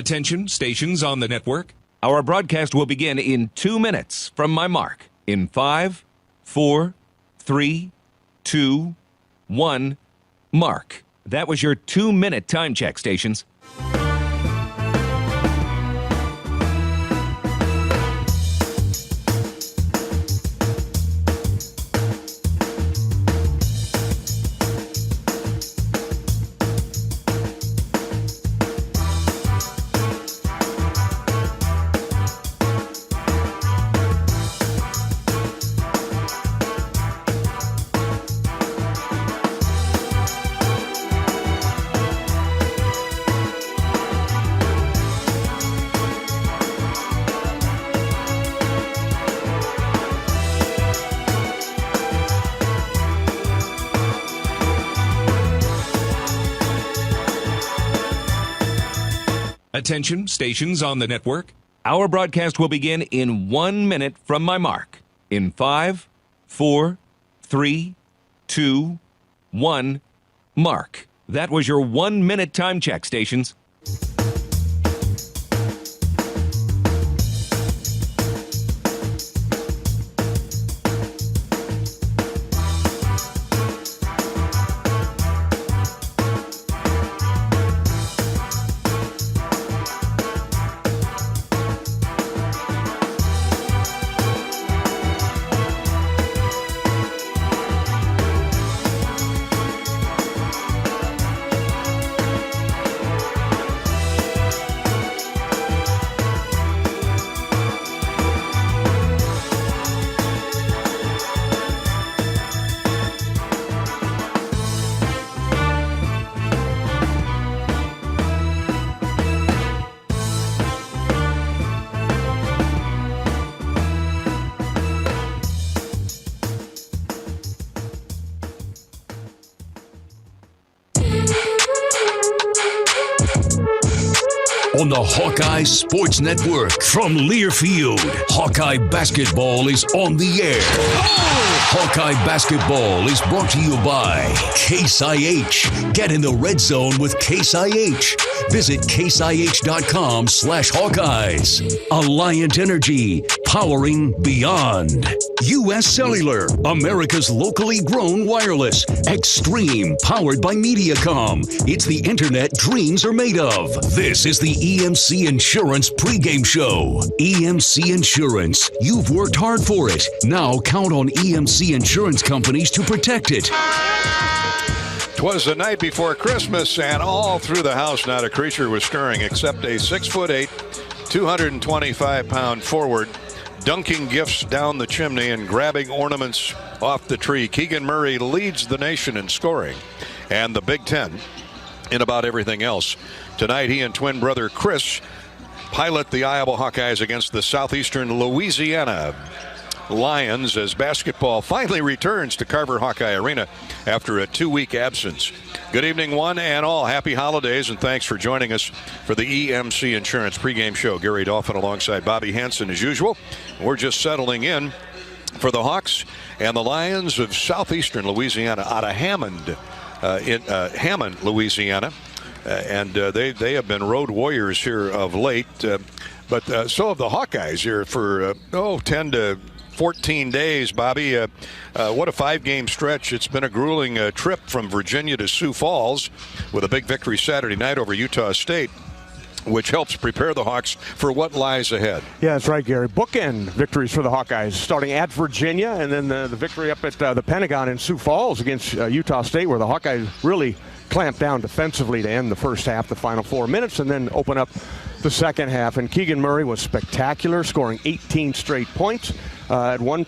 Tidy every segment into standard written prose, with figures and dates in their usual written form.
Attention, stations on the network. Our broadcast will begin in 2 minutes from my mark. In 5, 4, 3, 2, 1, mark. That was your 2-minute time check, stations. Attention, stations on the network. Our broadcast will begin in 1 minute from my mark. In 5, 4, 3, 2, 1, mark. That was your 1-minute time check, stations. On the Hawkeye Sports Network from Learfield, Hawkeye basketball is on the air. Hawkeye basketball is brought to you by Case IH. Get in the red zone with Case IH. Visit caseih.com/Hawkeyes. Alliant Energy, powering beyond. U.S. Cellular, America's locally grown wireless. Extreme, powered by Mediacom. It's the internet dreams are made of. This is the EMC Insurance pregame show. EMC Insurance. You've worked hard for it. Now count on EMC Insurance companies to protect it. 'Twas the night before Christmas, and all through the house not a creature was stirring except a 6'8", 225-pound forward, dunking gifts down the chimney and grabbing ornaments off the tree. Keegan Murray leads the nation in scoring and the Big Ten in about everything else. Tonight, he and twin brother Chris pilot the Iowa Hawkeyes against the Southeastern Louisiana Lions as basketball finally returns to Carver Hawkeye Arena after a 2-week absence. Good evening, one and all. Happy holidays, and thanks for joining us for the EMC Insurance pregame show. Gary Dolphin alongside Bobby Hansen as usual. We're just settling in for the Hawks and the Lions of Southeastern Louisiana out of Hammond, Louisiana. And they have been road warriors here of late. But so have the Hawkeyes here for, 10 to 14 days, Bobby. What a 5-game stretch. It's been a grueling trip from Virginia to Sioux Falls with a big victory Saturday night over Utah State, which helps prepare the Hawks for what lies ahead. Yeah, that's right, Gary. Bookend victories for the Hawkeyes, starting at Virginia and then the victory up at the Pentagon in Sioux Falls against Utah State, where the Hawkeyes really clamped down defensively to end the first half, the final 4 minutes, and then open up the second half. And Keegan Murray was spectacular, scoring 18 straight points. At one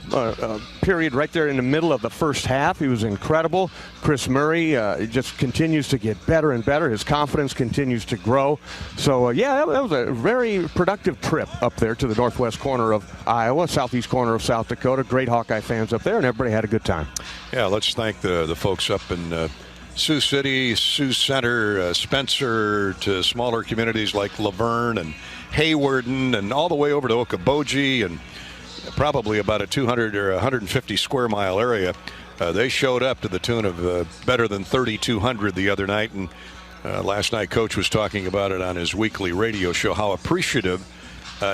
period right there in the middle of the first half, he was incredible. Chris Murray just continues to get better and better. His confidence continues to grow. So, that was a very productive trip up there to the northwest corner of Iowa, southeast corner of South Dakota. Great Hawkeye fans up there, and everybody had a good time. Yeah, let's thank the folks up in Sioux City, Sioux Center, Spencer, to smaller communities like Laverne and Haywarden, and all the way over to Okoboji, and probably about a 200 or 150 square mile area. They showed up to the tune of better than 3,200 the other night, and Last night, Coach was talking about it on his weekly radio show, how appreciative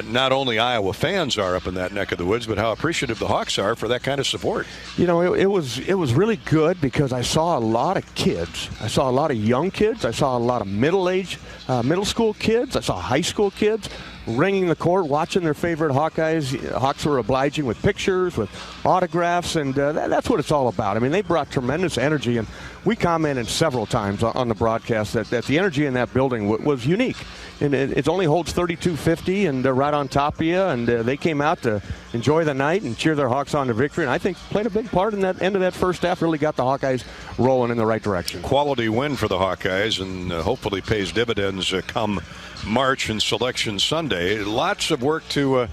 not only Iowa fans are up in that neck of the woods, but how appreciative the Hawks are for that kind of support. You know, it was really good because I saw a lot of kids. I saw a lot of young kids. I saw a lot of middle school kids. I saw high school kids ringing the court, watching their favorite Hawkeyes. Hawks were obliging with pictures, with autographs, and that's what it's all about. I mean, they brought tremendous energy, and we commented several times on the broadcast that the energy in that building was unique. And it only holds 3,250, and they're right on top of you, and they came out to enjoy the night and cheer their Hawks on to victory, and I think played a big part in that end of that first half, really got the Hawkeyes rolling in the right direction. Quality win for the Hawkeyes, and hopefully pays dividends come March and Selection Sunday. Lots of work to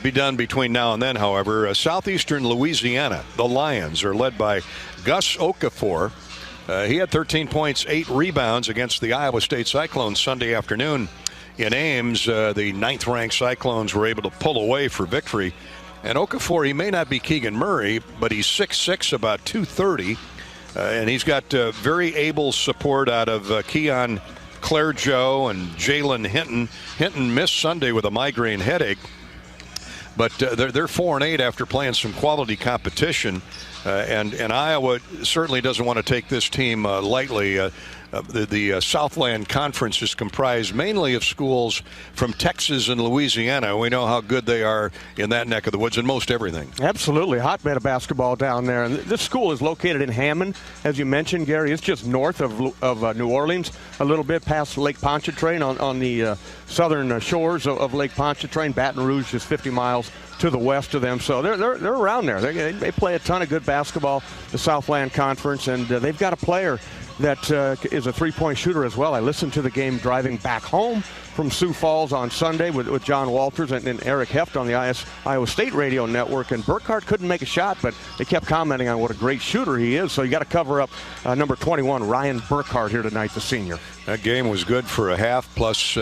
be done between now and then, however. Southeastern Louisiana, the Lions, are led by Gus Okafor. He had 13 points, 8 rebounds against the Iowa State Cyclones Sunday afternoon in Ames. The 9th-ranked Cyclones were able to pull away for victory. And Okafor, he may not be Keegan Murray, but he's 6'6", about 230. And he's got very able support out of Keon Clairgeau and Jalen Hinton. Hinton missed Sunday with a migraine headache. But they're 4-8 after playing some quality competition. And Iowa certainly doesn't want to take this team lightly. The Southland Conference is comprised mainly of schools from Texas and Louisiana. We know how good they are in that neck of the woods in most everything. Absolutely. Hotbed of basketball down there. And this school is located in Hammond, as you mentioned, Gary. It's just north of New Orleans, a little bit past Lake Pontchartrain on the southern shores of Lake Pontchartrain. Baton Rouge is 50 miles to the west of them. So they're around there. They play a ton of good basketball, the Southland Conference, and they've got a player that is a three-point shooter as well. I listened to the game driving back home from Sioux Falls on Sunday with John Walters and Eric Heft on the Iowa State radio network, and Burkhart couldn't make a shot, but they kept commenting on what a great shooter he is. So you got to cover up number 21, Ryan Burkhart, here tonight, the senior. That game was good for a half plus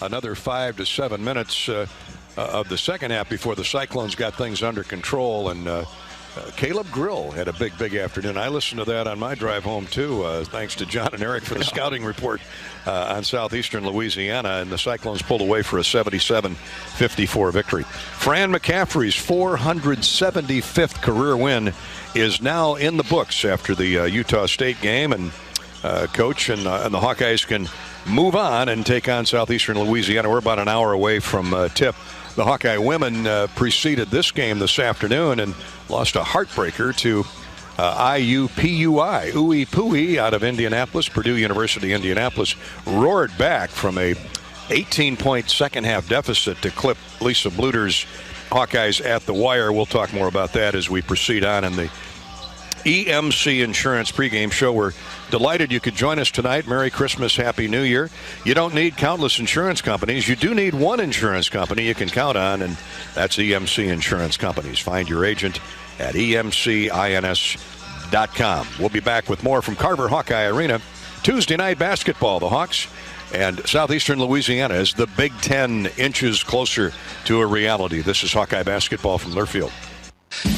another 5 to 7 minutes of the second half before the Cyclones got things under control, and Caleb Grill had a big afternoon. I listened to that on my drive home too, thanks to John and Eric for the scouting report on Southeastern Louisiana, and the Cyclones pulled away for a 77-54 victory. Fran McCaffrey's 475th career win is now in the books after the Utah State game, and Coach and the Hawkeyes can move on and take on Southeastern Louisiana. We're about an hour away from tip. The Hawkeye women preceded this game this afternoon and lost a heartbreaker to IUPUI. Ooey Pooey out of Indianapolis. Purdue University, Indianapolis roared back from a 18-point second-half deficit to clip Lisa Bluter's Hawkeyes at the wire. We'll talk more about that as we proceed on in the EMC Insurance pregame show. We're delighted you could join us tonight. Merry Christmas, Happy New Year. You don't need countless insurance companies. You do need one insurance company you can count on, and that's EMC Insurance Companies. Find your agent at emcins.com. We'll be back with more from Carver Hawkeye Arena. Tuesday night basketball, the Hawks and Southeastern Louisiana as the Big Ten inches closer to a reality. This is Hawkeye basketball from Learfield.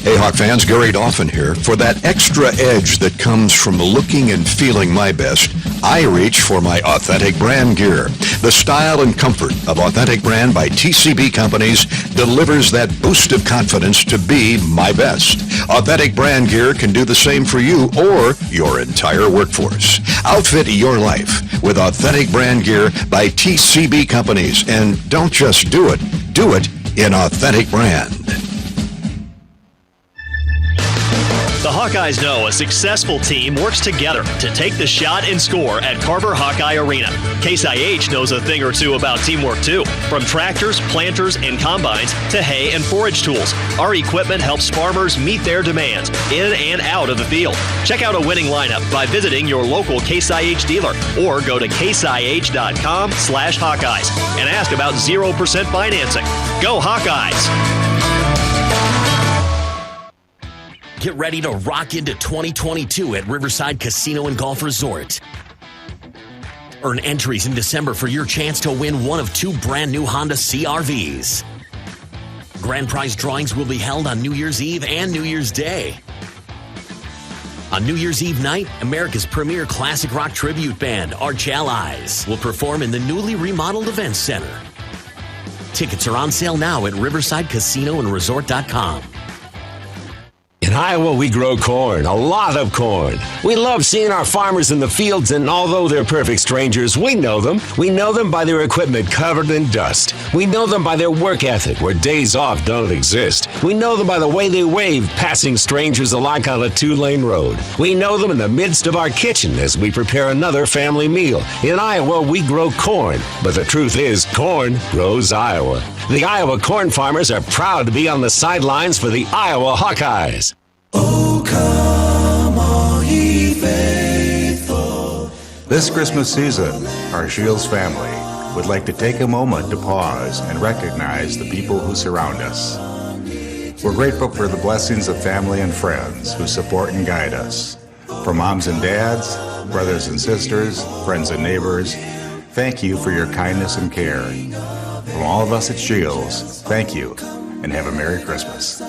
Hey Hawk fans, Gary Dolphin here. For that extra edge that comes from looking and feeling my best, I reach for my Authentic Brand gear. The style and comfort of Authentic Brand by TCB Companies delivers that boost of confidence to be my best. Authentic Brand gear can do the same for you or your entire workforce. Outfit your life with Authentic Brand gear by TCB Companies, and don't just do it in Authentic Brand. The Hawkeyes know a successful team works together to take the shot and score at Carver Hawkeye Arena. Case IH knows a thing or two about teamwork too. From tractors, planters, and combines to hay and forage tools, our equipment helps farmers meet their demands in and out of the field. Check out a winning lineup by visiting your local Case IH dealer or go to caseih.com/Hawkeyes and ask about 0% financing. Go Hawkeyes! Get ready to rock into 2022 at Riverside Casino and Golf Resort. Earn entries in December for your chance to win one of 2 brand new Honda CR-Vs. Grand prize drawings will be held on New Year's Eve and New Year's Day. On New Year's Eve night, America's premier classic rock tribute band, Hawkeyes, will perform in the newly remodeled Events Center. Tickets are on sale now at riversidecasinoandresort.com. In Iowa, we grow corn, a lot of corn. We love seeing our farmers in the fields, and although they're perfect strangers, we know them. We know them by their equipment covered in dust. We know them by their work ethic, where days off don't exist. We know them by the way they wave, passing strangers alike on a 2-lane road. We know them in the midst of our kitchen as we prepare another family meal. In Iowa, we grow corn, but the truth is, corn grows Iowa. The Iowa corn farmers are proud to be on the sidelines for the Iowa Hawkeyes. Oh, come all ye faithful. This Christmas season, our Shields family would like to take a moment to pause and recognize the people who surround us. We're grateful for the blessings of family and friends who support and guide us. From moms and dads, brothers and sisters, friends and neighbors, thank you for your kindness and care. From all of us at Shields, thank you, and have a Merry Christmas.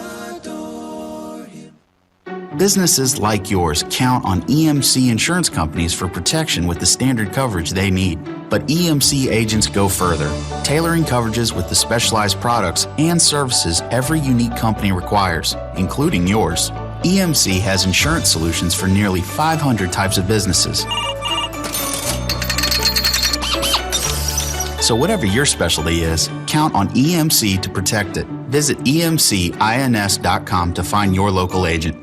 Businesses like yours count on EMC insurance companies for protection with the standard coverage they need. But EMC agents go further, tailoring coverages with the specialized products and services every unique company requires, including yours. EMC has insurance solutions for nearly 500 types of businesses. So whatever your specialty is, count on EMC to protect it. Visit emcins.com to find your local agent.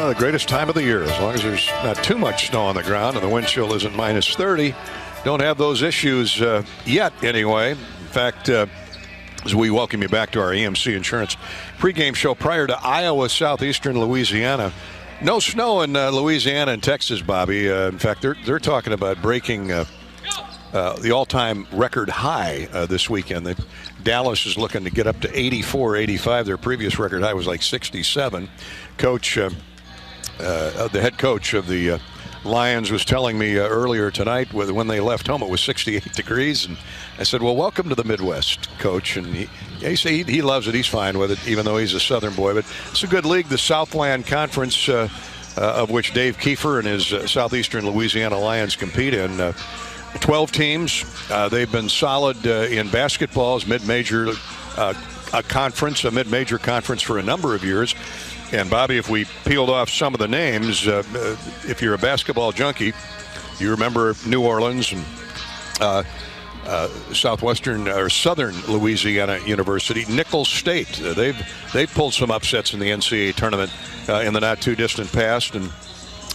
The greatest time of the year, as long as there's not too much snow on the ground and the wind chill isn't minus 30. Don't have those issues yet, anyway. In fact, as we welcome you back to our EMC Insurance pregame show prior to Iowa, Southeastern Louisiana. No snow in Louisiana and Texas, Bobby. In fact, they're talking about breaking the all-time record high this weekend. Dallas is looking to get up to 84, 85. Their previous record high was like 67. Coach, the head coach of the Lions was telling me earlier tonight when they left home it was 68 degrees, and I said, well, welcome to the Midwest, Coach. And he said he loves it. He's fine with it, even though he's a Southern boy. But it's a good league, the Southland Conference, of which Dave Kiefer and his Southeastern Louisiana Lions compete in. 12 teams. They've been solid in basketball as mid-major conference, a mid-major conference for a number of years. And, Bobby, if we peeled off some of the names, if you're a basketball junkie, you remember New Orleans and Southwestern or Southern Louisiana University, Nicholls State. They've pulled some upsets in the NCAA tournament in the not-too-distant past. And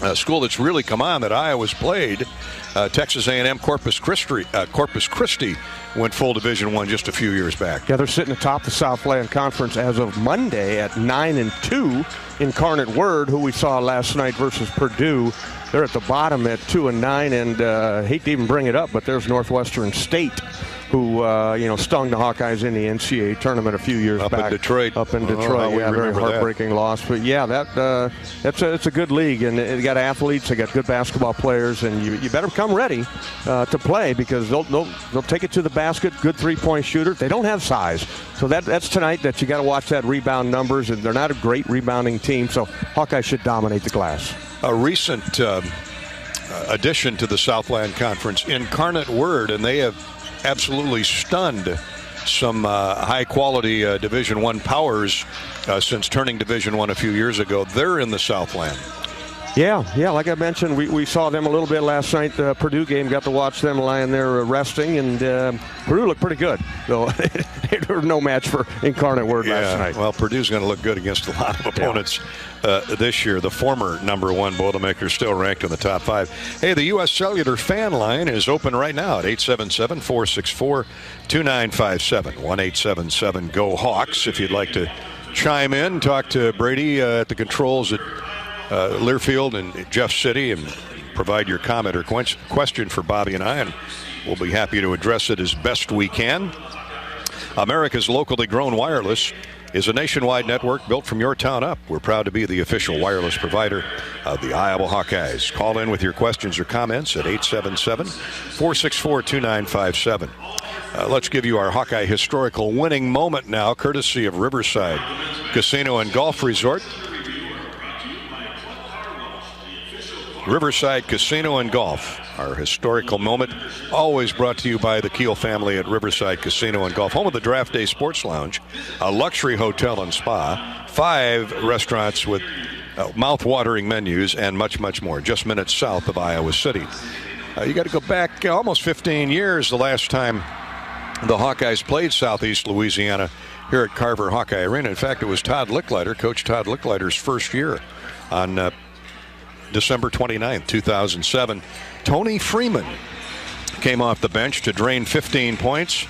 a school that's really come on that Iowa's played, Texas A&M Corpus Christi went full Division I just a few years back. Yeah, they're sitting atop the Southland Conference as of Monday at 9-2. Incarnate Word, who we saw last night versus Purdue, they're at the bottom at 2-9, and hate to even bring it up, but there's Northwestern State, who stung the Hawkeyes in the NCAA tournament a few years back. Up in Detroit. Yeah, very heartbreaking loss. But yeah, it's a good league, and they got athletes, they got good basketball players, and you better come ready to play, because they'll take it to the basket. Good 3-point shooter. They don't have size, so that's tonight that you got to watch that rebound numbers, and they're not a great rebounding team, so Hawkeyes should dominate the glass. A recent addition to the Southland Conference, Incarnate Word, and they have absolutely stunned some high-quality Division I powers since turning Division I a few years ago. They're in the Southland. Yeah, like I mentioned, we saw them a little bit last night. The Purdue game, got to watch them lying there resting, and Purdue looked pretty good, though they were no match for Incarnate Word last night. Well, Purdue's going to look good against a lot of opponents this year. The former number one Boilermaker still ranked in the top 5. Hey, the U.S. Cellular fan line is open right now at 877-464-2957. 1-877-GO-HAWKS if you'd like to chime in, talk to Brady at the controls at Learfield and Jeff City, and provide your comment or question for Bobby and I, and we'll be happy to address it as best we can. America's locally grown wireless, is a nationwide network built from your town up. We're proud to be the official wireless provider of the Iowa Hawkeyes. Call in with your questions or comments at 877-464-2957. Let's give you our Hawkeye historical winning moment now, courtesy of Riverside Casino and Golf Resort. Riverside Casino and Golf, our historical moment, always brought to you by the Keel family at Riverside Casino and Golf, home of the Draft Day Sports Lounge, a luxury hotel and spa, 5 restaurants with mouth-watering menus, and much, much more, just minutes south of Iowa City. You got to go back almost 15 years the last time the Hawkeyes played Southeast Louisiana here at Carver Hawkeye Arena. In fact, it was Coach Todd Licklider's first year on December 29th, 2007. Tony Freeman came off the bench to drain 15 points.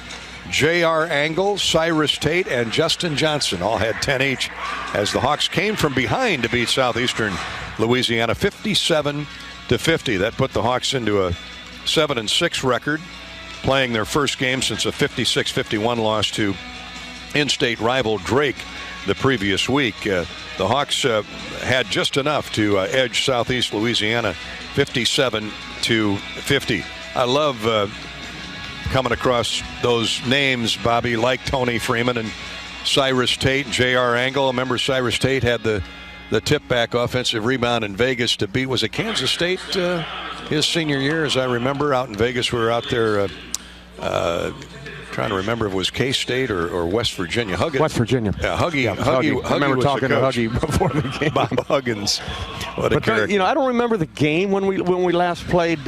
J.R. Angle, Cyrus Tate, and Justin Johnson all had 10 each as the Hawks came from behind to beat Southeastern Louisiana 57-50. That put the Hawks into a 7-6 record, playing their first game since a 56-51 loss to in-state rival Drake the previous week. The Hawks had just enough to edge Southeast Louisiana 57-50. I love coming across those names, Bobby, like Tony Freeman and Cyrus Tate and J.R. Angle. I remember Cyrus Tate had the tip-back offensive rebound in Vegas to beat, was it Kansas State his senior year, as I remember, out in Vegas. We were out there trying to remember if it was K-State or West Virginia. West Virginia. Yeah, Huggy. I remember talking to Huggy before the game. Bob Huggins. What a character. I don't remember the game when we last played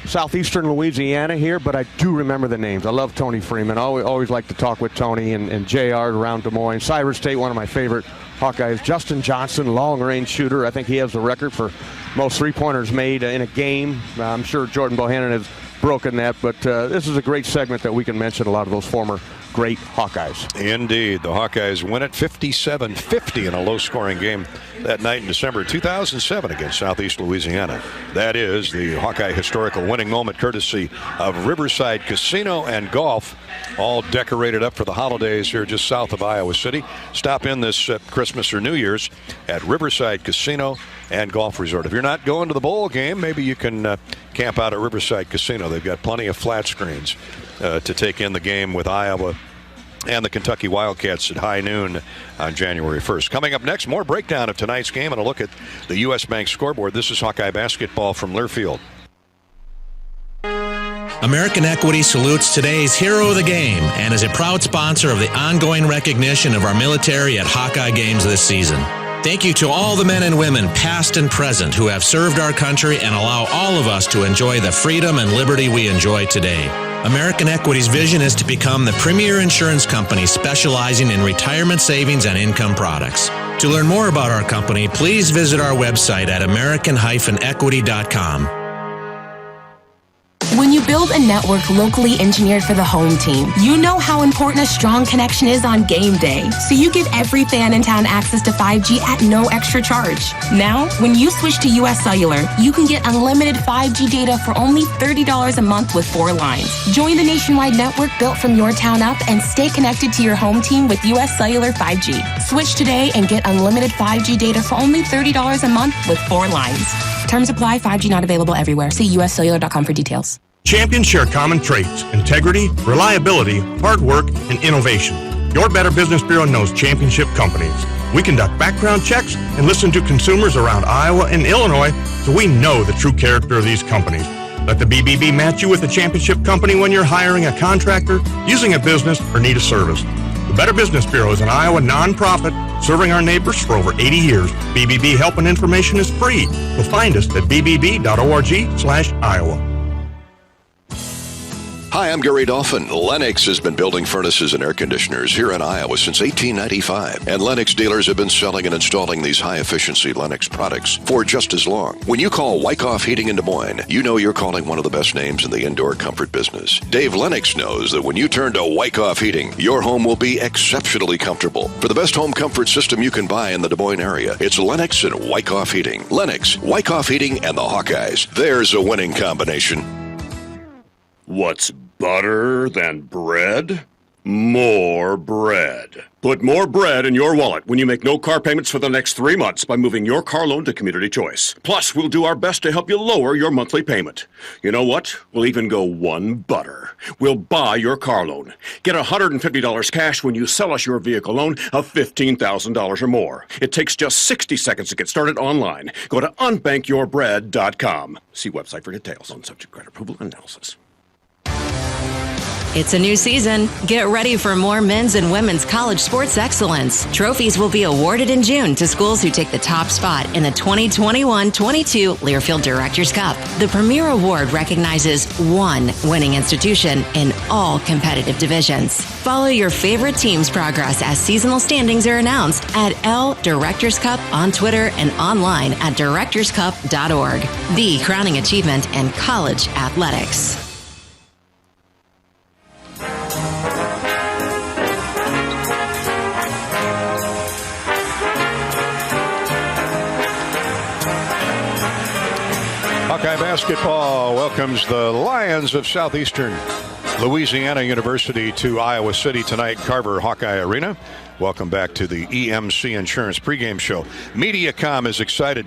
Southeastern Louisiana here, but I do remember the names. I love Tony Freeman. I always like to talk with Tony and JR around Des Moines. Cyrus Tate, one of my favorite Hawkeyes. Justin Johnson, long-range shooter. I think he has the record for most three-pointers made in a game. I'm sure Jordan Bohannon has broken that, but this is a great segment that we can mention a lot of those former great Hawkeyes. Indeed. The Hawkeyes win it 57-50 in a low-scoring game that night in December 2007 against Southeast Louisiana. That is the Hawkeye historical winning moment, courtesy of Riverside Casino and Golf, all decorated up for the holidays here just south of Iowa City. Stop in this Christmas or New Year's at Riverside Casino and Golf Resort. If you're not going to the bowl game, maybe you can camp out at Riverside Casino. They've got plenty of flat screens to take in the game with Iowa and the Kentucky Wildcats at high noon on January 1st. Coming up next, more breakdown of tonight's game and a look at the U.S. Bank scoreboard. This is Hawkeye basketball from Learfield. American Equity salutes today's hero of the game and is a proud sponsor of the ongoing recognition of our military at Hawkeye games this season. Thank you to all the men and women, past and present, who have served our country and allow all of us to enjoy the freedom and liberty we enjoy today. American Equity's vision is to become the premier insurance company specializing in retirement savings and income products. To learn more about our company, please visit our website at american-equity.com. When you build a network locally engineered for the home team, you know how important a strong connection is on game day. So you give every fan in town access to 5G at no extra charge. Now, when you switch to US Cellular, you can get unlimited 5G data for only $30 a month with 4 lines. Join the nationwide network built from your town up and stay connected to your home team with US Cellular 5G. Switch today and get unlimited 5G data for only $30 a month with 4 lines. Terms apply. 5G not available everywhere. See uscellular.com for details. Champions share common traits: integrity, reliability, hard work, and innovation. Your Better Business Bureau knows championship companies. We conduct background checks and listen to consumers around Iowa and Illinois, so we know the true character of these companies. Let the BBB match you with a championship company when you're hiring a contractor, using a business, or need a service. The Better Business Bureau is an Iowa nonprofit serving our neighbors for over 80 years. BBB help and information is free. You'll find us at bbb.org/Iowa. Hi, I'm Gary Dolphin. Lennox has been building furnaces and air conditioners here in Iowa since 1895. And Lennox dealers have been selling and installing these high-efficiency Lennox products for just as long. When you call Wyckoff Heating in Des Moines, you know you're calling one of the best names in the indoor comfort business. Dave Lennox knows that when you turn to Wyckoff Heating, your home will be exceptionally comfortable. For the best home comfort system you can buy in the Des Moines area, it's Lennox and Wyckoff Heating. Lennox, Wyckoff Heating, and the Hawkeyes. There's a winning combination. What's better than bread? More bread. Put more bread in your wallet when you make no car payments for the next 3 months by moving your car loan to Community Choice. Plus, we'll do our best to help you lower your monthly payment. You know what? We'll even go one butter. We'll buy your car loan. Get $150 cash when you sell us your vehicle loan of $15,000 or more. It takes just 60 seconds to get started online. Go to unbankyourBread.com. See website for details on subject credit approval and analysis. It's a new season. Get ready for more men's and women's college sports excellence. Trophies will be awarded in June to schools who take the top spot in the 2021-22 Learfield Directors Cup. The premier award recognizes one winning institution in all competitive divisions. Follow your favorite team's progress as seasonal standings are announced at L Directors Cup on Twitter and online at directorscup.org. The crowning achievement in college athletics. Hawkeye basketball welcomes the Lions of Southeastern Louisiana University to Iowa City tonight, Carver Hawkeye Arena. Welcome back to the EMC Insurance pregame show. MediaCom is excited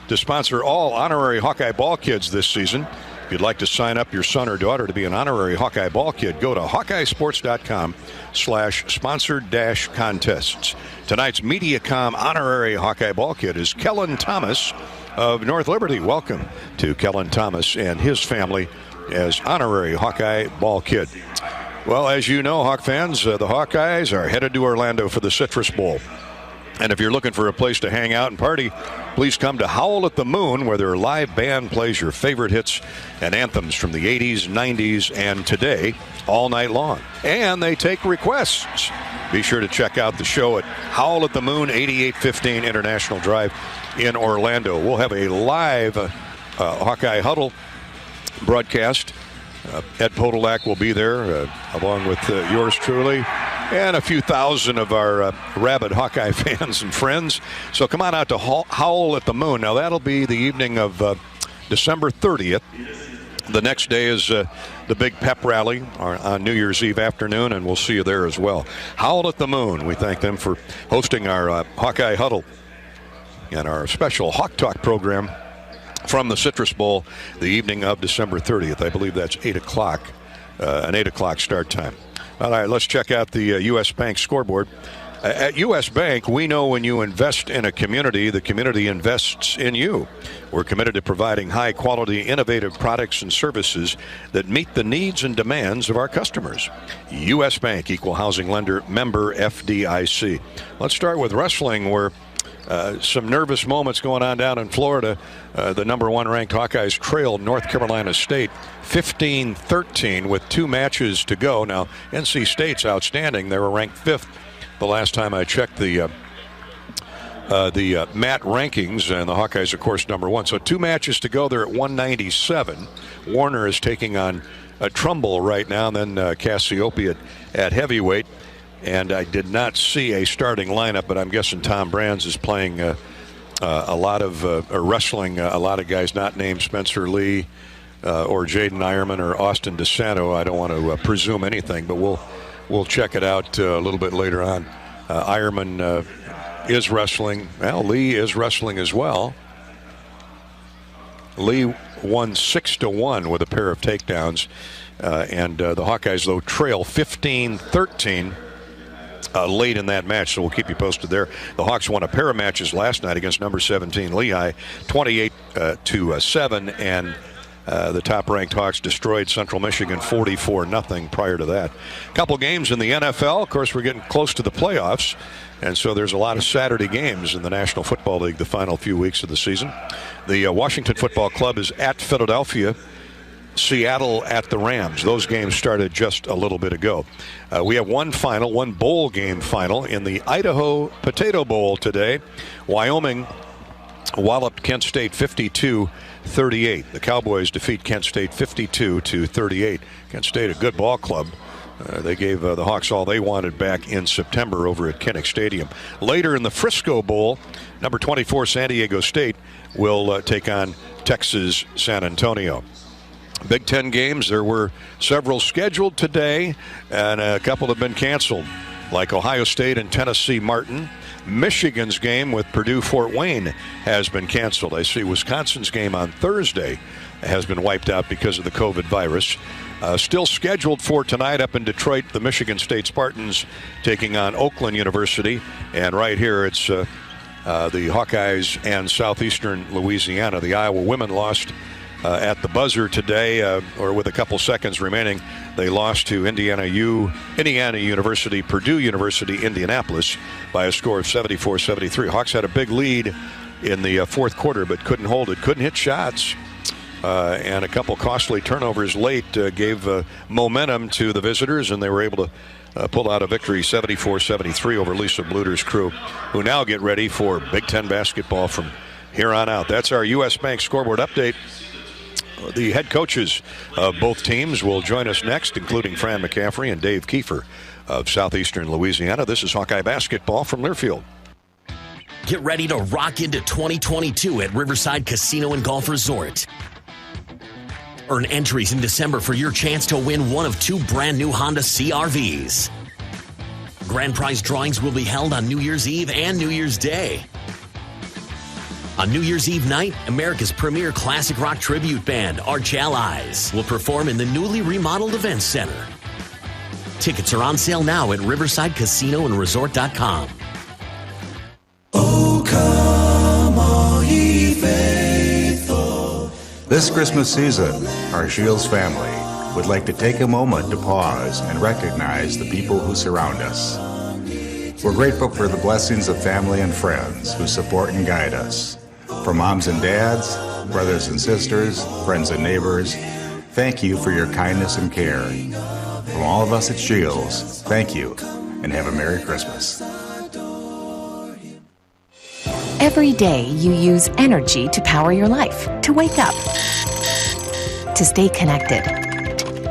to sponsor all honorary Hawkeye ball kids this season. If you'd like to sign up your son or daughter to be an honorary Hawkeye ball kid, go to hawkeyesports.com/sponsored-contests. Tonight's MediaCom honorary Hawkeye ball kid is Kellen Thomas of North Liberty. Welcome to Kellen Thomas and his family as honorary Hawkeye ball kid. Well, as you know, Hawk fans, the Hawkeyes are headed to Orlando for the Citrus Bowl. And if you're looking for a place to hang out and party, please come to Howl at the Moon, where their live band plays your favorite hits and anthems from the 80s, 90s, and today all night long. And they take requests. Be sure to check out the show at Howl at the Moon, 8815 International Drive in Orlando. We'll have a live Hawkeye Huddle broadcast. Ed Podolak will be there, along with yours truly, and a few thousand of our rabid Hawkeye fans and friends. So come on out to Howl at the Moon. Now, that'll be the evening of December 30th. The next day is the big pep rally on New Year's Eve afternoon, and we'll see you there as well. Howl at the Moon. We thank them for hosting our Hawkeye Huddle and our special Hawk Talk program from the Citrus Bowl the evening of December 30th. I believe that's 8 o'clock, an 8 o'clock start time. All right, let's check out the U.S. Bank scoreboard. At U.S. Bank, we know when you invest in a community, the community invests in you. We're committed to providing high-quality, innovative products and services that meet the needs and demands of our customers. U.S. Bank, equal housing lender, member FDIC. Let's start with wrestling, where some nervous moments going on down in Florida. The number one ranked Hawkeyes trailed North Carolina State 15-13 with 2 matches to go. Now, NC State's outstanding. They were ranked 5th the last time I checked the MAT rankings, and the Hawkeyes, of course, number 1. So 2 matches to go. They're at 197. Warner is taking on Trumbull right now, and then Cassiope at heavyweight. And I did not see a starting lineup, but I'm guessing Tom Brands is playing a lot of wrestling a lot of guys not named Spencer Lee or Jaden Ironman or Austin DeSanto. I don't want to presume anything, but we'll check it out a little bit later on. Ironman is wrestling. Well, Lee is wrestling as well. Lee won 6-1 with a pair of takedowns, and the Hawkeyes, though, trail 15-13. Late in that match, so we'll keep you posted there. The Hawks won a pair of matches last night against number 17 Lehigh, 28-7, and the top-ranked Hawks destroyed Central Michigan 44-0 prior to that. A couple games in the NFL. Of course, we're getting close to the playoffs, and so there's a lot of Saturday games in the National Football League the final few weeks of the season. The Washington Football Club is at Philadelphia. Seattle at the Rams. Those games started just a little bit ago. We have one bowl game final in the Idaho Potato Bowl today. Wyoming walloped Kent State 52-38. The Cowboys defeat Kent State 52-38. Kent State, a good ball club. They gave the Hawks all they wanted back in September over at Kinnick Stadium. Later in the Frisco Bowl, number 24 San Diego State will take on Texas San Antonio. Big Ten games, there were several scheduled today, and a couple have been canceled, like Ohio State and Tennessee Martin. Michigan's game with Purdue-Fort Wayne has been canceled. I see Wisconsin's game on Thursday has been wiped out because of the COVID virus. Still scheduled for tonight up in Detroit, the Michigan State Spartans taking on Oakland University. And right here, it's the Hawkeyes and Southeastern Louisiana. The Iowa women lost at the buzzer today, or with a couple seconds remaining. They lost to Indiana University, Purdue University, Indianapolis by a score of 74-73. Hawks had a big lead in the fourth quarter, but couldn't hold it, couldn't hit shots. And a couple costly turnovers late gave momentum to the visitors, and they were able to pull out a victory 74-73 over Lisa Bluter's crew, who now get ready for Big Ten basketball from here on out. That's our U.S. Bank scoreboard update. The head coaches of both teams will join us next, including Fran McCaffrey and Dave Kiefer of Southeastern Louisiana. This is Hawkeye basketball from Learfield. Get ready to rock into 2022 at Riverside Casino and Golf Resort. Earn entries in December for your chance to win one of 2 brand new Honda CR-Vs. Grand prize drawings will be held on New Year's Eve and New Year's Day. On New Year's Eve night, America's premier classic rock tribute band, Arch Allies, will perform in the newly remodeled Events Center. Tickets are on sale now at riversidecasinoandresort.com. Oh, come all ye faithful. This Christmas season, our Shields family would like to take a moment to pause and recognize the people who surround us. We're grateful for the blessings of family and friends who support and guide us. For moms and dads, brothers and sisters, friends and neighbors, thank you for your kindness and care. From all of us at Shields, thank you, and have a Merry Christmas. Every day you use energy to power your life, to wake up, to stay connected.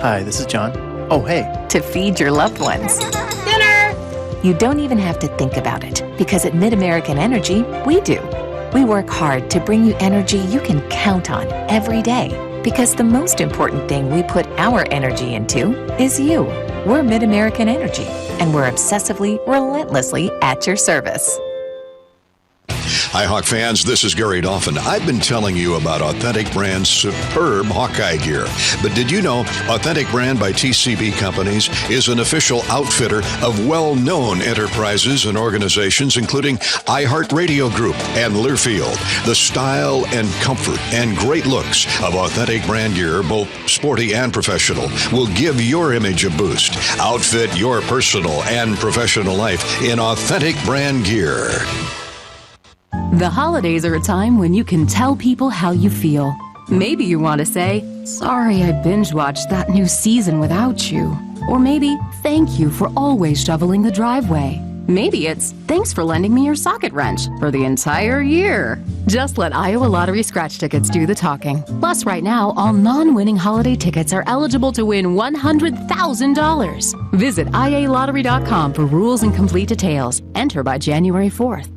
Hi, this is John. Oh, hey. To feed your loved ones. Dinner! You don't even have to think about it, because at Mid-American Energy, we do. We work hard to bring you energy you can count on every day, because the most important thing we put our energy into is you. We're Mid-American Energy, and we're obsessively, relentlessly at your service. Hi, Hawk fans. This is Gary Dolphin. I've been telling you about Authentic Brand's superb Hawkeye gear. But did you know Authentic Brand by TCB Companies is an official outfitter of well-known enterprises and organizations, including iHeartRadio Group and Learfield? The style and comfort and great looks of Authentic Brand gear, both sporty and professional, will give your image a boost. Outfit your personal and professional life in Authentic Brand gear. The holidays are a time when you can tell people how you feel. Maybe you want to say, sorry I binge-watched that new season without you. Or maybe, thank you for always shoveling the driveway. Maybe it's, thanks for lending me your socket wrench for the entire year. Just let Iowa Lottery scratch tickets do the talking. Plus, right now, all non-winning holiday tickets are eligible to win $100,000. Visit ialottery.com for rules and complete details. Enter by January 4th.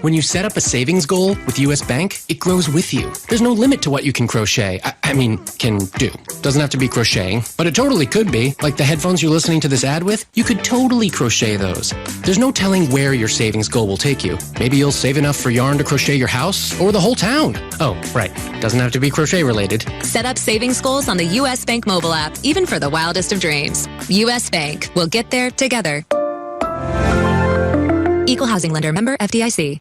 When you set up a savings goal with U.S. Bank, it grows with you. There's no limit to what you can crochet. Can do. Doesn't have to be crocheting, but it totally could be. Like the headphones you're listening to this ad with, you could totally crochet those. There's no telling where your savings goal will take you. Maybe you'll save enough for yarn to crochet your house or the whole town. Oh, right. Doesn't have to be crochet related. Set up savings goals on the U.S. Bank mobile app, even for the wildest of dreams. U.S. Bank. We'll get there together. Equal housing lender, member FDIC.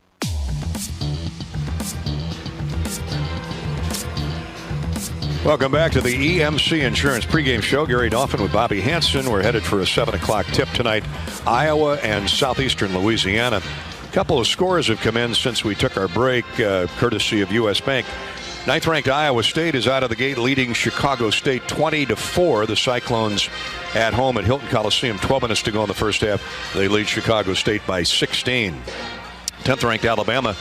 Welcome back to the EMC Insurance pregame show. Gary Dolphin with Bobby Hansen. We're headed for a 7 o'clock tip tonight. Iowa and Southeastern Louisiana. A couple of scores have come in since we took our break, courtesy of U.S. Bank. 9th-ranked Iowa State is out of the gate leading Chicago State 20-4. The Cyclones at home at Hilton Coliseum. 12 minutes to go in the first half. They lead Chicago State by 16. 10th-ranked Alabama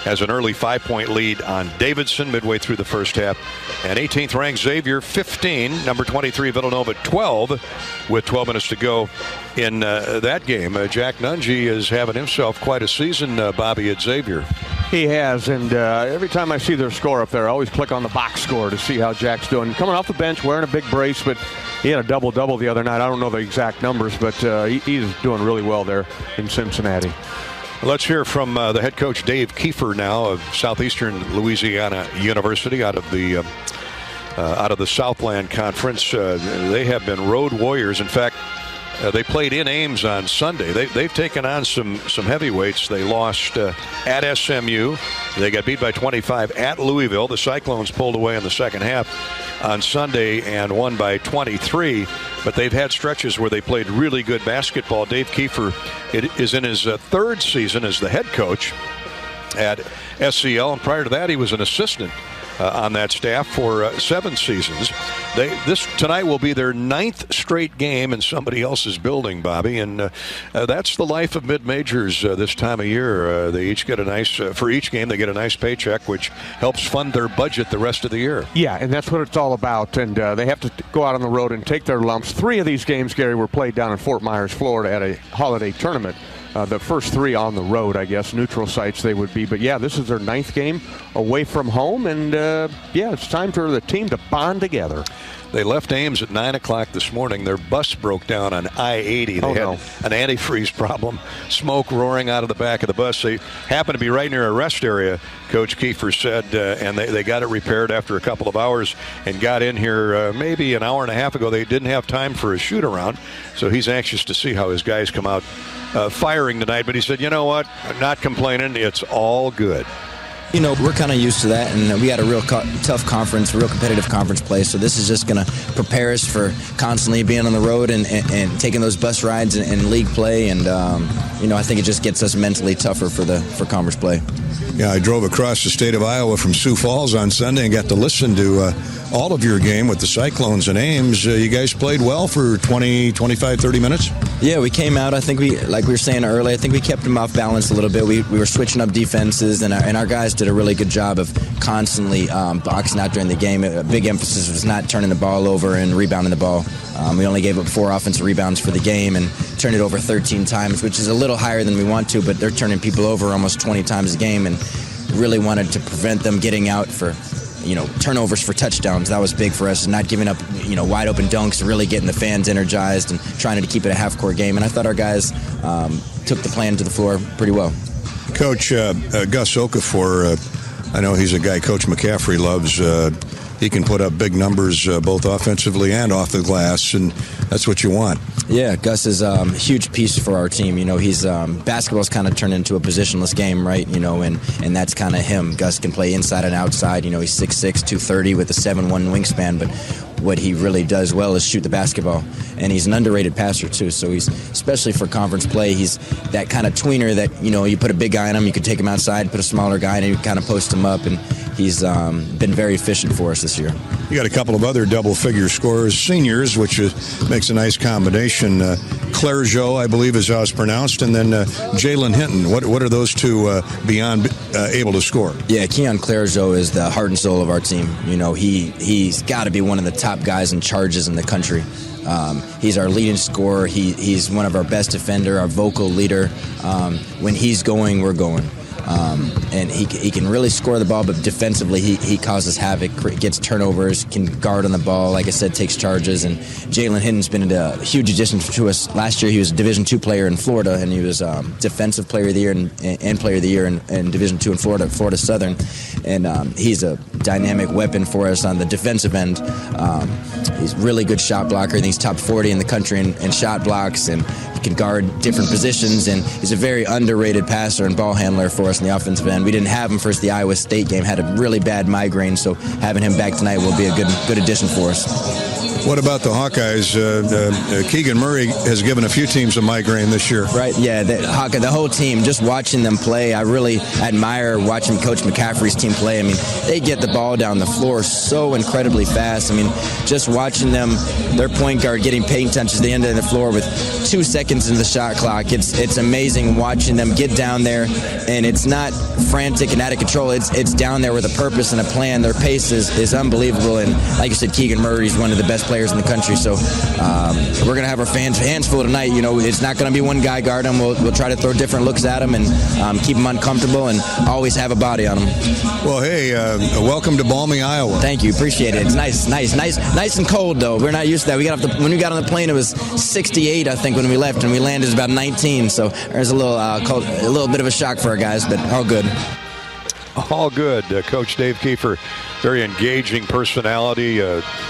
has an early 5-point lead on Davidson midway through the first half. And 18th-ranked Xavier 15, number 23 Villanova 12, with 12 minutes to go in that game. Jack Nunge is having himself quite a season, Bobby, at Xavier. He has, and every time I see their score up there, I always click on the box score to see how Jack's doing. Coming off the bench, wearing a big brace, but he had a double-double the other night. I don't know the exact numbers, but he's doing really well there in Cincinnati. Let's hear from the head coach, Dave Kiefer, now of Southeastern Louisiana University, out of the Southland Conference. They have been road warriors. In fact, they played in Ames on Sunday. They've taken on some heavyweights. They lost at SMU. They got beat by 25 at Louisville. The Cyclones pulled away in the second half on Sunday and won by 23. But they've had stretches where they played really good basketball. Dave Kiefer is in his third season as the head coach at SCL, and prior to that, he was an assistant on that staff for 7 seasons. This tonight will be their 9th straight game in somebody else's building, Bobby, and that's the life of mid-majors this time of year. They each get a nice, for each game, they get a nice paycheck, which helps fund their budget the rest of the year. Yeah, and that's what it's all about, and they have to go out on the road and take their lumps. 3 of these games, Gary, were played down in Fort Myers, Florida at a holiday tournament. The first 3 on the road, I guess, neutral sites they would be. But, yeah, this is their 9th game away from home. And, it's time for the team to bond together. They left Ames at 9 o'clock this morning. Their bus broke down on I-80. They had an antifreeze problem, smoke roaring out of the back of the bus. They happened to be right near a rest area, Coach Kiefer said, and they got it repaired after a couple of hours and got in here maybe an hour and a half ago. They didn't have time for a shoot-around, so he's anxious to see how his guys come out firing tonight. But he said, you know what, I'm not complaining. It's all good. You know, we're kind of used to that, and we had a real tough conference, real competitive conference play, so this is just going to prepare us for constantly being on the road and taking those bus rides and league play, and, I think it just gets us mentally tougher for conference play. Yeah, I drove across the state of Iowa from Sioux Falls on Sunday and got to listen to all of your game with the Cyclones and Ames. You guys played well for 20, 25, 30 minutes? Yeah, we came out. I think like we were saying earlier, I think we kept them off balance a little bit. We were switching up defenses, and our guys did a really good job of constantly boxing out during the game. A big emphasis was not turning the ball over and rebounding the ball. We only gave up 4 offensive rebounds for the game and turned it over 13 times, which is a little higher than we want to, but they're turning people over almost 20 times a game, and really wanted to prevent them getting out for turnovers for touchdowns. That was big for us, not giving up, wide open dunks, really getting the fans energized and trying to keep it a half-court game. And I thought our guys took the plan to the floor pretty well. Coach, Gus Okafor, I know he's a guy Coach McCaffrey loves. He can put up big numbers both offensively and off the glass, and that's what you want. Yeah, Gus is a huge piece for our team. He's basketball's kind of turned into a positionless game, right? And that's kind of him. Gus can play inside and outside. He's 6'6", 230 with a 7'1" wingspan, but what he really does well is shoot the basketball. And he's an underrated passer, too. So he's, especially for conference play, he's that kind of tweener that, you put a big guy on him, you could take him outside, put a smaller guy, and you kind of post him up. And he's been very efficient for us this year. You got a couple of other double-figure scorers, seniors, which makes a nice combination. Clergeau, I believe is how it's pronounced, and then Jalen Hinton. What are those two beyond able to score? Yeah, Keon Clergeau is the heart and soul of our team. He's got to be one of the top guys in charges in the country. He's our leading scorer. He's one of our best defender, our vocal leader. When he's going, we're going. And he can really score the ball, but defensively he causes havoc, gets turnovers, can guard on the ball, like I said, takes charges. And Jalen Hinton's been a huge addition to us. Last year he was a Division II player in Florida, and he was Defensive Player of the Year and Player of the Year in Division II in Florida Southern. And he's a dynamic weapon for us on the defensive end. He's a really good shot blocker. I think he's top 40 in the country in shot blocks, and he can guard different positions, and he's a very underrated passer and ball handler for us in the offensive end. We didn't have him for the Iowa State game, had a really bad migraine, so having him back tonight will be a good addition for us. What about the Hawkeyes? Keegan Murray has given a few teams a migraine this year. Right, yeah, the whole team, just watching them play, I really admire watching Coach McCaffrey's team play. I mean, they get the ball down the floor so incredibly fast. I mean, just watching them, their point guard getting paint touches at the end of the floor with 2 seconds in the shot clock. It's amazing watching them get down there, and it's not frantic and out of control. It's down there with a purpose and a plan. Their pace is unbelievable, and like you said, Keegan Murray's one of the best players players in the country. So we're going to have our hands full tonight. You know, it's not going to be one guy guard them. We'll try to throw different looks at them and keep them uncomfortable and always have a body on them. Well, hey, welcome to balmy Iowa. Thank you. Appreciate it. It's nice and cold, though. We're not used to that. When we got on the plane, it was 68, I think, when we left, and we landed about 19. So there's a little bit of a shock for our guys, but all good. All good. Coach Dave Kiefer, very engaging personality,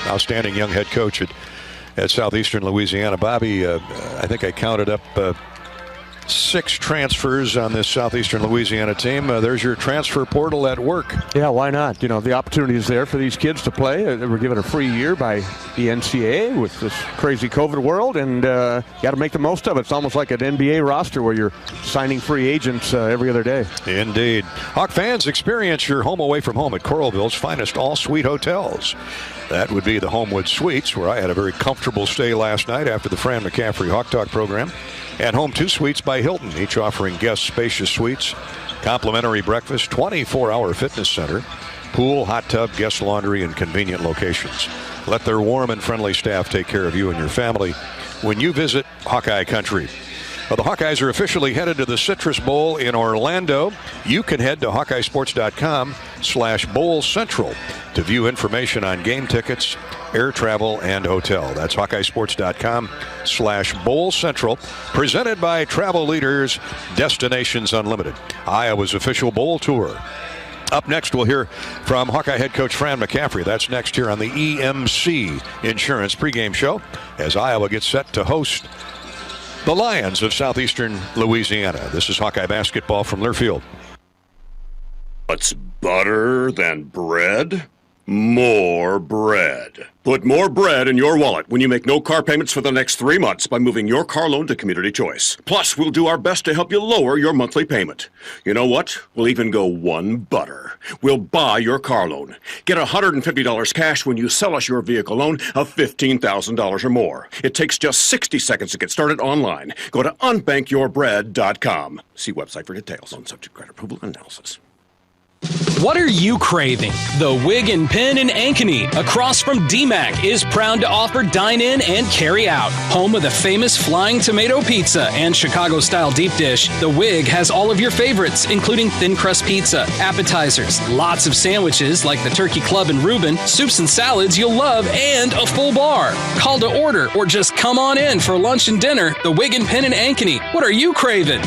outstanding young head coach at Southeastern Louisiana. Bobby, I think I counted up 6 transfers on this Southeastern Louisiana team. There's your transfer portal at work. Yeah, why not? You know, the opportunity is there for these kids to play. They were given a free year by the NCAA with this crazy COVID world, and got to make the most of it. It's almost like an NBA roster where you're signing free agents every other day. Indeed. Hawk fans, experience your home away from home at Coralville's finest all-suite hotels. That would be the Homewood Suites, where I had a very comfortable stay last night after the Fran McCaffrey Hawk Talk program. And Home 2 Suites by Hilton, each offering guests spacious suites, complimentary breakfast, 24-hour fitness center, pool, hot tub, guest laundry, and convenient locations. Let their warm and friendly staff take care of you and your family when you visit Hawkeye Country. Well, the Hawkeyes are officially headed to the Citrus Bowl in Orlando. You can head to HawkeyeSports.com/Bowl Central to view information on game tickets, air travel, and hotel. That's HawkeyeSports.com/Bowl Central. Presented by Travel Leaders, Destinations Unlimited, Iowa's official bowl tour. Up next, we'll hear from Hawkeye head coach Fran McCaffrey. That's next here on the EMC Insurance pregame show as Iowa gets set to host the Lions of Southeastern Louisiana. This is Hawkeye basketball from Learfield. What's better than bread? More bread. Put more bread in your wallet when you make no car payments for the next 3 months by moving your car loan to Community Choice. Plus, we'll do our best to help you lower your monthly payment. You know what? We'll even go one butter. We'll buy your car loan. Get $150 cash when you sell us your vehicle loan of $15,000 or more. It takes just 60 seconds to get started online. Go to unbankyyourbread.com. See website for details on subject credit approval and analysis. What are you craving? The Wig and Pin in Ankeny, across from DMAC, is proud to offer dine-in and carry-out. Home of the famous Flying Tomato Pizza and Chicago-style deep dish, the Wig has all of your favorites, including thin crust pizza, appetizers, lots of sandwiches like the Turkey Club and Reuben, soups and salads you'll love, and a full bar. Call to order or just come on in for lunch and dinner. The Wig and Pin in Ankeny. What are you craving?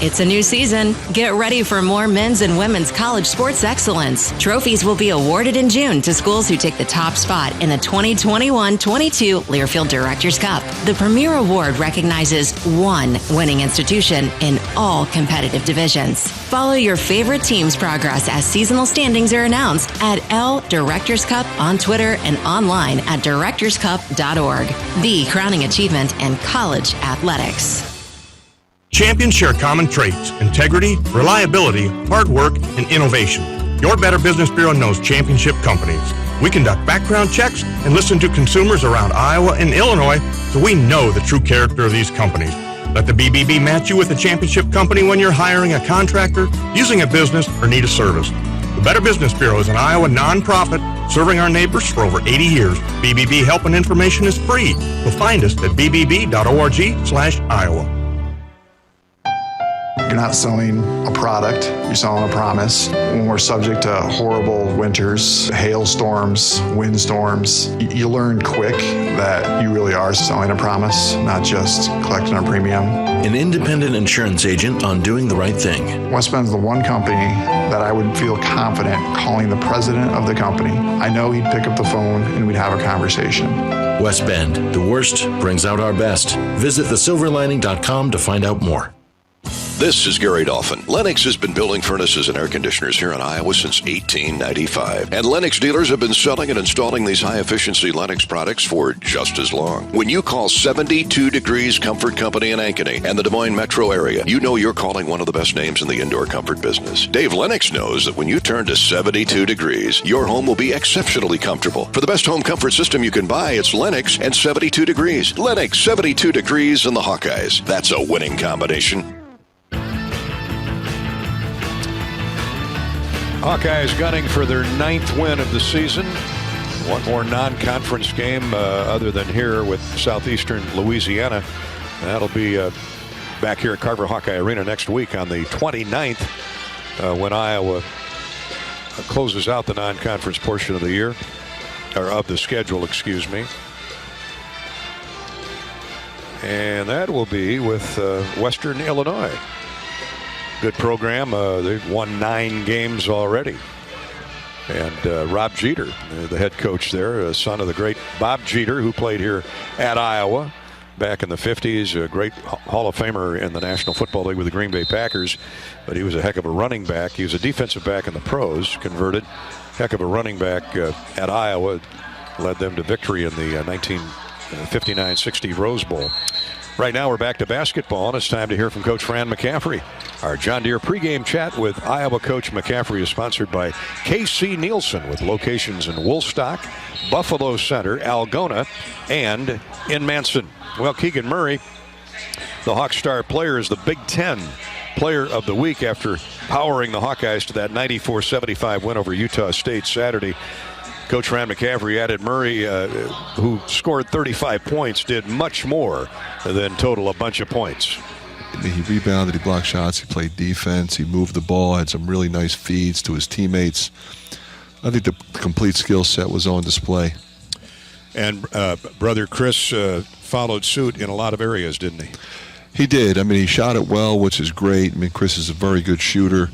It's a new season. Get ready for more men's and women's college sports excellence. Trophies will be awarded in June to schools who take the top spot in the 2021-22 Learfield Directors Cup. The premier award recognizes one winning institution in all competitive divisions. Follow your favorite team's progress as seasonal standings are announced at L Directors Cup on Twitter and online at directorscup.org. The crowning achievement in college athletics. Champions share common traits: integrity, reliability, hard work, and innovation. Your Better Business Bureau knows championship companies. We conduct background checks and listen to consumers around Iowa and Illinois, so we know the true character of these companies. Let the BBB match you with a championship company when you're hiring a contractor, using a business, or need a service. The Better Business Bureau is an Iowa nonprofit serving our neighbors for over 80 years. BBB help and information is free. You'll find us at bbb.org/Iowa. You're not selling a product, you're selling a promise. When we're subject to horrible winters, hailstorms, windstorms, you learn quick that you really are selling a promise, not just collecting a premium. An independent insurance agent on doing the right thing. West Bend's the one company that I would feel confident calling the president of the company. I know he'd pick up the phone and we'd have a conversation. West Bend, the worst brings out our best. Visit thesilverlining.com to find out more. This is Gary Dolphin. Lennox has been building furnaces and air conditioners here in Iowa since 1895. And Lennox dealers have been selling and installing these high-efficiency Lennox products for just as long. When you call 72 Degrees Comfort Company in Ankeny and the Des Moines metro area, you know you're calling one of the best names in the indoor comfort business. Dave Lennox knows that when you turn to 72 degrees, your home will be exceptionally comfortable. For the best home comfort system you can buy, it's Lennox and 72 degrees. Lennox, 72 degrees, and the Hawkeyes. That's a winning combination. Hawkeyes gunning for their 9th win of the season. One more non-conference game other than here with Southeastern Louisiana. That'll be back here at Carver Hawkeye Arena next week on the 29th when Iowa closes out the non-conference portion of the year, or of the schedule, excuse me. And that will be with Western Illinois. Good program. They've won 9 games already. And Rob Jeter, the head coach there, son of the great Bob Jeter, who played here at Iowa back in the 50s, a great Hall of Famer in the National Football League with the Green Bay Packers. But he was a heck of a running back. He was a defensive back in the pros, converted. Heck of a running back at Iowa. Led them to victory in the 1959-60 Rose Bowl. Right now we're back to basketball, and it's time to hear from Coach Fran McCaffrey. Our John Deere pregame chat with Iowa Coach McCaffrey is sponsored by KC Nielsen, with locations in Woolstock, Buffalo Center, Algona, and in Manson. Well, Keegan Murray, the Hawk star player, is the Big Ten Player of the Week after powering the Hawkeyes to that 94-75 win over Utah State Saturday. Coach Fran McCaffrey added Murray, who scored 35 points, did much more than total a bunch of points. He rebounded, he blocked shots, he played defense, he moved the ball, had some really nice feeds to his teammates. I think the complete skill set was on display. And brother Chris followed suit in a lot of areas, didn't he? He did. I mean, he shot it well, which is great. I mean, Chris is a very good shooter.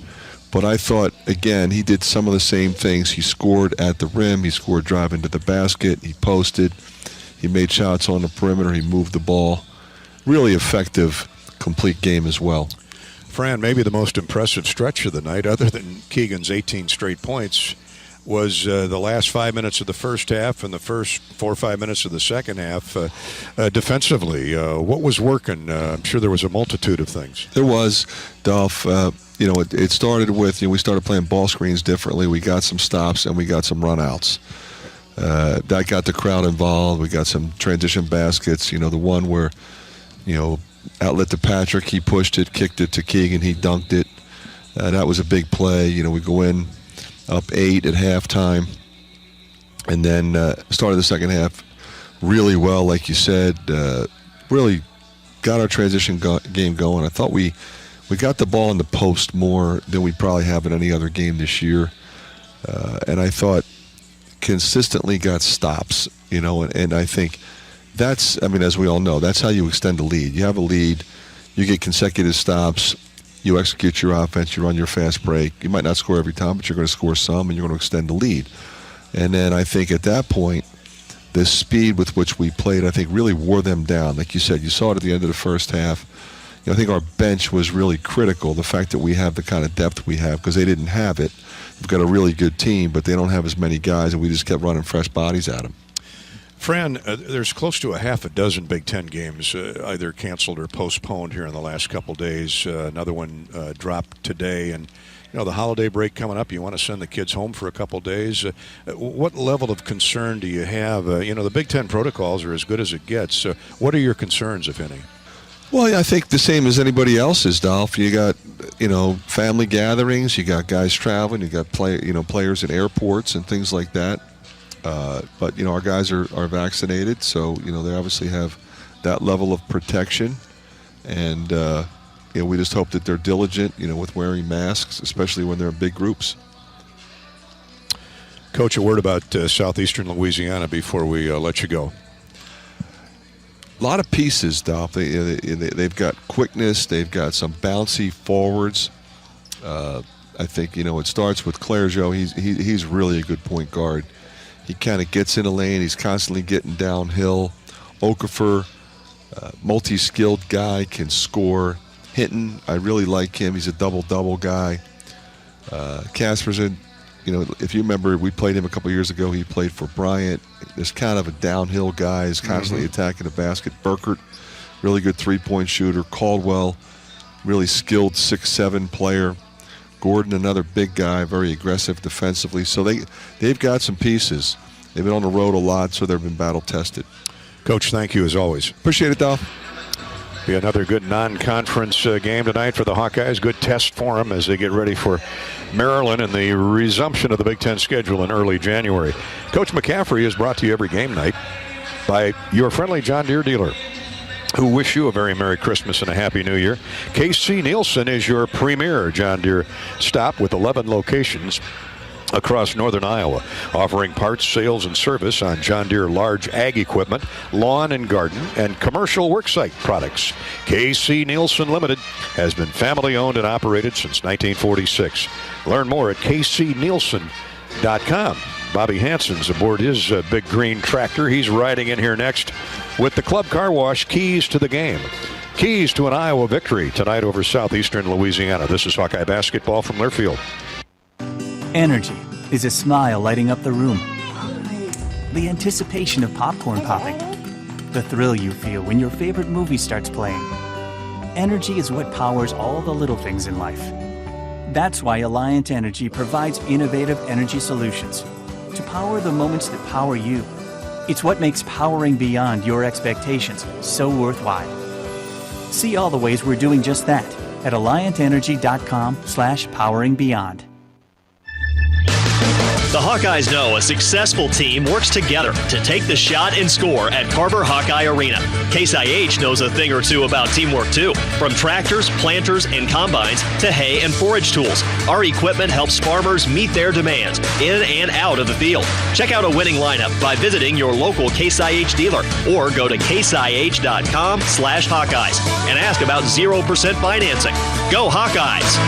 But I thought, again, he did some of the same things. He scored at the rim. He scored driving to the basket. He posted. He made shots on the perimeter. He moved the ball. Really effective, complete game as well. Fran, maybe the most impressive stretch of the night, other than Keegan's 18 straight points, was the last 5 minutes of the first half and the first 4 or 5 minutes of the second half. Defensively, what was working? I'm sure there was a multitude of things. There was, Dolph. It started with, we started playing ball screens differently. We got some stops and we got some runouts. That got the crowd involved. We got some transition baskets. The one where, outlet to Patrick, he pushed it, kicked it to Keegan, he dunked it. That was a big play. We go in up 8 at halftime, and then started the second half really well, like you said. Really got our transition game going. I thought we got the ball in the post more than we probably have in any other game this year. And I thought consistently got stops, and I think that's, as we all know, that's how you extend a lead. You have a lead, you get consecutive stops, you execute your offense, you run your fast break. You might not score every time, but you're going to score some, and you're going to extend the lead. And then I think at that point, the speed with which we played, I think, really wore them down. Like you said, you saw it at the end of the first half. I think our bench was really critical, the fact that we have the kind of depth we have, because they didn't have it. We've got a really good team, but they don't have as many guys, and we just kept running fresh bodies at them. Fran, there's close to a half a dozen Big Ten games either canceled or postponed here in the last couple days. Another one dropped today, and the holiday break coming up, you want to send the kids home for a couple days. What level of concern do you have? The Big Ten protocols are as good as it gets. What are your concerns, if any? Well, I think the same as anybody else's, Dolph. You got, family gatherings. You got guys traveling. You got players at airports and things like that. But our guys are vaccinated, so they obviously have that level of protection. And we just hope that they're diligent, with wearing masks, especially when they're in big groups. Coach, a word about Southeastern Louisiana before we let you go. A lot of pieces, Dolph. They've got quickness. They've got some bouncy forwards. I think, it starts with Clergeot. He's really a good point guard. He kind of gets in the lane. He's constantly getting downhill. Okafor, multi-skilled guy, can score. Hinton, I really like him. He's a double-double guy. Casperson, if you remember, we played him a couple years ago. He played for Bryant. There's kind of a downhill guy. He's constantly attacking the basket. Burkert, really good three-point shooter. Caldwell, really skilled 6'7" player. Gordon, another big guy, very aggressive defensively. So they've got some pieces. They've been on the road a lot, so they've been battle-tested. Coach, thank you as always. Appreciate it, Dolph. Be another good non-conference game tonight for the Hawkeyes. Good test for them as they get ready for Maryland and the resumption of the Big Ten schedule in early January. Coach McCaffrey is brought to you every game night by your friendly John Deere dealer, who wish you a very Merry Christmas and a Happy New Year. KC Nielsen is your premier John Deere stop with 11 locations across northern Iowa, offering parts, sales, and service on John Deere large ag equipment, lawn and garden, and commercial worksite products. KC Nielsen Limited has been family-owned and operated since 1946. Learn more at kcnielsen.com. Bobby Hansen's aboard his big green tractor. He's riding in here next with the Club Car Wash keys to the game. Keys to an Iowa victory tonight over Southeastern Louisiana. This is Hawkeye basketball from Learfield. Energy is a smile lighting up the room. The anticipation of popcorn popping. The thrill you feel when your favorite movie starts playing. Energy is what powers all the little things in life. That's why Alliant Energy provides innovative energy solutions to power the moments that power you. It's what makes powering beyond your expectations so worthwhile. See all the ways we're doing just that at alliantenergy.com/poweringbeyond. The Hawkeyes know a successful team works together to take the shot and score at Carver Hawkeye Arena. Case IH knows a thing or two about teamwork too. From tractors, planters, and combines to hay and forage tools, our equipment helps farmers meet their demands in and out of the field. Check out a winning lineup by visiting your local Case IH dealer or go to caseih.com/Hawkeyes and ask about 0% financing. Go Hawkeyes!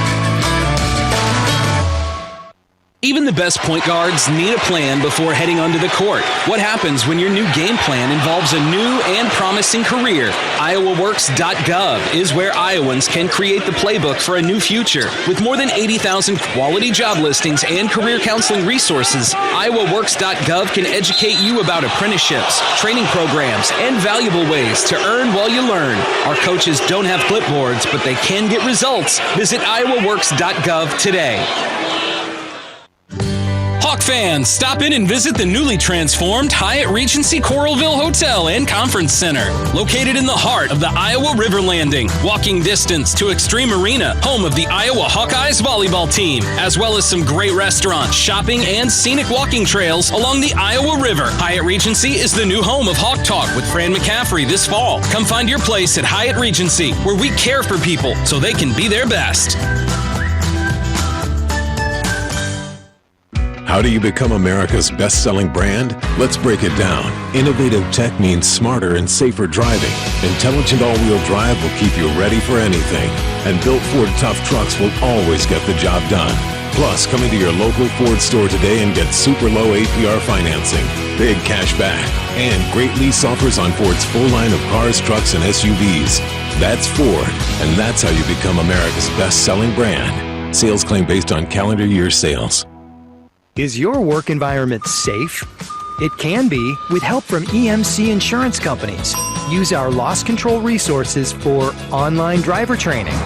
Even the best point guards need a plan before heading onto the court. What happens when your new game plan involves a new and promising career? IowaWorks.gov is where Iowans can create the playbook for a new future. With more than 80,000 quality job listings and career counseling resources, IowaWorks.gov can educate you about apprenticeships, training programs, and valuable ways to earn while you learn. Our coaches don't have clipboards, but they can get results. Visit IowaWorks.gov today. Hawk fans, stop in and visit the newly transformed Hyatt Regency Coralville Hotel and Conference Center. Located in the heart of the Iowa River Landing, walking distance to Extreme Arena, home of the Iowa Hawkeyes volleyball team, as well as some great restaurants, shopping, and scenic walking trails along the Iowa River. Hyatt Regency is the new home of Hawk Talk with Fran McCaffrey this fall. Come find your place at Hyatt Regency, where we care for people so they can be their best. How do you become America's best-selling brand? Let's break it down. Innovative tech means smarter and safer driving. Intelligent all-wheel drive will keep you ready for anything. And built Ford Tough Trucks will always get the job done. Plus, come into your local Ford store today and get super low APR financing, big cash back, and great lease offers on Ford's full line of cars, trucks, and SUVs. That's Ford, and that's how you become America's best-selling brand. Sales claim based on calendar year sales. Is your work environment safe? It can be with help from EMC insurance companies. Use our loss control resources for online driver training,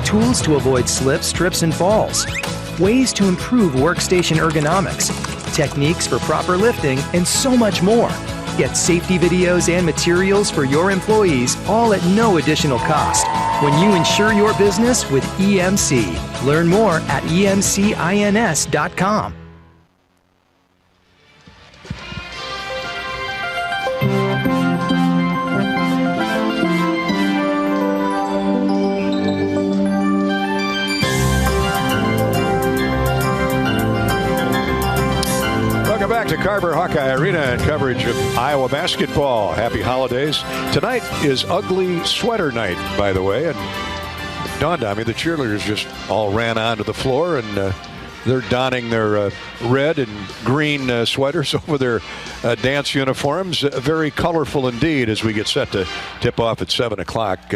tools to avoid slips, trips, and falls, ways to improve workstation ergonomics, techniques for proper lifting, and so much more. Get safety videos and materials for your employees, all at no additional cost. When you insure your business with EMC. Learn more at emcins.com. Back to Carver Hawkeye Arena and coverage of Iowa basketball. Happy holidays. Tonight is Ugly Sweater Night, by the way, and it dawned on me the cheerleaders just all ran onto the floor and they're donning their red and green sweaters over their dance uniforms. Very colorful indeed as we get set to tip off at 7 o'clock.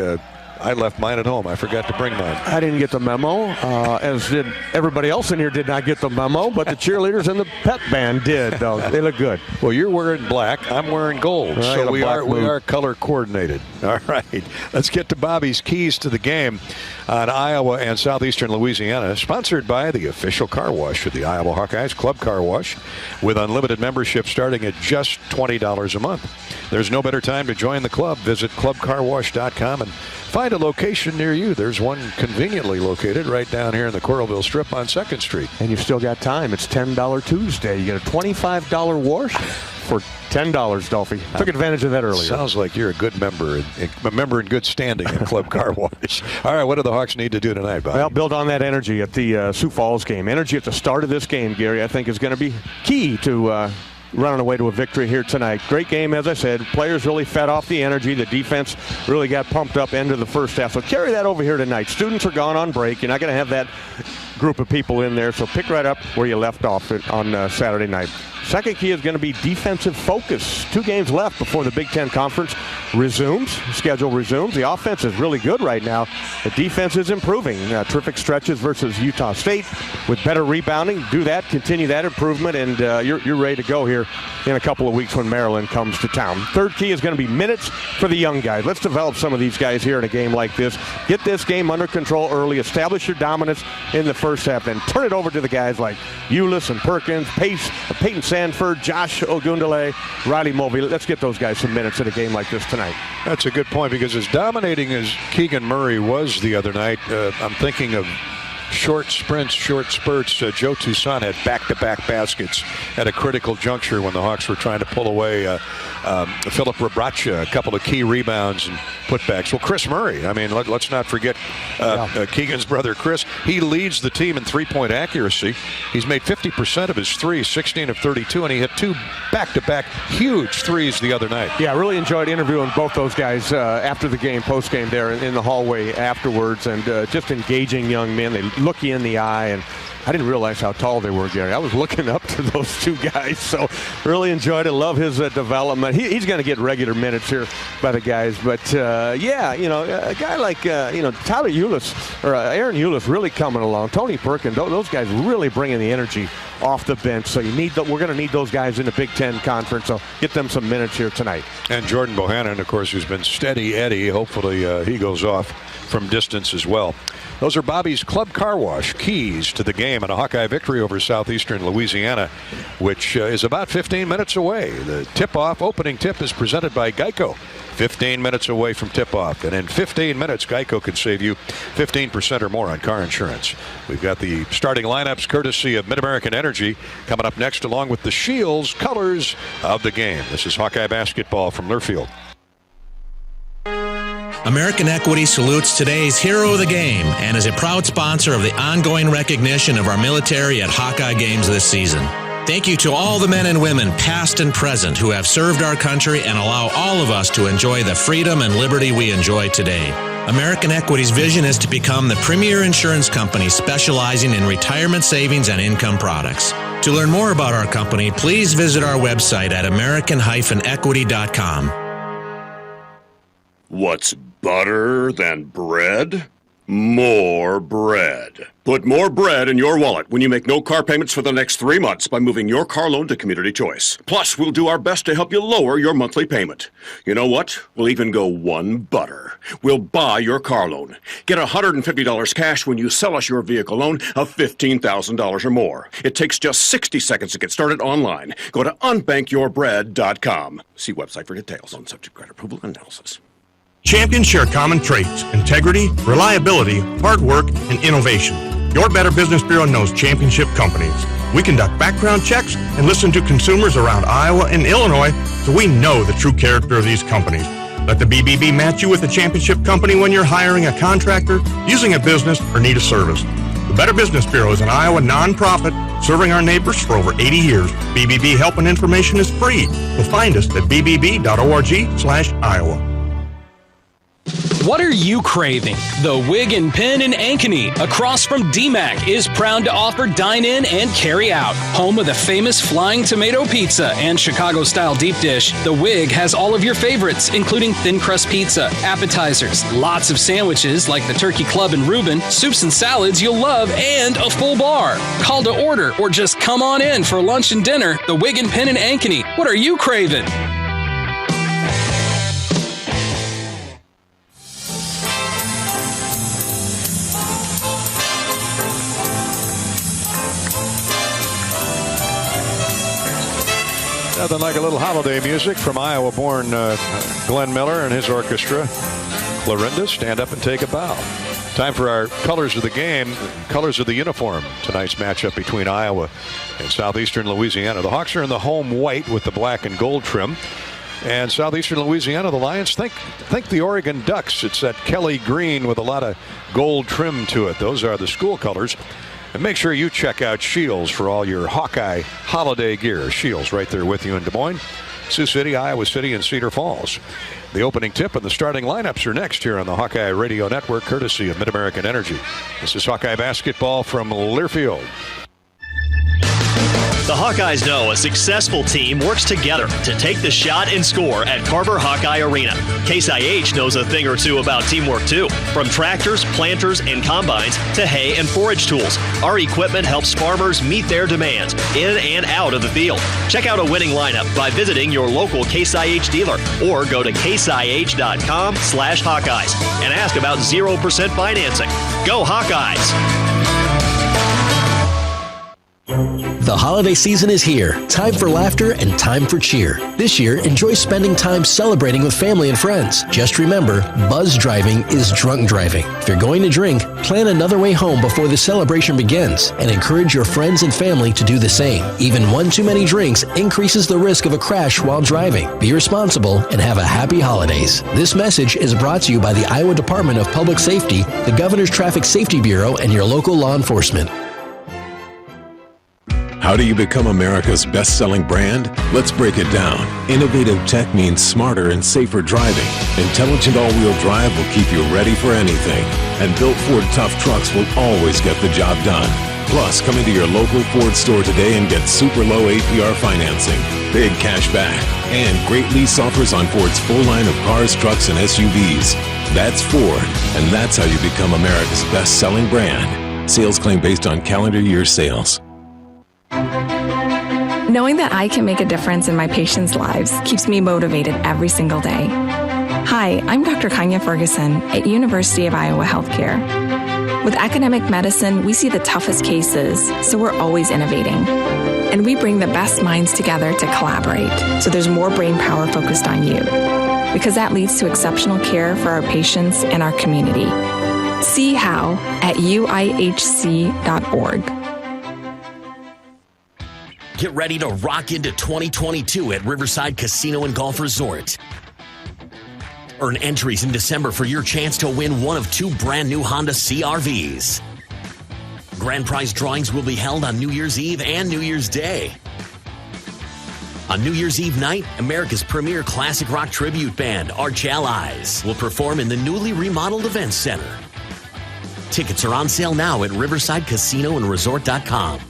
I left mine at home. I forgot to bring mine. I didn't get the memo, as did everybody else in here did not get the memo, but the cheerleaders and the pep band did, though. They look good. Well, you're wearing black. I'm wearing gold. So we are color coordinated. All right. Let's get to Bobby's keys to the game on Iowa and Southeastern Louisiana, sponsored by the official car wash of the Iowa Hawkeyes, Club Car Wash, with unlimited membership starting at just $20 a month. There's no better time to join the club. Visit clubcarwash.com and find a location near you. There's one conveniently located right down here in the Coralville Strip on 2nd Street. And you've still got time. It's $10 Tuesday. You get a $25 wash for $10, Dolphy. Took advantage of that earlier. Sounds like you're a good member, a member in good standing at Club Car Wash. All right, what do the Hawks need to do tonight, Bob? Well, build on that energy at the Sioux Falls game. Energy at the start of this game, Gary, I think is going to be key to running away to a victory here tonight. Great game, as I said. Players really fed off the energy. The defense really got pumped up into the first half. So carry that over here tonight. Students are gone on break. You're not going to have that group of people in there. So pick right up where you left off on Saturday night. Second key is going to be defensive focus. 2 games left before the Big Ten Conference schedule resumes. The offense is really good right now. The defense is improving. Terrific stretches versus Utah State with better rebounding. Do that, continue that improvement, and you're ready to go here in a couple of weeks when Maryland comes to town. Third key is going to be minutes for the young guys. Let's develop some of these guys here in a game like this. Get this game under control early. Establish your dominance in the first half, then turn it over to the guys like Ulis and Perkins, Peyton Sanford, Josh Ogundele, Riley Mulvey. Let's get those guys some minutes in a game like this tonight. That's a good point, because as dominating as Keegan Murray was the other night, I'm thinking of short sprints, short spurts. Joe Toussaint had back-to-back baskets at a critical juncture when the Hawks were trying to pull away Philip Rabracha, a couple of key rebounds and putbacks. Well, Chris Murray, I mean, let's not forget Keegan's brother Chris. He leads the team in three-point accuracy. He's made 50% of his threes, 16 of 32, and he hit 2 back-to-back huge threes the other night. Yeah, I really enjoyed interviewing both those guys after the game, post-game there in the hallway afterwards, and just engaging young men. They look you in the eye, and I didn't realize how tall they were, Gary. I was looking up to those 2 guys, so really enjoyed it. Love his development. He's going to get regular minutes here by the guys, but yeah, a guy like Tyler Ulis or Aaron Ulis really coming along. Tony Perkins, those guys really bringing the energy off the bench. So we're going to need those guys in the Big Ten Conference. So get them some minutes here tonight. And Jordan Bohannon, of course, who's been steady Eddie. Hopefully he goes off from distance as well. Those are Bobby's Club Car Wash keys to the game and a Hawkeye victory over Southeastern Louisiana, which is about 15 minutes away. The tip-off, opening tip, is presented by Geico. 15 minutes away from tip-off, and in 15 minutes, Geico can save you 15% or more on car insurance. We've got the starting lineups courtesy of Mid-American Energy coming up next, along with the Shields colors of the game. This is Hawkeye basketball from Learfield. American Equity salutes today's hero of the game and is a proud sponsor of the ongoing recognition of our military at Hawkeye games this season. Thank you to all the men and women, past and present, who have served our country and allow all of us to enjoy the freedom and liberty we enjoy today. American Equity's vision is to become the premier insurance company specializing in retirement savings and income products. To learn more about our company, please visit our website at american-equity.com. What's better than bread? More bread. Put more bread in your wallet when you make no car payments for the next 3 months by moving your car loan to Community Choice. Plus, we'll do our best to help you lower your monthly payment. You know what? We'll even go one better. We'll buy your car loan. Get $150 cash when you sell us your vehicle loan of $15,000 or more. It takes just 60 seconds to get started online. Go to unbankyyourbread.com. See website for details on subject credit approval and analysis. Champions share common traits: integrity, reliability, hard work, and innovation. Your Better Business Bureau knows championship companies. We conduct background checks and listen to consumers around Iowa and Illinois, so we know the true character of these companies. Let the BBB match you with a championship company when you're hiring a contractor, using a business, or need a service. The Better Business Bureau is an Iowa nonprofit serving our neighbors for over 80 years. BBB help and information is free. So find us at bbb.org/Iowa. What are you craving? The Wig and Pin in Ankeny, across from DMAC, is proud to offer dine-in and carry-out. Home of the famous Flying Tomato Pizza and Chicago-style deep dish, The Wig has all of your favorites, including thin crust pizza, appetizers, lots of sandwiches like the Turkey Club and Reuben, soups and salads you'll love, and a full bar. Call to order or just come on in for lunch and dinner. The Wig and Pin in Ankeny. What are you craving? Nothing like a little holiday music from Iowa-born Glenn Miller and his orchestra. Clorinda, stand up and take a bow. Time for our colors of the game, colors of the uniform. Tonight's matchup between Iowa and Southeastern Louisiana. The Hawks are in the home white with the black and gold trim. And Southeastern Louisiana, the Lions, think the Oregon Ducks. It's that Kelly green with a lot of gold trim to it. Those are the school colors. And make sure you check out Shields for all your Hawkeye holiday gear. Shields right there with you in Des Moines, Sioux City, Iowa City, and Cedar Falls. The opening tip and the starting lineups are next here on the Hawkeye Radio Network, courtesy of Mid-American Energy. This is Hawkeye basketball from Learfield. The Hawkeyes know a successful team works together to take the shot and score at Carver Hawkeye Arena. Case IH knows a thing or two about teamwork too. From tractors, planters, and combines to hay and forage tools, our equipment helps farmers meet their demands in and out of the field. Check out a winning lineup by visiting your local Case IH dealer or go to caseih.com/Hawkeyes and ask about 0% financing. Go Hawkeyes! The holiday season is here. Time for laughter and time for cheer. This year, enjoy spending time celebrating with family and friends. Just remember, buzz driving is drunk driving. If you're going to drink, plan another way home before the celebration begins and encourage your friends and family to do the same. Even one too many drinks increases the risk of a crash while driving. Be responsible and have a happy holidays. This message is brought to you by the Iowa Department of Public Safety, the Governor's Traffic Safety Bureau, and your local law enforcement. How do you become America's best-selling brand? Let's break it down. Innovative tech means smarter and safer driving. Intelligent all-wheel drive will keep you ready for anything. And built Ford tough trucks will always get the job done. Plus, come into your local Ford store today and get super low APR financing, big cash back, and great lease offers on Ford's full line of cars, trucks, and SUVs. That's Ford, and that's how you become America's best-selling brand. Sales claim based on calendar year sales. Knowing that I can make a difference in my patients' lives keeps me motivated every single day. Hi, I'm Dr. Kanya Ferguson at University of Iowa Healthcare. With academic medicine, we see the toughest cases, so we're always innovating. And we bring the best minds together to collaborate, so there's more brain power focused on you. Because that leads to exceptional care for our patients and our community. See how at uihc.org. Get ready to rock into 2022 at Riverside Casino and Golf Resort. Earn entries in December for your chance to win one of 2 brand new Honda CR-Vs. Grand prize drawings will be held on New Year's Eve and New Year's Day. On New Year's Eve night, America's premier classic rock tribute band, Arch Allies, will perform in the newly remodeled Events Center. Tickets are on sale now at riversidecasinoandresort.com.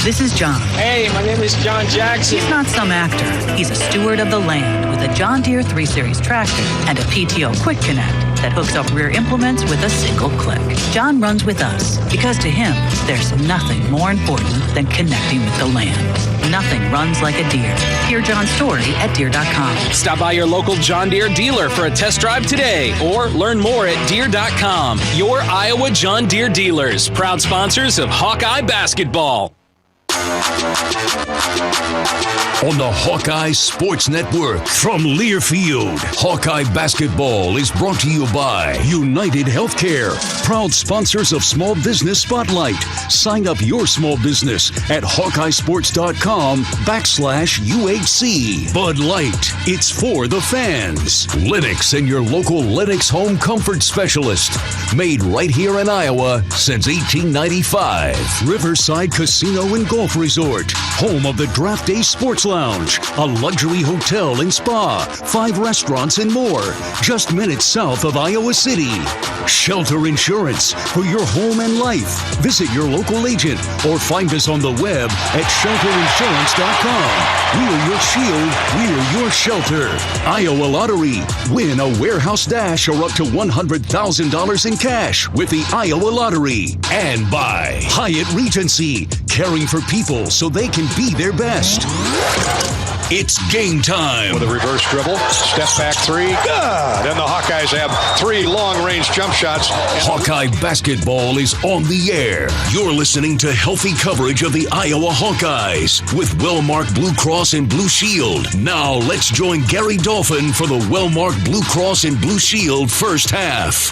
This is John. Hey, my name is John Jackson. He's not some actor. He's a steward of the land with a John Deere 3 Series tractor and a PTO Quick Connect that hooks up rear implements with a single click. John runs with us because to him, there's nothing more important than connecting with the land. Nothing runs like a Deere. Hear John's story at Deere.com. Stop by your local John Deere dealer for a test drive today or learn more at Deere.com. Your Iowa John Deere dealers, proud sponsors of Hawkeye basketball. On the Hawkeye Sports Network from Learfield, Hawkeye Basketball is brought to you by United Healthcare, proud sponsors of Small Business Spotlight. Sign up your small business at HawkeyeSports.com/UHC. Bud Light, it's for the fans. Lennox and your local Lennox home comfort specialist. Made right here in Iowa since 1895. Riverside Casino and Golf Resort, home of the Draft Day Sports Lounge, a luxury hotel and spa, 5 restaurants and more, just minutes south of Iowa City. Shelter Insurance for your home and life. Visit your local agent or find us on the web at shelterinsurance.com. We're your shield, we're your shelter. Iowa Lottery, win a warehouse dash or up to $100,000 in cash with the Iowa Lottery. And by Hyatt Regency, caring for people so they can be their best. It's game time. With a reverse dribble, step back 3, good. And the Hawkeyes Hawkeyes have 3 long-range jump shots. Hawkeye basketball is on the air. You're listening to healthy coverage of the Iowa Hawkeyes with Wellmark Blue Cross and Blue Shield. Now let's join Gary Dolphin for the Wellmark Blue Cross and Blue Shield first half.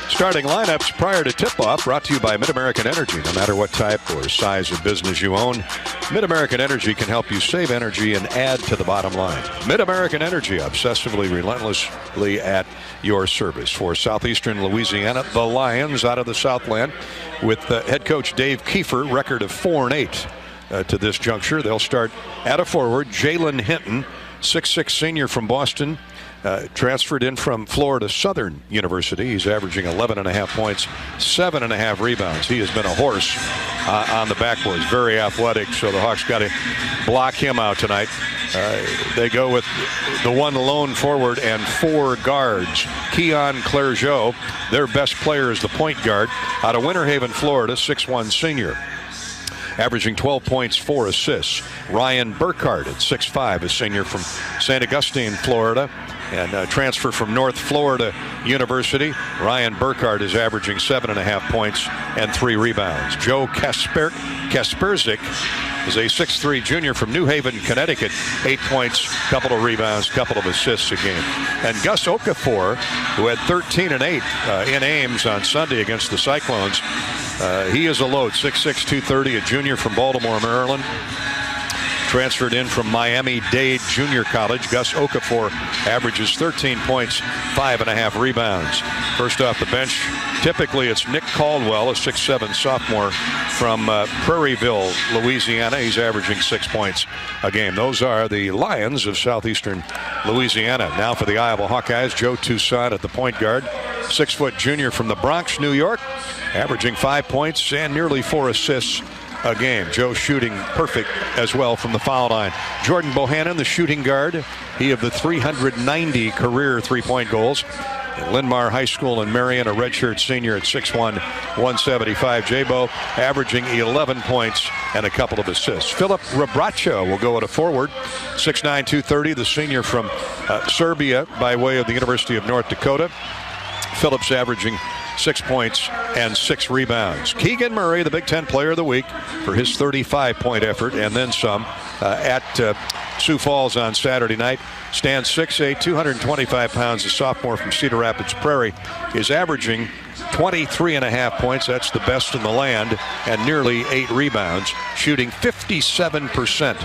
Starting lineups prior to tip-off brought to you by Mid-American Energy. No matter what type or size of business you own, Mid-American Energy can help you save energy and add to the bottom line. Mid-American Energy, obsessively, relentlessly at your service. For Southeastern Louisiana, the Lions out of the Southland with head coach Dave Kiefer, record of 4-8 to this juncture. They'll start at a forward, Jalen Hinton, 6'6" senior from Boston. Transferred in from Florida Southern University. He's averaging 11.5 points, 7.5 rebounds. He has been a horse on the backboards. Very athletic, so the Hawks got to block him out tonight. They go with the one lone forward and 4 guards. Keon Clergeot, their best player, is the point guard out of Winter Haven, Florida, 6'1" senior. Averaging 12 points, 4 assists. Ryan Burkhardt at 6'5", a senior from St. Augustine, Florida, and transfer from North Florida University. Ryan Burkhardt is averaging 7.5 points and 3 rebounds. Joe Kasperzik is a 6'3" junior from New Haven, Connecticut. 8 points, couple of rebounds, couple of assists a game. And Gus Okafor, who had 13 and 8 in Ames on Sunday against the Cyclones. He is a load, 6'6", 230, a junior from Baltimore, Maryland. Transferred in from Miami-Dade Junior College. Gus Okafor averages 13 points, 5.5 rebounds. First off the bench, typically it's Nick Caldwell, a 6'7" sophomore from Prairieville, Louisiana. He's averaging 6 points a game. Those are the Lions of Southeastern Louisiana. Now for the Iowa Hawkeyes, Joe Toussaint at the point guard. 6-foot junior from the Bronx, New York, averaging 5 points and nearly 4 assists a game. Joe shooting perfect as well from the foul line. Jordan Bohannon, the shooting guard. He of the 390 career three-point goals. At Linn-Mar High School in Marion, a redshirt senior at 6'1", 175. J-Bo averaging 11 points and a couple of assists. Philip Rabracha will go at a forward. 6'9", 230, the senior from Serbia by way of the University of North Dakota. Phillips averaging 6 points and 6 rebounds. Keegan Murray, the Big Ten Player of the Week, for his 35-point effort and then some at Sioux Falls on Saturday night. Stands 6'8", 225 pounds. The sophomore from Cedar Rapids Prairie is averaging 23.5 points. That's the best in the land, and nearly 8 rebounds, shooting 57%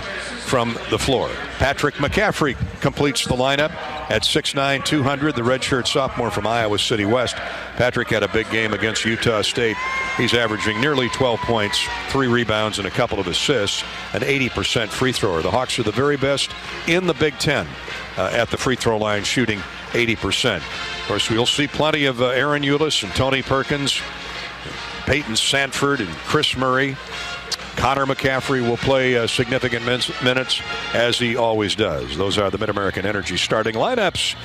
from the floor. Patrick McCaffrey completes the lineup at 6'9", 200, the redshirt sophomore from Iowa City West. Patrick had a big game against Utah State. He's averaging nearly 12 points, 3 rebounds, and a couple of assists, an 80% free thrower. The Hawks are the very best in the Big Ten at the free throw line, shooting 80%. Of course, we'll see plenty of Aaron Eulis and Tony Perkins, Peyton Sanford and Chris Murray. Connor McCaffrey will play significant minutes, as he always does. Those are the Mid-American Energy starting lineups,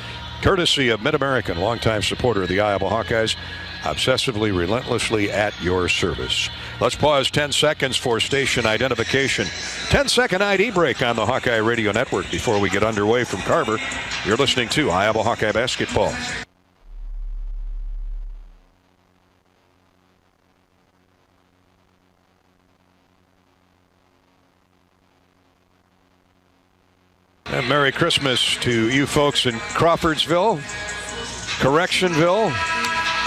courtesy of Mid-American, longtime supporter of the Iowa Hawkeyes, obsessively, relentlessly at your service. Let's pause 10 seconds for station identification. 10-second ID break on the Hawkeye Radio Network before we get underway from Carver. You're listening to Iowa Hawkeye Basketball. And Merry Christmas to you folks in Crawfordsville, Correctionville,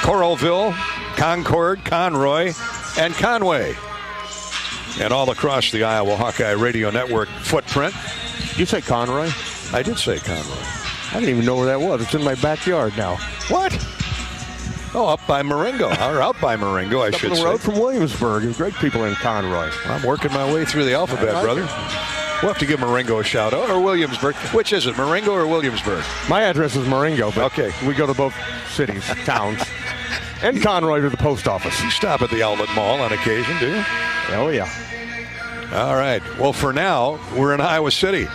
Coralville, Concord, Conroy, and Conway, and all across the Iowa Hawkeye Radio Network footprint. You say Conroy? I did say Conroy. I didn't even know where that was. It's in my backyard now. What? Oh, up by Marengo, or out by Marengo, I should say. Up the road from Williamsburg. There's great people in Conroy. I'm working my way through the alphabet, brother. We'll have to give Marengo a shout out, or Williamsburg. Which is it, Marengo or Williamsburg? My address is Marengo, but okay, we go to both cities, towns, and Conroy to the post office. You stop at the outlet mall on occasion, do you? Oh, yeah. All right. Well, for now, we're in Iowa City,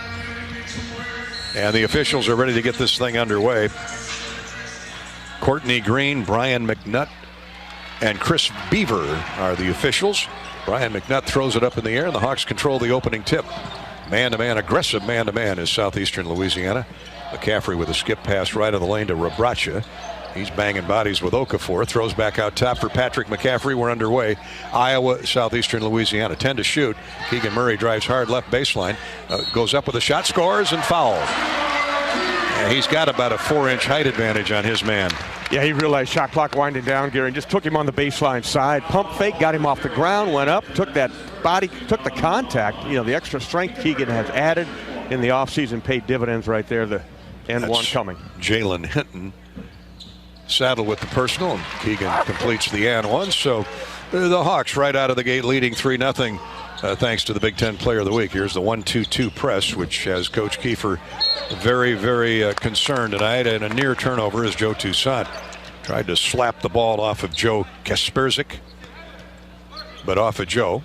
and the officials are ready to get this thing underway. Courtney Green, Brian McNutt, and Chris Beaver are the officials. Brian McNutt throws it up in the air, and the Hawks control the opening tip. Man-to-man, aggressive man-to-man is Southeastern Louisiana. McCaffrey with a skip pass right of the lane to Rebracha. He's banging bodies with Okafor. Throws back out top for Patrick McCaffrey. We're underway. Iowa, Southeastern Louisiana. 10 to shoot. Keegan Murray drives hard left baseline. Goes up with a shot, scores, and foul. And he's got about a 4-inch height advantage on his man. Yeah, he realized shot clock winding down, Gary, and just took him on the baseline side. Pump fake, got him off the ground, went up, took that body, took the contact. You know, the extra strength Keegan has added in the offseason paid dividends right there. The N1 That's coming. Jalen Hinton saddled with the personal, and Keegan completes the N1. So the Hawks right out of the gate leading 3-0 thanks to the Big Ten Player of the Week. Here's the 1-2-2 press, which has Coach Kiefer very, very concerned tonight, and a near turnover as Joe Toussaint tried to slap the ball off of Joe Kasperzik, but off of Joe.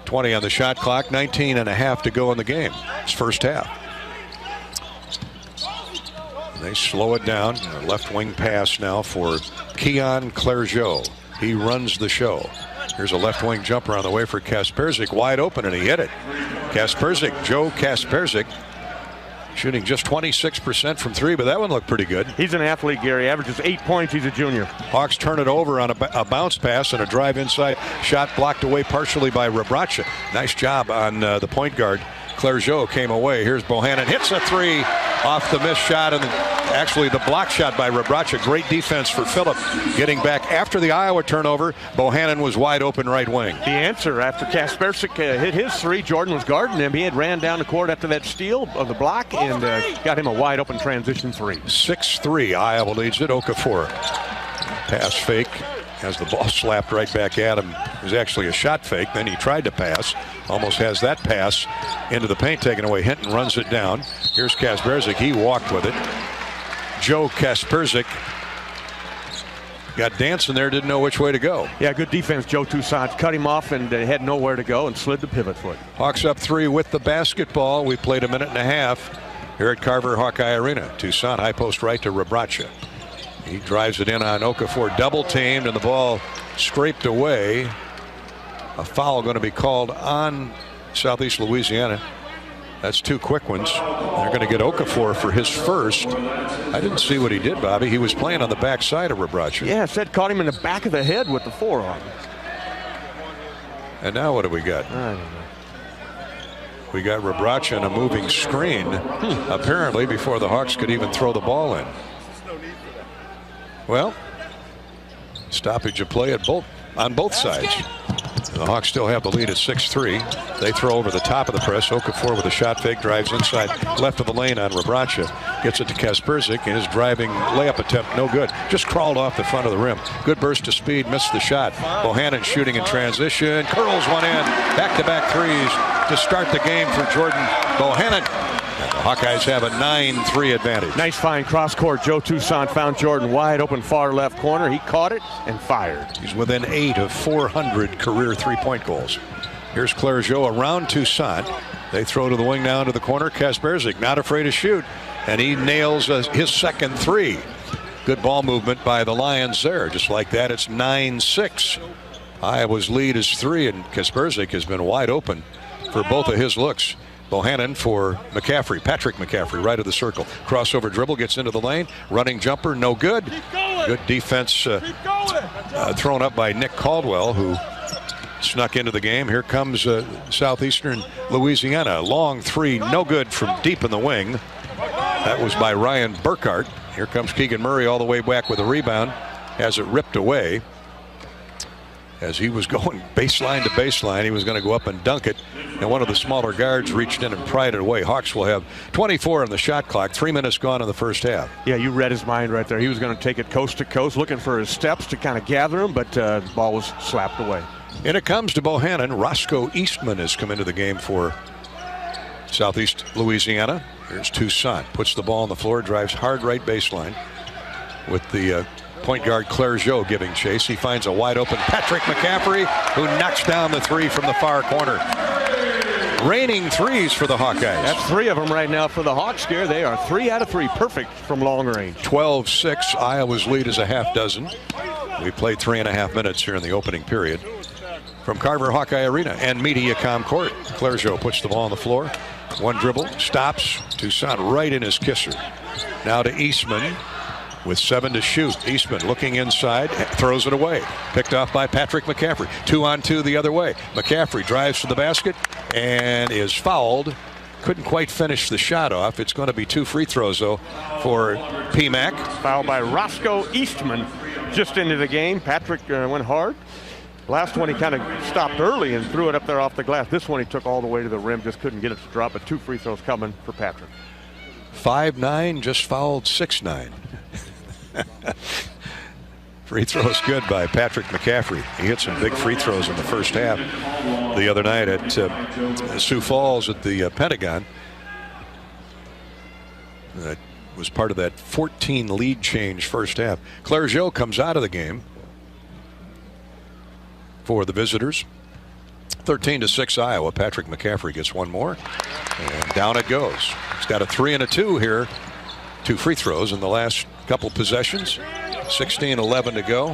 20 on the shot clock, 19.5 to go in the game. It's first half. They slow it down. A left wing pass now for Keon Clergeau. He runs the show. Here's a left wing jumper on the way for Kasperzik. Wide open, and he hit it. Kasperzik, Joe Kasperzik, shooting just 26% from three, but that one looked pretty good. He's an athlete, Gary. Averages 8 points. He's a junior. Hawks turn it over on a bounce pass and a drive inside. Shot blocked away partially by Rebracha. Nice job on the point guard. Clergeau came away. Here's Bohannon. Hits a three off the missed shot, and actually the block shot by Rebracha. Great defense for Phillip. Getting back after the Iowa turnover, Bohannon was wide open right wing. The answer after Kasperzik hit his three, Jordan was guarding him. He had ran down the court after that steal of the block and got him a wide open transition three. 6-3, Iowa leads it. Okafor. Pass fake. Has the ball slapped right back at him. It was actually a shot fake. Then he tried to pass. Almost has that pass into the paint taken away. Hinton runs it down. Here's Kasperzik. He walked with it. Joe Kasperzik got dancing there. Didn't know which way to go. Yeah, good defense. Joe Toussaint cut him off and had nowhere to go and slid the pivot foot. Hawks up 3 with the basketball. We played a minute and a half here at Carver Hawkeye Arena. Toussaint high post right to Rebracha. He drives it in on Okafor, double teamed, and the ball scraped away. A foul going to be called on Southeast Louisiana. That's 2 quick ones. They're going to get Okafor for his first. I didn't see what he did, Bobby. He was playing on the back side of Rebracha. Yeah, said caught him in the back of the head with the forearm. And now what do we got? I don't know. We got Rebracha in a moving screen, apparently before the Hawks could even throw the ball in. Well, stoppage of play on both sides. The Hawks still have the lead at 6-3. They throw over the top of the press. Okafor with a shot fake, drives inside left of the lane on Rebracha. Gets it to Kasperzik, and his driving layup attempt no good. Just crawled off the front of the rim. Good burst of speed, missed the shot. Bohannon shooting in transition, curls one in. Back-to-back threes to start the game for Jordan Bohannon. And the Hawkeyes have a 9-3 advantage. Nice fine cross court. Joe Toussaint found Jordan wide open far left corner. He caught it and fired. He's within 8 of 400 career three-point goals. Here's Clergeau around Toussaint. They throw to the wing now into the corner. Kasperzik not afraid to shoot, and he nails his second three. Good ball movement by the Lions there. Just like that, it's 9-6. Iowa's lead is 3, and Kasperzik has been wide open for both of his looks. Bohannon for McCaffrey. Patrick McCaffrey, right of the circle. Crossover dribble, gets into the lane. Running jumper, no good. Good defense thrown up by Nick Caldwell, who snuck into the game. Here comes Southeastern Louisiana. Long three, no good from deep in the wing. That was by Ryan Burkhart. Here comes Keegan Murray all the way back with a rebound. Has it ripped away. As he was going baseline to baseline, he was going to go up and dunk it, and one of the smaller guards reached in and pried it away. Hawks will have 24 on the shot clock. 3 minutes gone in the first half. Yeah, you read his mind right there. He was going to take it coast to coast, looking for his steps to kind of gather him, but the ball was slapped away. And it comes to Bohannon. Roscoe Eastman has come into the game for Southeast Louisiana. Here's Toussaint. Puts the ball on the floor, drives hard right baseline with the point guard Clergeau giving chase. He finds a wide open Patrick McCaffrey, who knocks down the three from the far corner. Raining threes for the Hawkeyes. That's 3 of them right now for the Hawks here. They are 3 out of 3 perfect from long range. 12-6. Iowa's lead is a half dozen. We played 3.5 minutes here in the opening period. From Carver Hawkeye Arena and Mediacom Court, Clergeau puts the ball on the floor. One dribble, stops. Toussaint right in his kisser. Now to Eastman with 7 to shoot. Eastman looking inside, throws it away. Picked off by Patrick McCaffrey. 2-on-2 the other way. McCaffrey drives to the basket and is fouled. Couldn't quite finish the shot off. It's going to be 2 free throws, though, for PMAC. Foul by Roscoe Eastman just into the game. Patrick went hard. Last one he kind of stopped early and threw it up there off the glass. This one he took all the way to the rim, just couldn't get it to drop, but 2 free throws coming for Patrick. 5'9", just fouled 6'9". Free throws good by Patrick McCaffrey. He hit some big free throws in the first half the other night at Sioux Falls at the Pentagon. That was part of that 14 lead change first half. Clergeot comes out of the game for the visitors. 13-6 Iowa. Patrick McCaffrey gets one more, and down it goes. He's got a 3 and a 2 here. 2 free throws in the last couple possessions. 16-11 to go.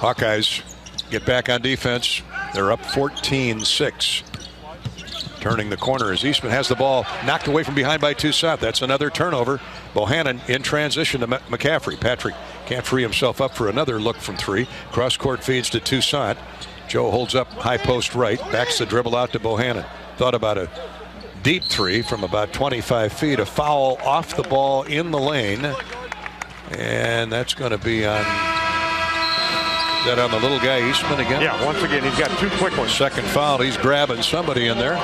Hawkeyes get back on defense. They're up 14-6. Turning the corner as Eastman has the ball knocked away from behind by Toussaint. That's another turnover. Bohannon in transition to McCaffrey. Patrick can't free himself up for another look from 3. Cross court feeds to Toussaint. Joe holds up high post right. Backs the dribble out to Bohannon. Thought about a deep 3 from about 25 feet. A foul off the ball in the lane. And that's going to be on... Is that on the little guy Eastman again? Yeah, once again, he's got 2 quick ones. Second foul. He's grabbing somebody in there.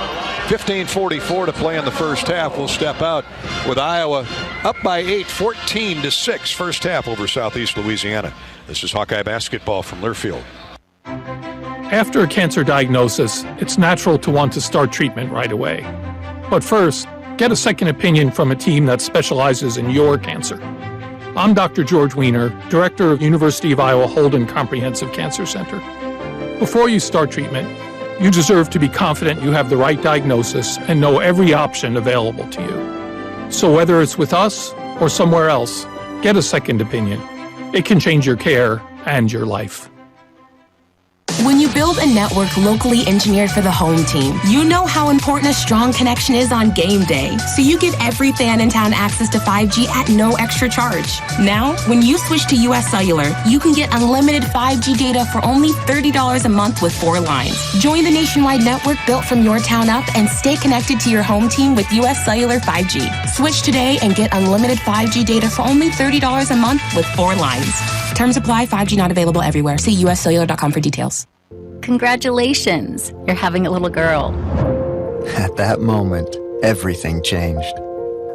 15:44 to play in the first half. We'll step out with Iowa up by 8, 14-6 first half over Southeast Louisiana. This is Hawkeye basketball from Learfield. After a cancer diagnosis, it's natural to want to start treatment right away. But first, get a second opinion from a team that specializes in your cancer. I'm Dr. George Weiner, Director of University of Iowa Holden Comprehensive Cancer Center. Before you start treatment, you deserve to be confident you have the right diagnosis and know every option available to you. So whether it's with us or somewhere else, get a second opinion. It can change your care and your life. When you build a network locally engineered for the home team, you know how important a strong connection is on game day. So you give every fan in town access to 5G at no extra charge. Now, when you switch to US Cellular, you can get unlimited 5G data for only $30 a month with 4 lines. Join the nationwide network built from your town up and stay connected to your home team with US Cellular 5G. Switch today and get unlimited 5G data for only $30 a month with 4 lines. Terms apply. 5G not available everywhere. See uscellular.com for details. Congratulations, you're having a little girl. At that moment, everything changed.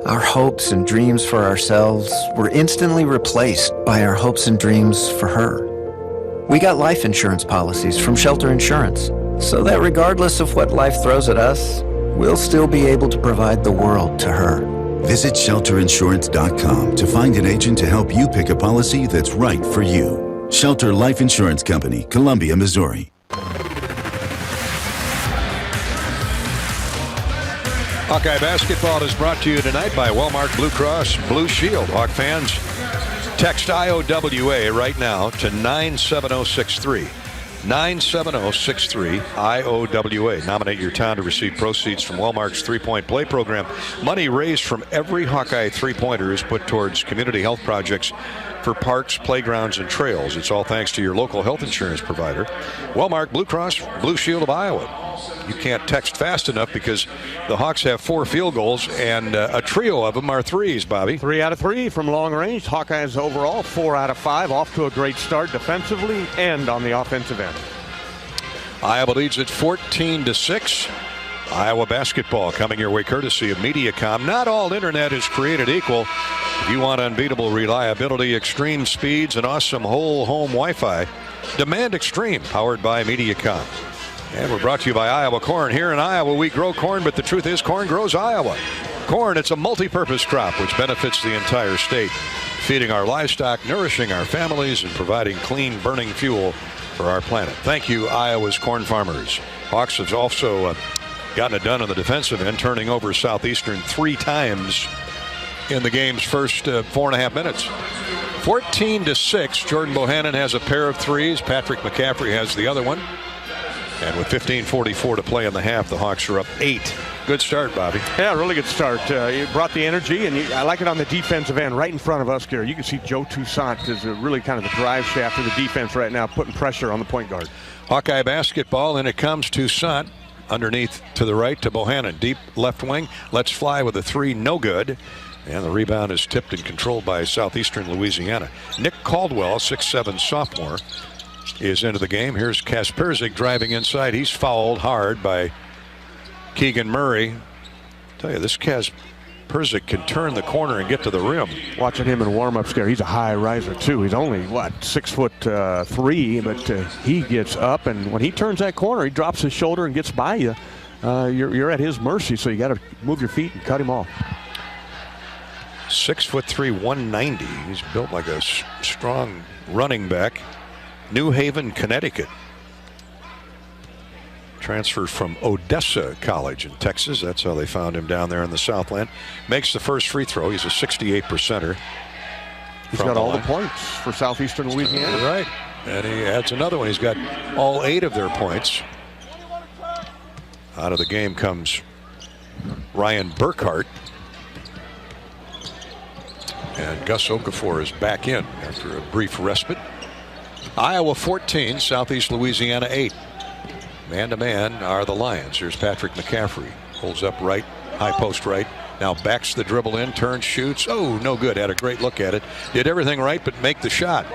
Our hopes and dreams for ourselves were instantly replaced by our hopes and dreams for her. We got life insurance policies from Shelter Insurance, so that regardless of what life throws at us, we'll still be able to provide the world to her. Visit shelterinsurance.com to find an agent to help you pick a policy that's right for you. Shelter Life Insurance Company, Columbia, Missouri. Hawkeye basketball is brought to you tonight by Walmart Blue Cross Blue Shield. Hawk fans, text IOWA right now to 97063. 97063 IOWA. Nominate your town to receive proceeds from Walmart's 3-point play program. Money raised from every Hawkeye 3-pointer is put towards community health projects for parks, playgrounds, and trails. It's all thanks to your local health insurance provider, Walmart Blue Cross Blue Shield of Iowa. You can't text fast enough because the Hawks have 4 field goals, and a trio of them are threes, Bobby. 3 out of 3 from long range. Hawkeyes overall 4 out of 5. Off to a great start defensively and on the offensive end. Iowa leads at 14-6. Iowa basketball coming your way courtesy of Mediacom. Not all internet is created equal. If you want unbeatable reliability, extreme speeds, and awesome whole home Wi-Fi, demand Extreme, powered by Mediacom. And we're brought to you by Iowa Corn. Here in Iowa, we grow corn, but the truth is corn grows Iowa. Corn, it's a multi-purpose crop which benefits the entire state, feeding our livestock, nourishing our families, and providing clean, burning fuel for our planet. Thank you, Iowa's corn farmers. Hawks have also gotten it done on the defensive end, turning over Southeastern 3 times in the game's first 4.5 minutes. 14-6. Jordan Bohannon has a pair of threes. Patrick McCaffrey has the other one. And with 15:44 to play in the half, the Hawks are up 8. Good start, Bobby. Yeah, really good start. You brought the energy, and I like it on the defensive end right in front of us, Gary. You can see Joe Toussaint is really kind of the drive shaft of the defense right now, putting pressure on the point guard. Hawkeye basketball, and it comes Toussaint underneath to the right to Bohannon. Deep left wing, lets fly with a 3, no good. And the rebound is tipped and controlled by Southeastern Louisiana. Nick Caldwell, 6'7" sophomore, is into the game. Here's Kasperzik driving inside. He's fouled hard by Keegan Murray. I tell you, this Kasperzik can turn the corner and get to the rim. Watching him in warm-ups, Gary, he's a high riser too. He's only 6'3", but he gets up, and when he turns that corner, he drops his shoulder and gets by you. You're at his mercy, so you got to move your feet and cut him off. 6'3", 190. He's built like a strong running back. New Haven, Connecticut. Transferred from Odessa College in Texas. That's how they found him down there in the Southland. Makes the first free throw. He's a 68%er. He's got all the points for Southeastern Louisiana. Right. And he adds another one. He's got all 8 of their points. Out of the game comes Ryan Burkhart. And Gus Okafor is back in after a brief respite. Iowa 14, Southeast Louisiana 8. Man-to-man are the Lions. Here's Patrick McCaffrey. Holds up right, high post right. Now backs the dribble in, turns, shoots. Oh, no good. Had a great look at it. Did everything right but make the shot.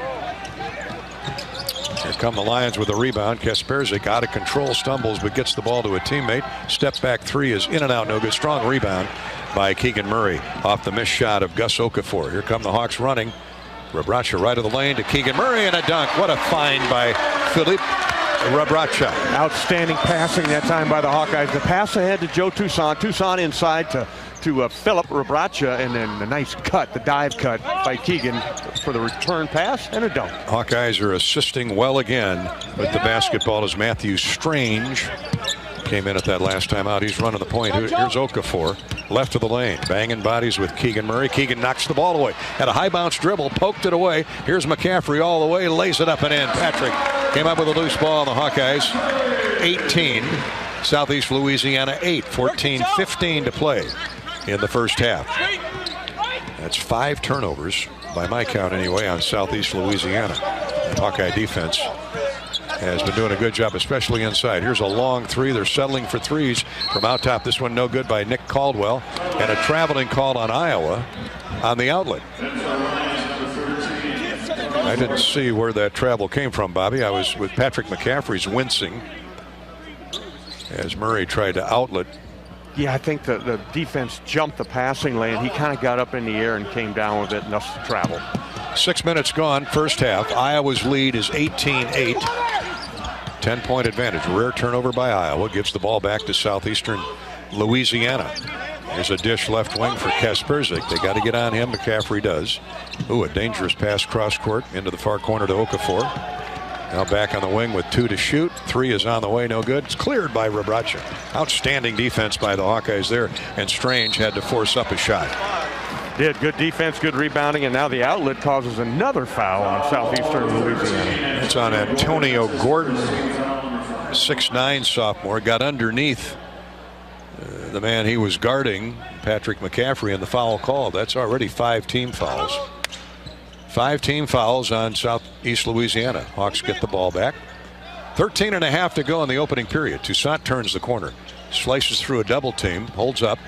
Here come the Lions with a rebound. Kasperzik out of control, stumbles, but gets the ball to a teammate. Step back 3 is in and out, no good. Strong rebound by Keegan Murray off the missed shot of Gus Okafor. Here come the Hawks running. Rebracha right of the lane to Keegan Murray and a dunk. What a find by Philippe Rebracha. Outstanding passing that time by the Hawkeyes. The pass ahead to Joe Toussaint. Toussaint inside to Philip Rebracha, and then the nice cut, the dive cut by Keegan for the return pass and a dunk. Hawkeyes are assisting well again with the basketball as Matthew Strange came in at that last time out. He's running the point. Here's Okafor, left of the lane, banging bodies with Keegan Murray. Keegan knocks the ball away. Had a high bounce dribble, poked it away. Here's McCaffrey all the way, lays it up and in. Patrick came up with a loose ball on the Hawkeyes. 18, Southeast Louisiana 8, 14-15 to play in the first half. That's 5 turnovers, by my count anyway, on Southeast Louisiana. The Hawkeye defense has been doing a good job, especially inside. Here's a long 3. They're settling for 3s from out top. This one no good by Nick Caldwell. And a traveling call on Iowa on the outlet. I didn't see where that travel came from, Bobby. I was with Patrick McCaffrey's wincing as Murray tried to outlet. Yeah, I think the defense jumped the passing lane. He kind of got up in the air and came down with it, and that's the travel. 6 minutes gone, first half. Iowa's lead is 18-8. 10-point advantage. Rare turnover by Iowa. Gives the ball back to Southeastern Louisiana. There's a dish left wing for Kasperzik. They got to get on him. McCaffrey does. Ooh, a dangerous pass cross court into the far corner to Okafor. Now back on the wing with 2 to shoot. 3 is on the way, no good. It's cleared by Rebracha. Outstanding defense by the Hawkeyes there. And Strange had to force up a shot. Did good defense, good rebounding, and now the outlet causes another foul on Southeastern Louisiana. It's on Antonio Gordon, 6'9" sophomore. Got underneath the man he was guarding, Patrick McCaffrey, in the foul call. That's already 5 team fouls. 5 team fouls on Southeast Louisiana. Hawks get the ball back. 13.5 to go in the opening period. Toussaint turns the corner. Slices through a double team. Holds up.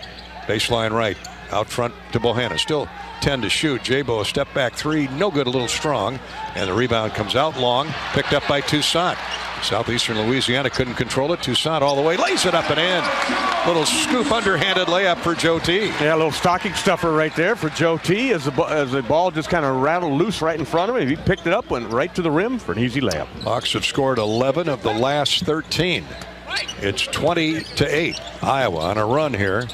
Baseline right. Out front to Bohannon. Still 10 to shoot. Jabo a step back 3. No good, a little strong. And the rebound comes out long. Picked up by Toussaint. Southeastern Louisiana couldn't control it. Toussaint all the way. Lays it up and in. Little scoop underhanded layup for Joe T. Yeah, a little stocking stuffer right there for Joe T. As the ball just kind of rattled loose right in front of him. He picked it up, went right to the rim for an easy layup. Hawks have scored 11 of the last 13. It's 20-8. Iowa on a run here.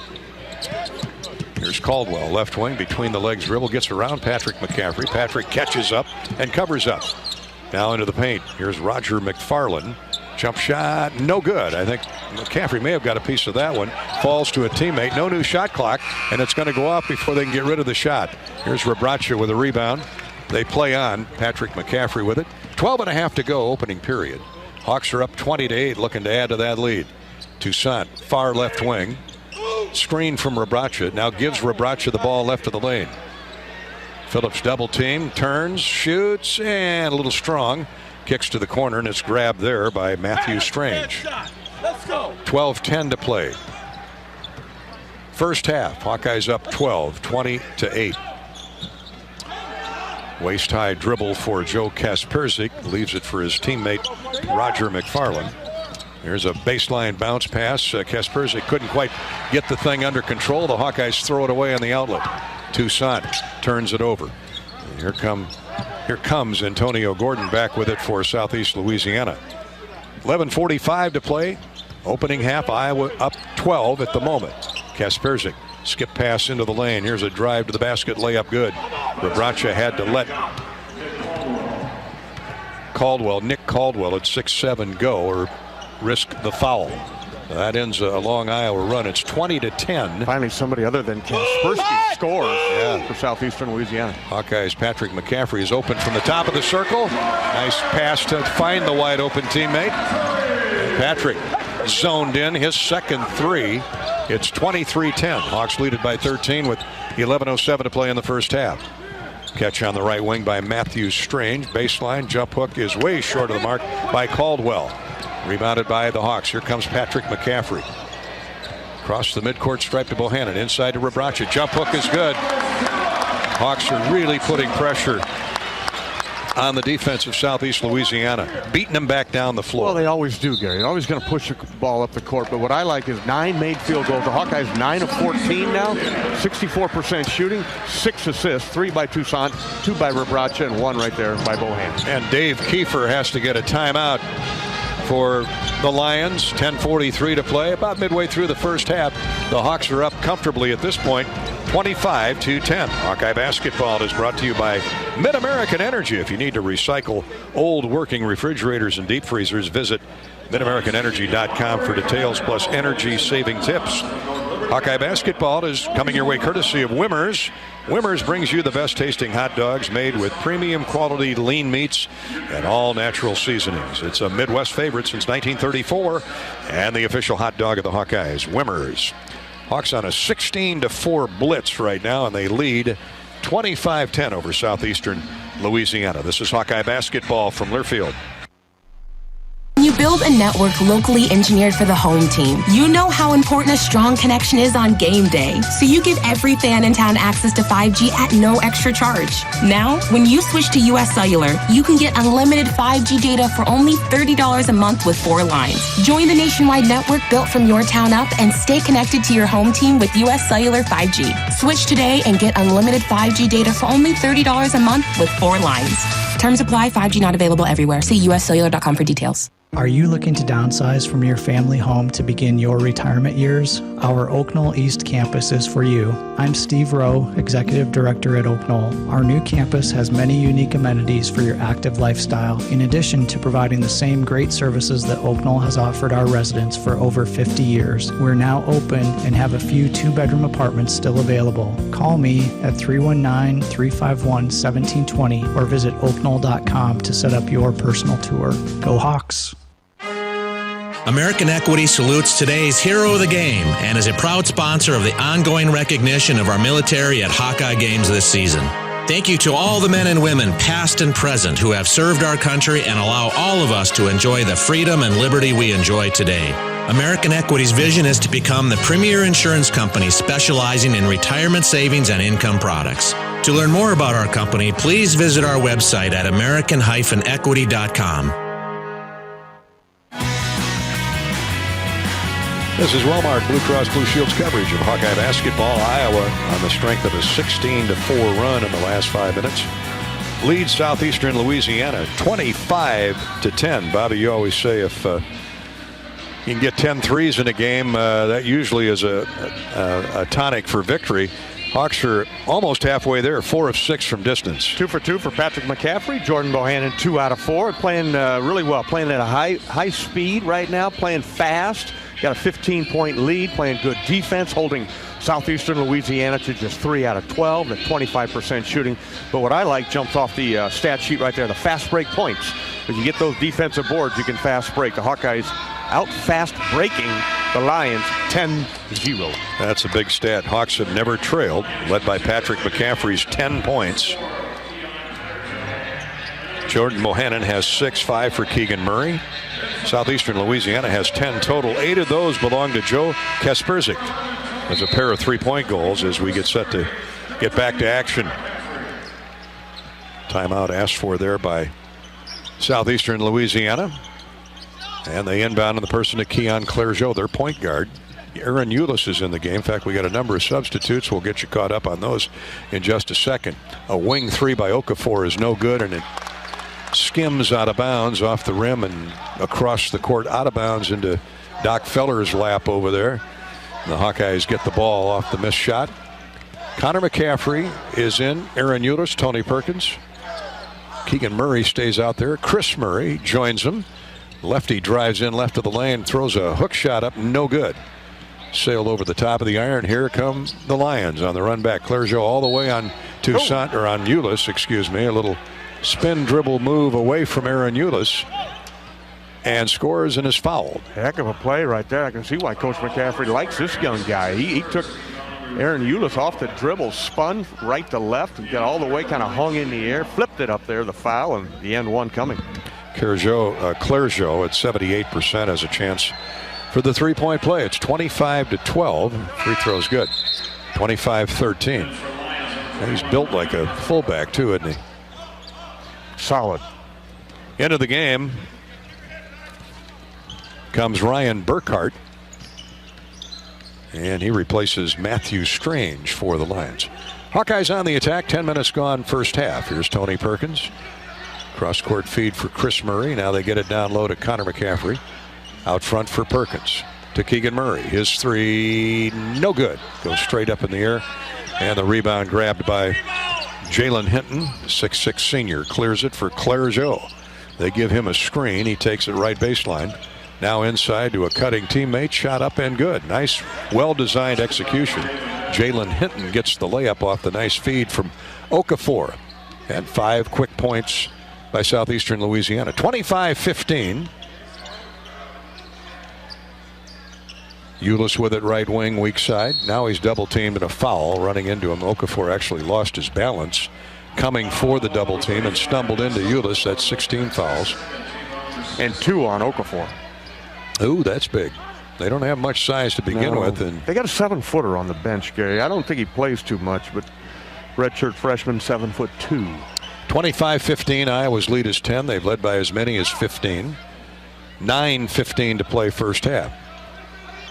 Here's Caldwell, left wing, between the legs dribble, gets around Patrick McCaffrey. Patrick catches up and covers up. Now into the paint. Here's Roger McFarland. Jump shot, no good. I think McCaffrey may have got a piece of that one. Falls to a teammate. No new shot clock, and it's going to go off before they can get rid of the shot. Here's Rebracha with a rebound. They play on. Patrick McCaffrey with it. 12.5 to go, opening period. Hawks are up 20-8, looking to add to that lead. Toussaint, far left wing. Screen from Rebraca. Now gives Rebraca the ball left of the lane. Phillips double team, turns, shoots, and a little strong. Kicks to the corner, and it's grabbed there by Matthew Strange. 12-10 to play. First half, Hawkeyes up 12, 20-8. Waist-high dribble for Joe Kasperzik. Leaves it for his teammate, Roger McFarland. Here's a baseline bounce pass. Kasperzik couldn't quite get the thing under control. The Hawkeyes throw it away on the outlet. Toussaint turns it over. And here comes Antonio Gordon back with it for Southeast Louisiana. 11:45 to play. Opening half, Iowa up 12 at the moment. Kasperzik, skip pass into the lane. Here's a drive to the basket, layup good. Rebraca had to let Nick Caldwell at 6'7" go or risk the foul. That ends a long Iowa run. It's 20-10. Finally, somebody other than Kaspersky scores for Southeastern Louisiana. Hawkeyes' Patrick McCaffrey is open from the top of the circle. Nice pass to find the wide open teammate. Patrick zoned in his second three. It's 23-10. Hawks lead it by 13 with 11:07 to play in the first half. Catch on the right wing by Matthew Strange. Baseline jump hook is way short of the mark by Caldwell. Rebounded by the Hawks. Here comes Patrick McCaffrey. Across the midcourt stripe to Bohannon. Inside to Rebraca. Jump hook is good. Hawks are really putting pressure on the defense of Southeast Louisiana. Beating them back down the floor. Well, they always do, Gary. They're always going to push the ball up the court. But what I like is 9 made field goals. The Hawkeyes 9 of 14 now. 64% shooting. 6 assists. 3 by Toussaint. 2 by Rebraca. And 1 right there by Bohannon. And Dave Kiefer has to get a timeout for the Lions. 10:43 to play. About midway through the first half. The Hawks are up comfortably at this point. 25-10. Hawkeye basketball is brought to you by Mid-American Energy. If you need to recycle old working refrigerators and deep freezers, visit MidAmericanEnergy.com for details plus energy saving tips. Hawkeye basketball is coming your way courtesy of Wimmers. Wimmers brings you the best tasting hot dogs made with premium quality lean meats and all natural seasonings. It's a Midwest favorite since 1934 and the official hot dog of the Hawkeyes. Wimmers. Hawks on a 16-4 blitz right now, and they lead 25-10 over Southeastern Louisiana. This is Hawkeye basketball from Learfield. When you build a network locally engineered for the home team, you know how important a strong connection is on game day. So you give every fan in town access to 5G at no extra charge. Now, when you switch to US Cellular, you can get unlimited 5G data for only $30 a month with 4 lines. Join the nationwide network built from your town up and stay connected to your home team with US Cellular 5G. Switch today and get unlimited 5G data for only $30 a month with 4 lines. Terms apply. 5G not available everywhere. See uscellular.com for details. Are you looking to downsize from your family home to begin your retirement years? Our Oak Knoll East campus is for you. I'm Steve Rowe, Executive Director at Oak Knoll. Our new campus has many unique amenities for your active lifestyle, in addition to providing the same great services that Oak Knoll has offered our residents for over 50 years. We're now open and have a few 2-bedroom apartments still available. Call me at 319-351-1720 or visit oakknoll.com to set up your personal tour. Go Hawks! American Equity salutes today's hero of the game and is a proud sponsor of the ongoing recognition of our military at Hawkeye games this season. Thank you to all the men and women, past and present, who have served our country and allow all of us to enjoy the freedom and liberty we enjoy today. American Equity's vision is to become the premier insurance company specializing in retirement savings and income products. To learn more about our company, please visit our website at american-equity.com. This is Walmart Blue Cross Blue Shield's coverage of Hawkeye basketball. Iowa, on the strength of a 16-4 run in the last 5 minutes, leads Southeastern Louisiana 25-10. Bobby, you always say if you can get 10 threes in a game, that usually is a tonic for victory. Hawks are almost halfway there, 4 of 6 from distance. 2 for 2 for Patrick McCaffrey. Jordan Bohannon 2 out of 4. Playing really well, playing at a high speed right now, playing fast. Got a 15-point lead, playing good defense, holding Southeastern Louisiana to just 3 out of 12, at 25% shooting. But what I like jumps off the stat sheet right there, the fast break points. If you get those defensive boards, you can fast break. The Hawkeyes out fast breaking the Lions 10-0. That's a big stat. Hawks have never trailed, led by Patrick McCaffrey's 10 points. Jordan Bohannon has 6, 5 for Keegan Murray. Southeastern Louisiana has 10 total. 8 of those belong to Joe Kasperzik. There's a pair of 3-point goals as we get set to get back to action. Timeout asked for there by Southeastern Louisiana. And they inbound in the person of Keon Clergeot, their point guard. Aaron Eulis is in the game. In fact, we got a number of substitutes. We'll get you caught up on those in just a second. A wing 3 by Okafor is no good, and it skims out of bounds off the rim and across the court, out of bounds into Doc Feller's lap over there. The Hawkeyes get the ball off the missed shot. Connor McCaffrey is in. Aaron Eulis, Tony Perkins. Keegan Murray stays out there. Chris Murray joins him. Lefty drives in left of the lane, throws a hook shot up, no good. Sailed over the top of the iron. Here come the Lions on the run back. Clergeot all the way on Toussaint, or on Eulis, excuse me. A little spin dribble move away from Aaron Eulis, and scores and is fouled. Heck of a play right there. I can see why Coach McCaffrey likes this young guy. He took Aaron Eulis off the dribble, spun right to left, and got all the way, kind of hung in the air, flipped it up there, the foul, and the end one coming. Clergeot at 78% has a chance for the 3-point play. It's 25-12. Free throw's good. 25-13. And he's built like a fullback too, isn't he? Solid. Into the game comes Ryan Burkhart, and he replaces Matthew Strange for the Lions. Hawkeyes on the attack. 10 minutes gone first half. Here's Tony Perkins. Cross-court feed for Chris Murray. Now they get it down low to Connor McCaffrey. Out front for Perkins. To Keegan Murray. His 3, no good. Goes straight up in the air. And the rebound grabbed by Jalen Hinton, 6'6" senior. Clears it for Clergeot. They give him a screen. He takes it right baseline. Now inside to a cutting teammate. Shot up and good. Nice, well-designed execution. Jalen Hinton gets the layup off the nice feed from Okafor. And 5 quick points by Southeastern Louisiana. 25-15. Eulis with it right wing, weak side. Now he's double teamed and a foul running into him. Okafor actually lost his balance coming for the double team and stumbled into Eulis. That's 16 fouls. And 2 on Okafor. Ooh, that's big. They don't have much size to begin with. And they got a 7-footer on the bench, Gary. I don't think he plays too much, but redshirt freshman, 7'2". 25-15, Iowa's lead is 10. They've led by as many as 15. 9:15 to play first half.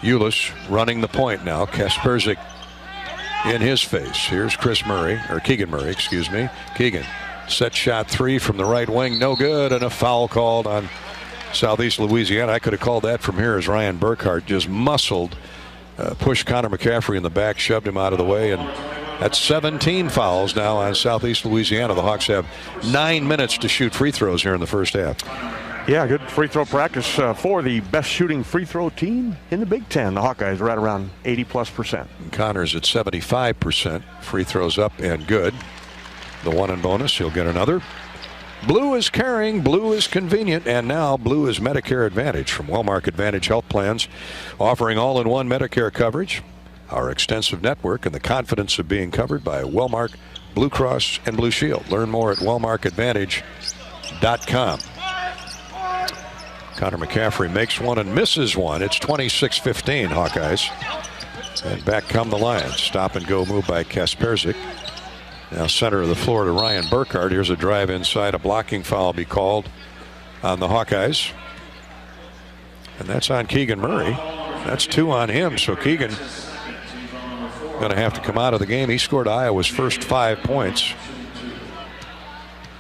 Eulis running the point now. Kasperzik in his face. Here's Keegan Murray, excuse me. Keegan, set shot 3 from the right wing, no good, and a foul called on Southeast Louisiana. I could have called that from here as Ryan Burkhart just muscled, pushed Connor McCaffrey in the back, shoved him out of the way, and that's 17 fouls now on Southeast Louisiana. The Hawks have 9 minutes to shoot free throws here in the first half. Yeah, good free throw practice for the best shooting free throw team in the Big Ten. The Hawkeyes right around 80+%. Connor's at 75%. Free throws up and good. The one in bonus, he'll get another. Blue is caring, blue is convenient, and now blue is Medicare Advantage from Wellmark Advantage Health Plans, offering all-in-one Medicare coverage, our extensive network, and the confidence of being covered by Wellmark, Blue Cross, and Blue Shield. Learn more at wellmarkadvantage.com. Connor McCaffrey makes one and misses one. It's 26-15 Hawkeyes. And back come the Lions. Stop and go move by Kasperzik. Now center of the floor to Ryan Burkhart. Here's a drive inside. A blocking foul be called on the Hawkeyes. And that's on Keegan Murray. That's 2 on him. So Keegan going to have to come out of the game. He scored Iowa's first 5 points.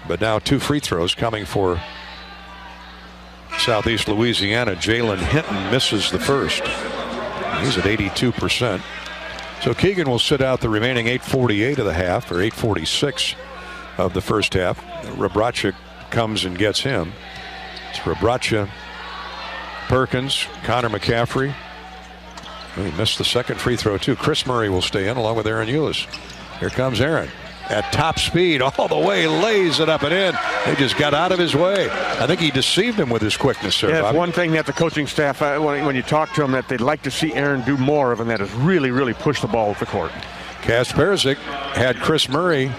But now 2 free throws coming for Southeast Louisiana. Jalen Hinton misses the first. He's at 82%. So Keegan will sit out the remaining 8:48 of the half, or 8:46 of the first half. Rebracha comes and gets him. It's Rebracha, Perkins, Connor McCaffrey. He missed the second free throw too. Chris Murray will stay in along with Aaron Eulis. Here comes Aaron. at top speed all the way, lays it up and in. They just got out of his way. I think he deceived him with his quickness, sir. Yeah, it's Bobby. one thing that the coaching staff, when you talk to them, that they'd like to see Aaron do more of, and that is really, really push the ball with the court. Kasperzik had Chris Murray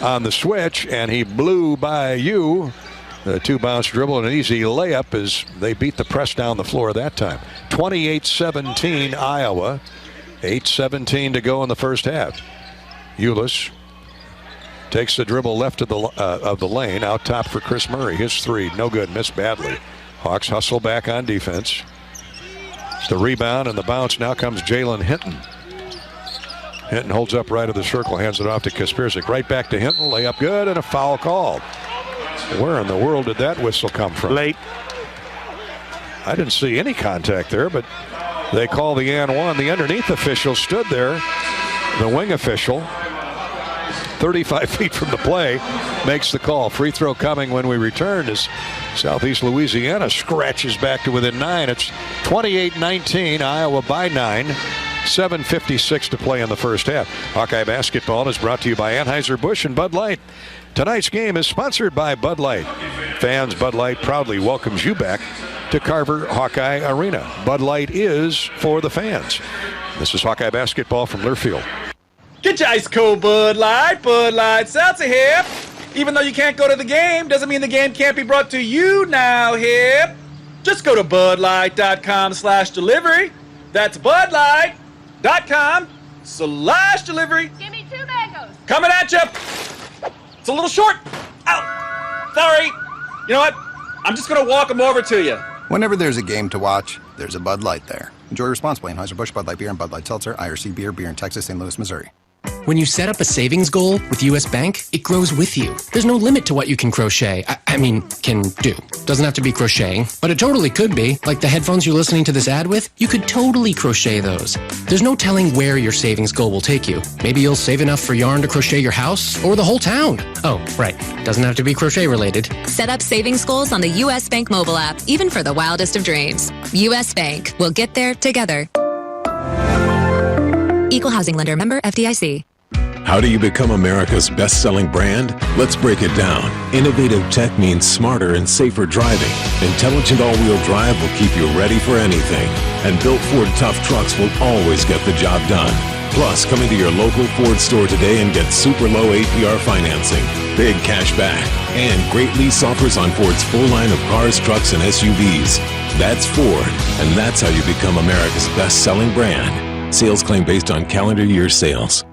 on the switch, and he blew by you. The two-bounce dribble and an easy layup as they beat the press down the floor that time. 28-17 Iowa. 8:17 to go in the first half. Ulis takes the dribble left of the lane, out top for Chris Murray. His three, no good, missed badly. Hawks hustle back on defense. It's the rebound and the bounce. Now comes Jalen Hinton. Hinton holds up right of the circle, hands it off to Kasperzik. Right back to Hinton, layup good, and a foul called. Where in the world did that whistle come from? Late. I didn't see any contact there, but they call the and one. The underneath official stood there, the wing official, 35 feet from the play, makes the call. Free throw coming when we return as Southeast Louisiana scratches back to within 9. It's 28-19, Iowa by 9. 7:56 to play in the first half. Hawkeye basketball is brought to you by Anheuser-Busch and Bud Light. Tonight's game is sponsored by Bud Light. Fans, Bud Light proudly welcomes you back to Carver Hawkeye Arena. Bud Light is for the fans. This is Hawkeye basketball from Learfield. Get your ice cold Bud Light. Bud Light seltzer here. Even though you can't go to the game, doesn't mean the game can't be brought to you now here. Just go to budlight.com/delivery. That's budlight.com/delivery. Give me 2 mangoes. Coming at you. It's a little short. Ow. Sorry. You know what? I'm just going to walk them over to you. Whenever there's a game to watch, there's a Bud Light there. Enjoy responsibly. Anheuser-Busch, Bud Light Beer, and Bud Light Seltzer. IRC Beer, beer in Texas, St. Louis, Missouri. When you set up a savings goal with U.S. Bank, it grows with you. There's no limit to what you can crochet. Can do. Doesn't have to be crocheting, but it totally could be. Like the headphones you're listening to this ad with, you could totally crochet those. There's no telling where your savings goal will take you. Maybe you'll save enough for yarn to crochet your house or the whole town. Oh, right. Doesn't have to be crochet related. Set up savings goals on the U.S. Bank mobile app, even for the wildest of dreams. U.S. Bank. We'll get there together. Equal housing lender, member FDIC. How do you become America's best-selling brand? Let's break it down. Innovative tech means smarter and safer driving. Intelligent all-wheel drive will keep you ready for anything. And built Ford tough trucks will always get the job done. Plus, come into your local Ford store today and get super low APR financing, big cash back, and great lease offers on Ford's full line of cars, trucks, and SUVs. That's Ford, and that's how you become America's best-selling brand. Sales claim based on calendar year sales.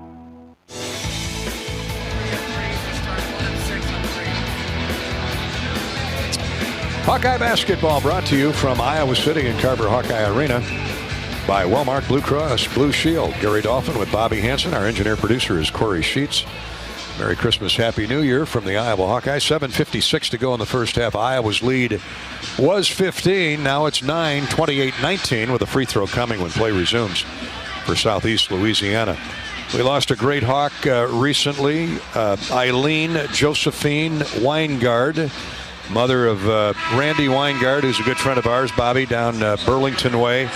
Hawkeye basketball brought to you from Iowa City and Carver Hawkeye Arena by Wellmark Blue Cross Blue Shield. Gary Dolphin with Bobby Hansen. Our engineer-producer is Corey Sheets. Merry Christmas, Happy New Year from the Iowa Hawkeyes. 7:56 to go in the first half. Iowa's lead was 15. Now it's 9, 28-19 with a free throw coming when play resumes for Southeast Louisiana. We lost a great Hawk recently. Eileen Josephine Weingard, mother of Randy Weingard, who's a good friend of ours, Bobby, down Burlington Way,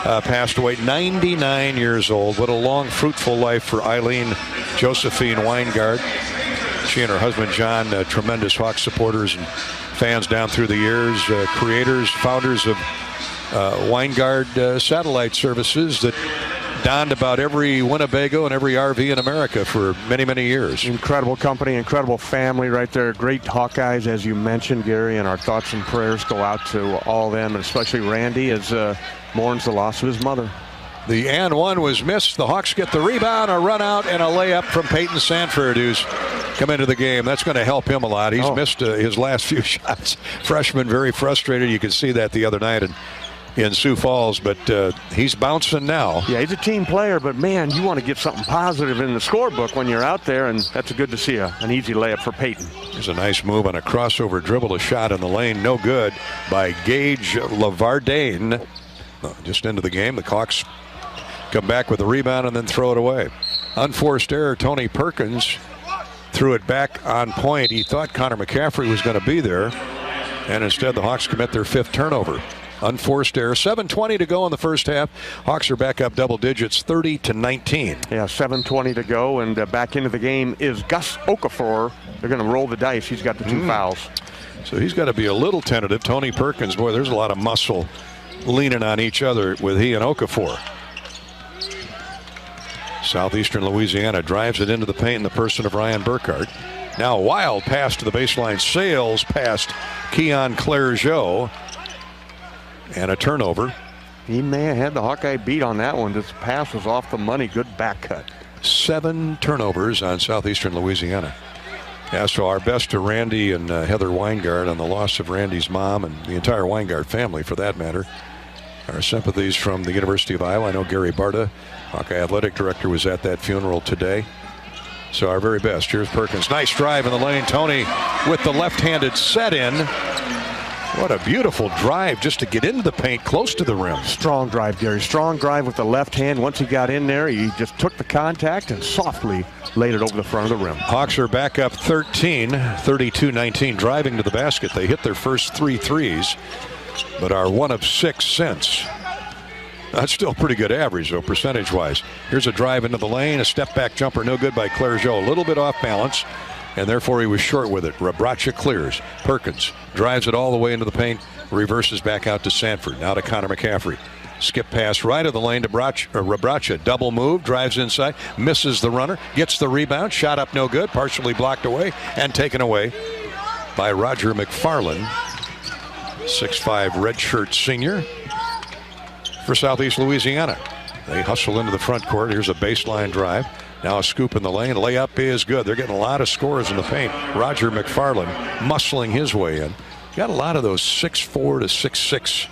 passed away, 99 years old. What a long, fruitful life for Eileen Josephine Weingard. She and her husband, John, tremendous Hawk supporters and fans down through the years, creators, founders of Weingard satellite services that donned about every Winnebago and every RV in America for many, many years. Incredible company, incredible family right there. Great Hawkeyes, as you mentioned, Gary, and our thoughts and prayers go out to all of them, and especially Randy as mourns the loss of his mother. The and one was missed. The Hawks get the rebound, a run out, and a layup from Peyton Sanford, who's come into the game. That's going to help him a lot. He's missed his last few shots. Freshman, very frustrated. You could see that the other night in Sioux Falls, but he's bouncing now. Yeah, he's a team player, but man, you want to get something positive in the scorebook when you're out there, and that's good to see an easy layup for Peyton. There's a nice move on a crossover dribble, a shot in the lane, no good by Gage Lavardane. Just into the game, the Hawks come back with a rebound and then throw it away. Unforced error, Tony Perkins threw it back on point. He thought Connor McCaffrey was going to be there, and instead the Hawks commit their fifth turnover. Unforced error. 7:20 to go in the first half. Hawks are back up double digits, 30-19. Yeah, 7:20 to go, and back into the game is Gus Okafor. They're going to roll the dice. He's got the 2 fouls. So he's got to be a little tentative. Tony Perkins, boy, there's a lot of muscle leaning on each other with he and Okafor. Southeastern Louisiana drives it into the paint in the person of Ryan Burkhart. Now a wild pass to the baseline, sails past Keon Clergeot, and a turnover. He may have had the Hawkeye beat on that one. This pass was off the money. Good back cut. 7 turnovers on Southeastern Louisiana. Yeah, so our best to Randy and Heather Weingart on the loss of Randy's mom and the entire Weingart family, for that matter. Our sympathies from the University of Iowa. I know Gary Barta, Hawkeye Athletic Director, was at that funeral today. So our very best. Here's Perkins. Nice drive in the lane. Tony with the left-handed set-in. What a beautiful drive just to get into the paint close to the rim. Strong drive, Gary. Strong drive with the left hand. Once he got in there, he just took the contact and softly laid it over the front of the rim. Hawks are back up 13, 32-19, driving to the basket. They hit their first 3 threes, but are 1 of 6 since. That's still a pretty good average, though, percentage-wise. Here's a drive into the lane, a step-back jumper, no good by Clergeot. A little bit off balance, and therefore he was short with it. Rabracha clears. Perkins drives it all the way into the paint, reverses back out to Sanford. Now to Connor McCaffrey. Skip pass right of the lane to Rabracha. Double move, drives inside, misses the runner, gets the rebound, shot up no good, partially blocked away, and taken away by Roger McFarland, 6'5" redshirt senior for Southeast Louisiana. They hustle into the front court. Here's a baseline drive. Now a scoop in the lane. Layup is good. They're getting a lot of scores in the paint. Roger McFarland muscling his way in. Got a lot of those 6'4" to 6'6"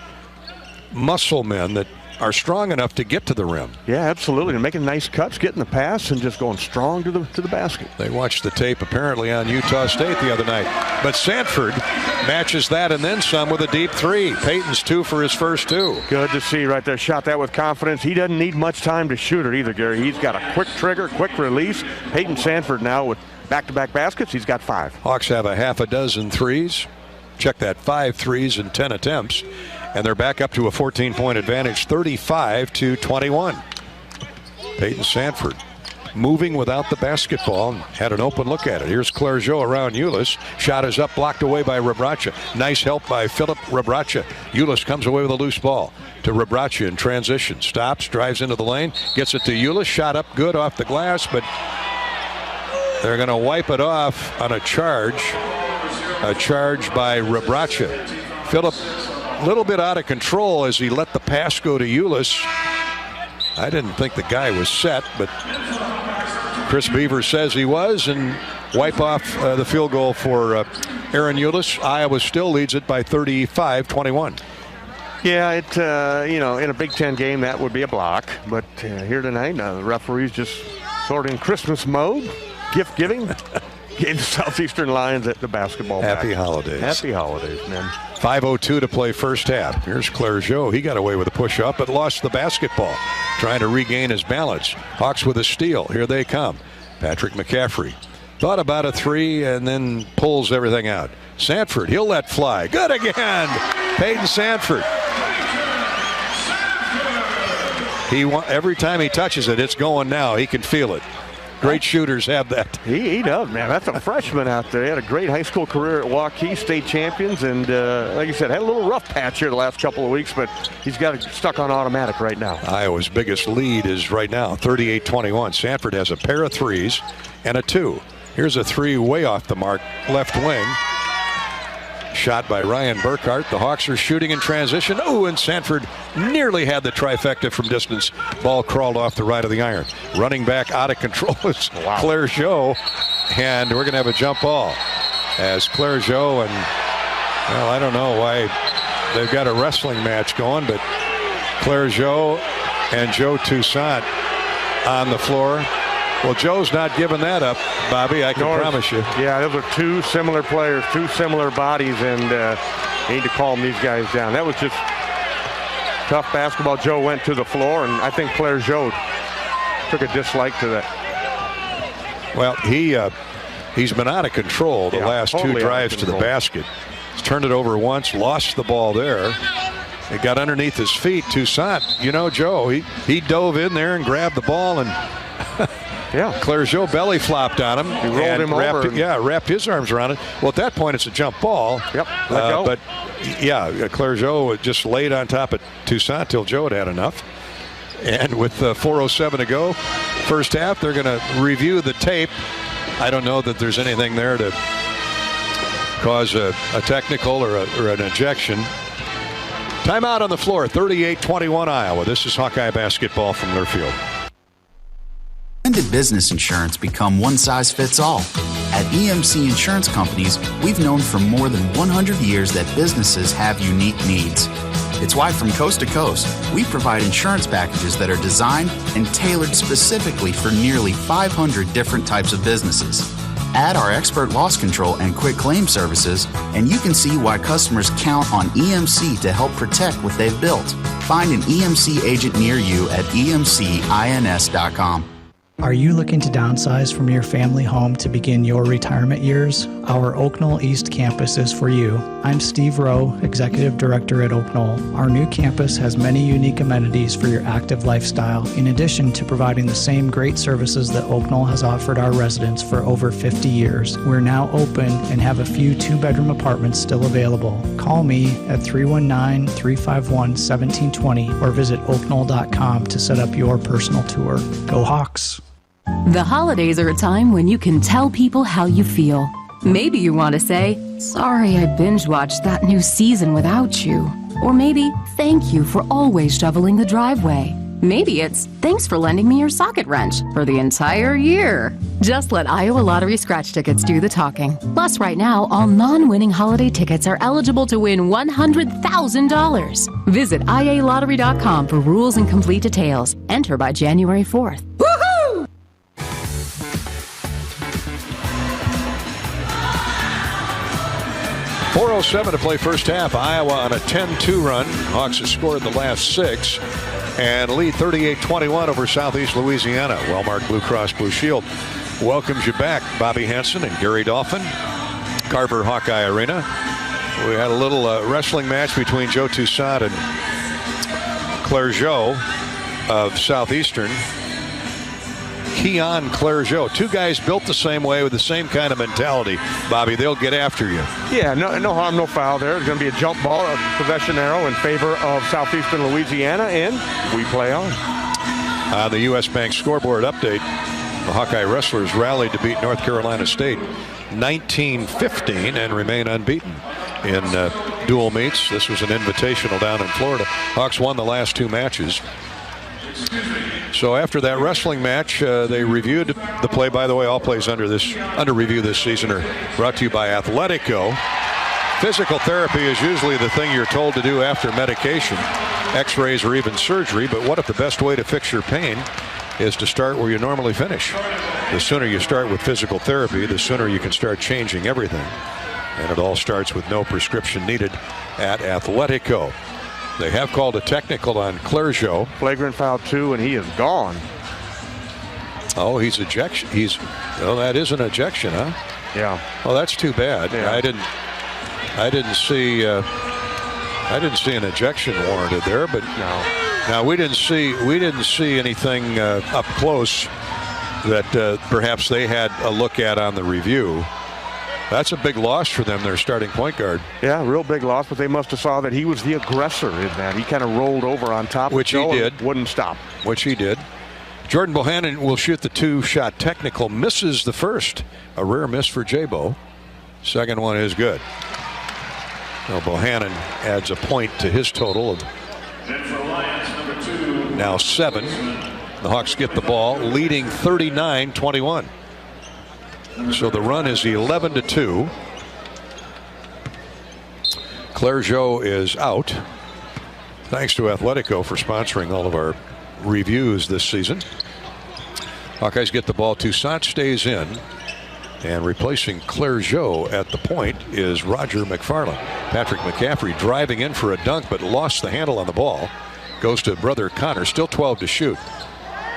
muscle men that are strong enough to get to the rim. Yeah, absolutely. And making nice cuts, getting the pass, and just going strong to the basket. They watched the tape apparently on Utah State the other night. But Sanford matches that and then some with a deep 3. Peyton's 2 for his first 2. Good to see right there. Shot that with confidence. He doesn't need much time to shoot it either, Gary. He's got a quick trigger, quick release. Peyton Sanford now with back-to-back baskets. He's got 5. Hawks have a half a dozen threes. Check that, 5 threes in 10 attempts. And they're back up to a 14-point advantage, 35-21. Peyton Sanford moving without the basketball. Had an open look at it. Here's Clergeot around Ulis. Shot is up, blocked away by Rabracha. Nice help by Philip Rabracha. Ulis comes away with a loose ball to Rabracha in transition. Stops, drives into the lane, gets it to Ulis. Shot up good off the glass, but they're going to wipe it off on a charge. A charge by Rabracha. Philip a little bit out of control as he let the pass go to Ulis. I didn't think the guy was set, but Chris Beaver says he was, and wipe off the field goal for Aaron Ulis. Iowa still leads it by 35-21. Yeah, in a Big Ten game that would be a block, but here tonight the referees just sort of in Christmas mode, gift giving. Gave the Southeastern Lions at the basketball Happy back. holidays. Happy holidays, man. 5:02 to play first half. Here's Clergeot. He got away with a push-up but lost the basketball, trying to regain his balance. Hawks with a steal. Here they come. Patrick McCaffrey thought about a 3 and then pulls everything out. Sanford, he'll let fly. Good again. Peyton Sanford. Every time he touches it, it's going now. He can feel it. Great shooters have that. He does, man. That's a freshman out there. He had a great high school career at Hawkeyes, state champions, and like you said, had a little rough patch here the last couple of weeks, but he's got it stuck on automatic right now. Iowa's biggest lead is right now 38-21. Sanford has a pair of 3s and a 2. Here's a 3 way off the mark, left wing. Shot by Ryan Burkhart. The Hawks are shooting in transition. Oh, and Sanford nearly had the trifecta from distance. Ball crawled off the right of the iron. Running back out of control is Clergeot, and we're going to have a jump ball as Clergeot and, well, I don't know why they've got a wrestling match going, but Clergeot and Joe Toussaint on the floor. Well, Joe's not giving that up, Bobby, I can promise you. Yeah, those are 2 similar players, 2 similar bodies, and you need to calm these guys down. That was just tough basketball. Joe went to the floor, and I think Clergeot took a dislike to that. Well, he's been out of control the last 2 drives to the basket. He's turned it over once, lost the ball there. It got underneath his feet. Toussaint, you know, Joe, he dove in there and grabbed the ball, and yeah, Clergeot belly flopped on him. He rolled him over. Wrapped his arms around it. Well, at that point, it's a jump ball. Yep, let go. But, yeah, Clergeot just laid on top of Toussaint till Joe had enough. And with 4:07 to go, first half, they're going to review the tape. I don't know that there's anything there to cause a technical or an ejection. Timeout on the floor, 38-21 Iowa. This is Hawkeye basketball from Learfield. When did business insurance become one size fits all? At EMC Insurance Companies, we've known for more than 100 years that businesses have unique needs. It's why from coast to coast, we provide insurance packages that are designed and tailored specifically for nearly 500 different types of businesses. Add our expert loss control and quick claim services, and you can see why customers count on EMC to help protect what they've built. Find an EMC agent near you at emcins.com. Are you looking to downsize from your family home to begin your retirement years? Our Oak Knoll East campus is for you. I'm Steve Rowe, Executive Director at Oak Knoll. Our new campus has many unique amenities for your active lifestyle, in addition to providing the same great services that Oak Knoll has offered our residents for over 50 years. We're now open and have a few two-bedroom apartments still available. Call me at 319-351-1720 or visit oakknoll.com to set up your personal tour. Go Hawks! The holidays are a time when you can tell people how you feel. Maybe you want to say, sorry I binge-watched that new season without you. Or maybe, thank you for always shoveling the driveway. Maybe it's, thanks for lending me your socket wrench for the entire year. Just let Iowa Lottery scratch tickets do the talking. Plus, right now, all non-winning holiday tickets are eligible to win $100,000. Visit ialottery.com for rules and complete details. Enter by January 4th. 4:07 to play first half. Iowa on a 10-2 run. Hawks have scored the last 6 and lead 38-21 over Southeast Louisiana. Wellmark Blue Cross Blue Shield welcomes you back. Bobby Hansen and Gary Dolphin, Carver Hawkeye Arena. We had a little wrestling match between Joe Toussaint and Clergeot of Southeastern. Keon Clergeot, two guys built the same way with the same kind of mentality. Bobby, they'll get after you. Yeah, no harm, no foul there. It's going to be a jump ball, a possession arrow in favor of Southeastern Louisiana, and we play on. The U.S. Bank scoreboard update. The Hawkeye wrestlers rallied to beat North Carolina State 19-15 and remain unbeaten in dual meets. This was an invitational down in Florida. Hawks won the last 2 matches. So after that wrestling match, they reviewed the play. By the way, all plays under review this season are brought to you by Athletico. Physical therapy is usually the thing you're told to do after medication, x-rays, or even surgery. But what if the best way to fix your pain is to start where you normally finish? The sooner you start with physical therapy, the sooner you can start changing everything. And it all starts with no prescription needed at Athletico. They have called a technical on Clergeot. Flagrant foul 2, and he is gone. Oh, he's ejection. That is an ejection, huh? Yeah. Oh, that's too bad. Yeah. I didn't see an ejection warranted there, but no. Now we didn't see anything up close that perhaps they had a look at on the review. That's a big loss for them, their starting point guard. Yeah, real big loss, but they must have saw that he was the aggressor in that. He kind of rolled over on top of Joe, which he did. Wouldn't stop. Which he did. Jordan Bohannon will shoot the 2-shot technical, misses the first. A rare miss for J-Bo. Second one is good. Well, Bohannon adds a point to his total of now 7. The Hawks get the ball, leading 39-21. So the run is 11-2. Clergeot is out. Thanks to Athletico for sponsoring all of our reviews this season. Hawkeyes get the ball. Toussaint stays in. And replacing Clergeot at the point is Roger McFarland. Patrick McCaffrey driving in for a dunk, but lost the handle on the ball. Goes to brother Connor. Still 12 to shoot.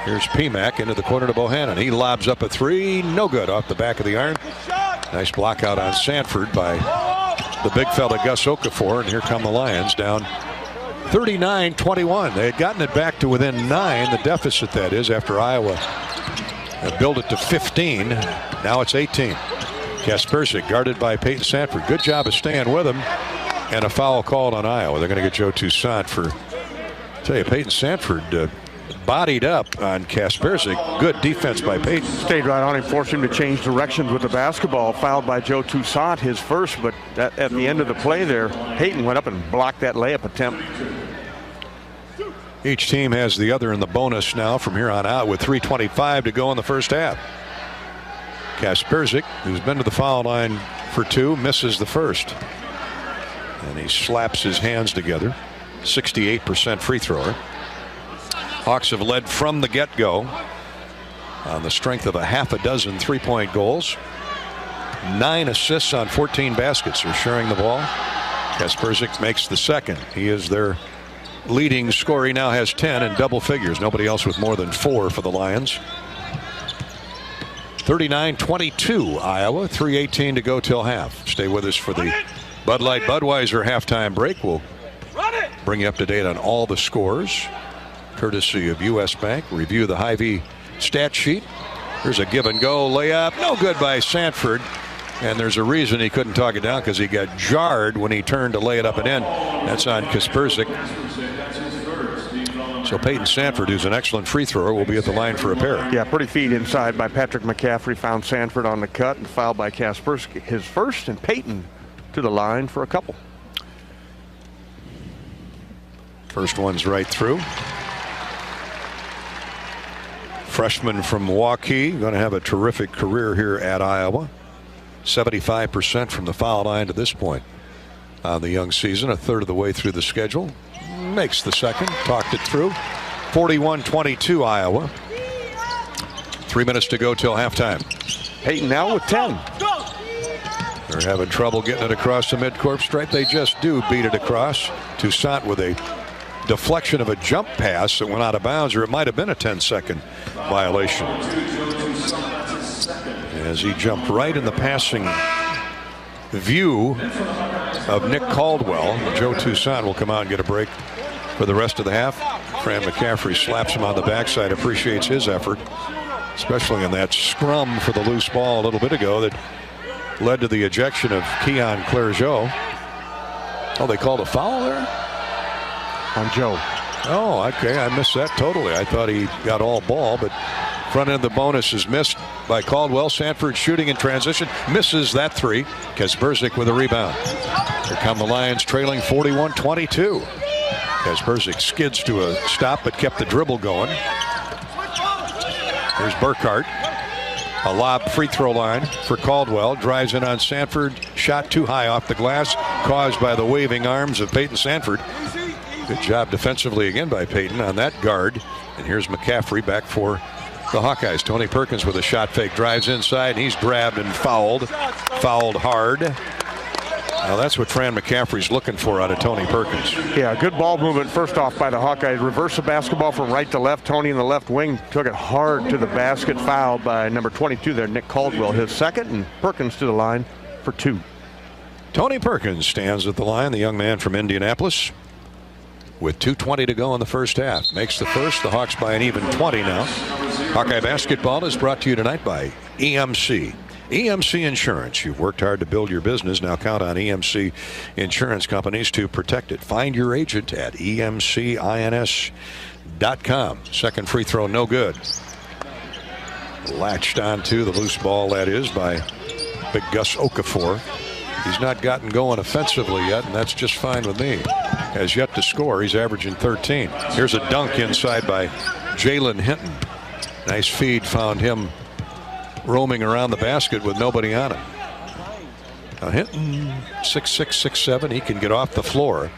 Here's PMAC into the corner to Bohannon. He lobs up a 3. No good off the back of the iron. Nice block out on Sanford by the big fella Gus Okafor. And here come the Lions down 39-21. They had gotten it back to within 9, the deficit that is, after Iowa built it to 15. Now it's 18. Kaspersic guarded by Peyton Sanford. Good job of staying with him. And a foul called on Iowa. They're going to get Joe Toussaint for, I tell you, Peyton Sanford bodied up on Kaspersic. Good defense by Peyton. Stayed right on him, forced him to change directions with the basketball. Fouled by Joe Toussaint, his first, but at the end of the play there, Peyton went up and blocked that layup attempt. Each team has the other in the bonus now from here on out with 3:25 to go in the first half. Kaspersic, who's been to the foul line for 2, misses the first. And he slaps his hands together. 68% free thrower. Hawks have led from the get-go on the strength of a half a dozen three-point goals. 9 assists on 14 baskets. They're sharing the ball. Kaspersic makes the second. He is their leading scorer. He now has 10 in double figures. Nobody else with more than 4 for the Lions. 39-22 Iowa. 3:18 to go till half. Stay with us for the Bud Light Budweiser halftime break. We'll bring you up to date on all the scores, courtesy of U.S. Bank. Review the Hy-Vee stat sheet. There's a give and go layup. No good by Sanford. And there's a reason he couldn't talk it down, because he got jarred when he turned to lay it up and in. That's on Kaspersic. So Peyton Sanford, who's an excellent free thrower, will be at the line for a pair. Yeah, pretty feed inside by Patrick McCaffrey. Found Sanford on the cut and fouled by Kaspersic. His first, and Peyton to the line for a couple. First one's right through. Freshman from Hawkeye, going to have a terrific career here at Iowa. 75% from the foul line to this point on the young season, a third of the way through the schedule. Makes the second, talked it through. 41-22 Iowa. 3 minutes to go till halftime. Peyton now with 10. They're having trouble getting it across the midcourt stripe. They just do beat it across. Toussaint with a deflection of a jump pass that went out of bounds, or it might have been a 10-second violation, as he jumped right in the passing view of Nick Caldwell. Joe Toussaint will come out and get a break for the rest of the half. Fran McCaffrey slaps him on the backside, appreciates his effort, especially in that scrum for the loose ball a little bit ago that led to the ejection of Keon Clergeau. Oh, they called a foul there? On Joe. Oh, okay. I missed that totally. I thought he got all ball, but front end of the bonus is missed by Caldwell. Sanford shooting in transition. Misses that three. Kaspersic with a rebound. Here come the Lions trailing 41-22. Kaspersic skids to a stop, but kept the dribble going. Here's Burkhart. A lob free throw line for Caldwell. Drives in on Sanford. Shot too high off the glass, caused by the waving arms of Peyton Sanford. Good job defensively again by Peyton on that guard. And here's McCaffrey back for the Hawkeyes. Tony Perkins with a shot fake. Drives inside, and he's grabbed and fouled. Fouled hard. Now that's what Fran McCaffrey's looking for out of Tony Perkins. Yeah, good ball movement first off by the Hawkeyes. Reverse the basketball from right to left. Tony in the left wing took it hard to the basket. Fouled by number 22 there, Nick Caldwell. His second, and Perkins to the line for 2. Tony Perkins stands at the line, the young man from Indianapolis, with 2:20 to go in the first half. Makes the first. The Hawks by an even 20 now. Hawkeye basketball is brought to you tonight by EMC. EMC Insurance. You've worked hard to build your business. Now count on EMC Insurance Companies to protect it. Find your agent at EMCINS.com. Second free throw, no good. Latched onto the loose ball, that is, by big Gus Okafor. He's not gotten going offensively yet, and that's just fine with me. Has yet to score. He's averaging 13. Here's a dunk inside by Jalen Hinton. Nice feed, found him roaming around the basket with nobody on him. Now Hinton, 6'6", 6'7", he can get off the floor.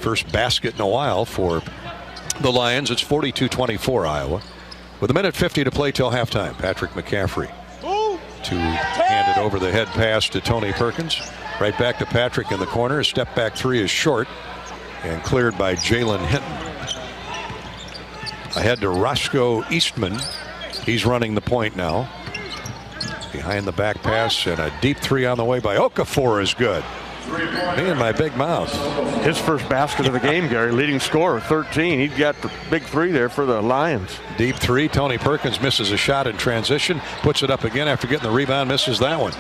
First basket in a while for the Lions. It's 42-24 Iowa. With 1:50 to play till halftime. Patrick McCaffrey to hand it over the head pass to Tony Perkins. Right back to Patrick in the corner. A step back three is short and cleared by Jalen Hinton. Ahead to Roscoe Eastman. He's running the point now. Behind the back pass, and a deep three on the way by Okafor is good. Me and my big mouth. His first basket of the game, Gary, leading scorer, 13. He got the big three there for the Lions. Deep three. Tony Perkins misses a shot in transition. Puts it up again after getting the rebound. Misses that one.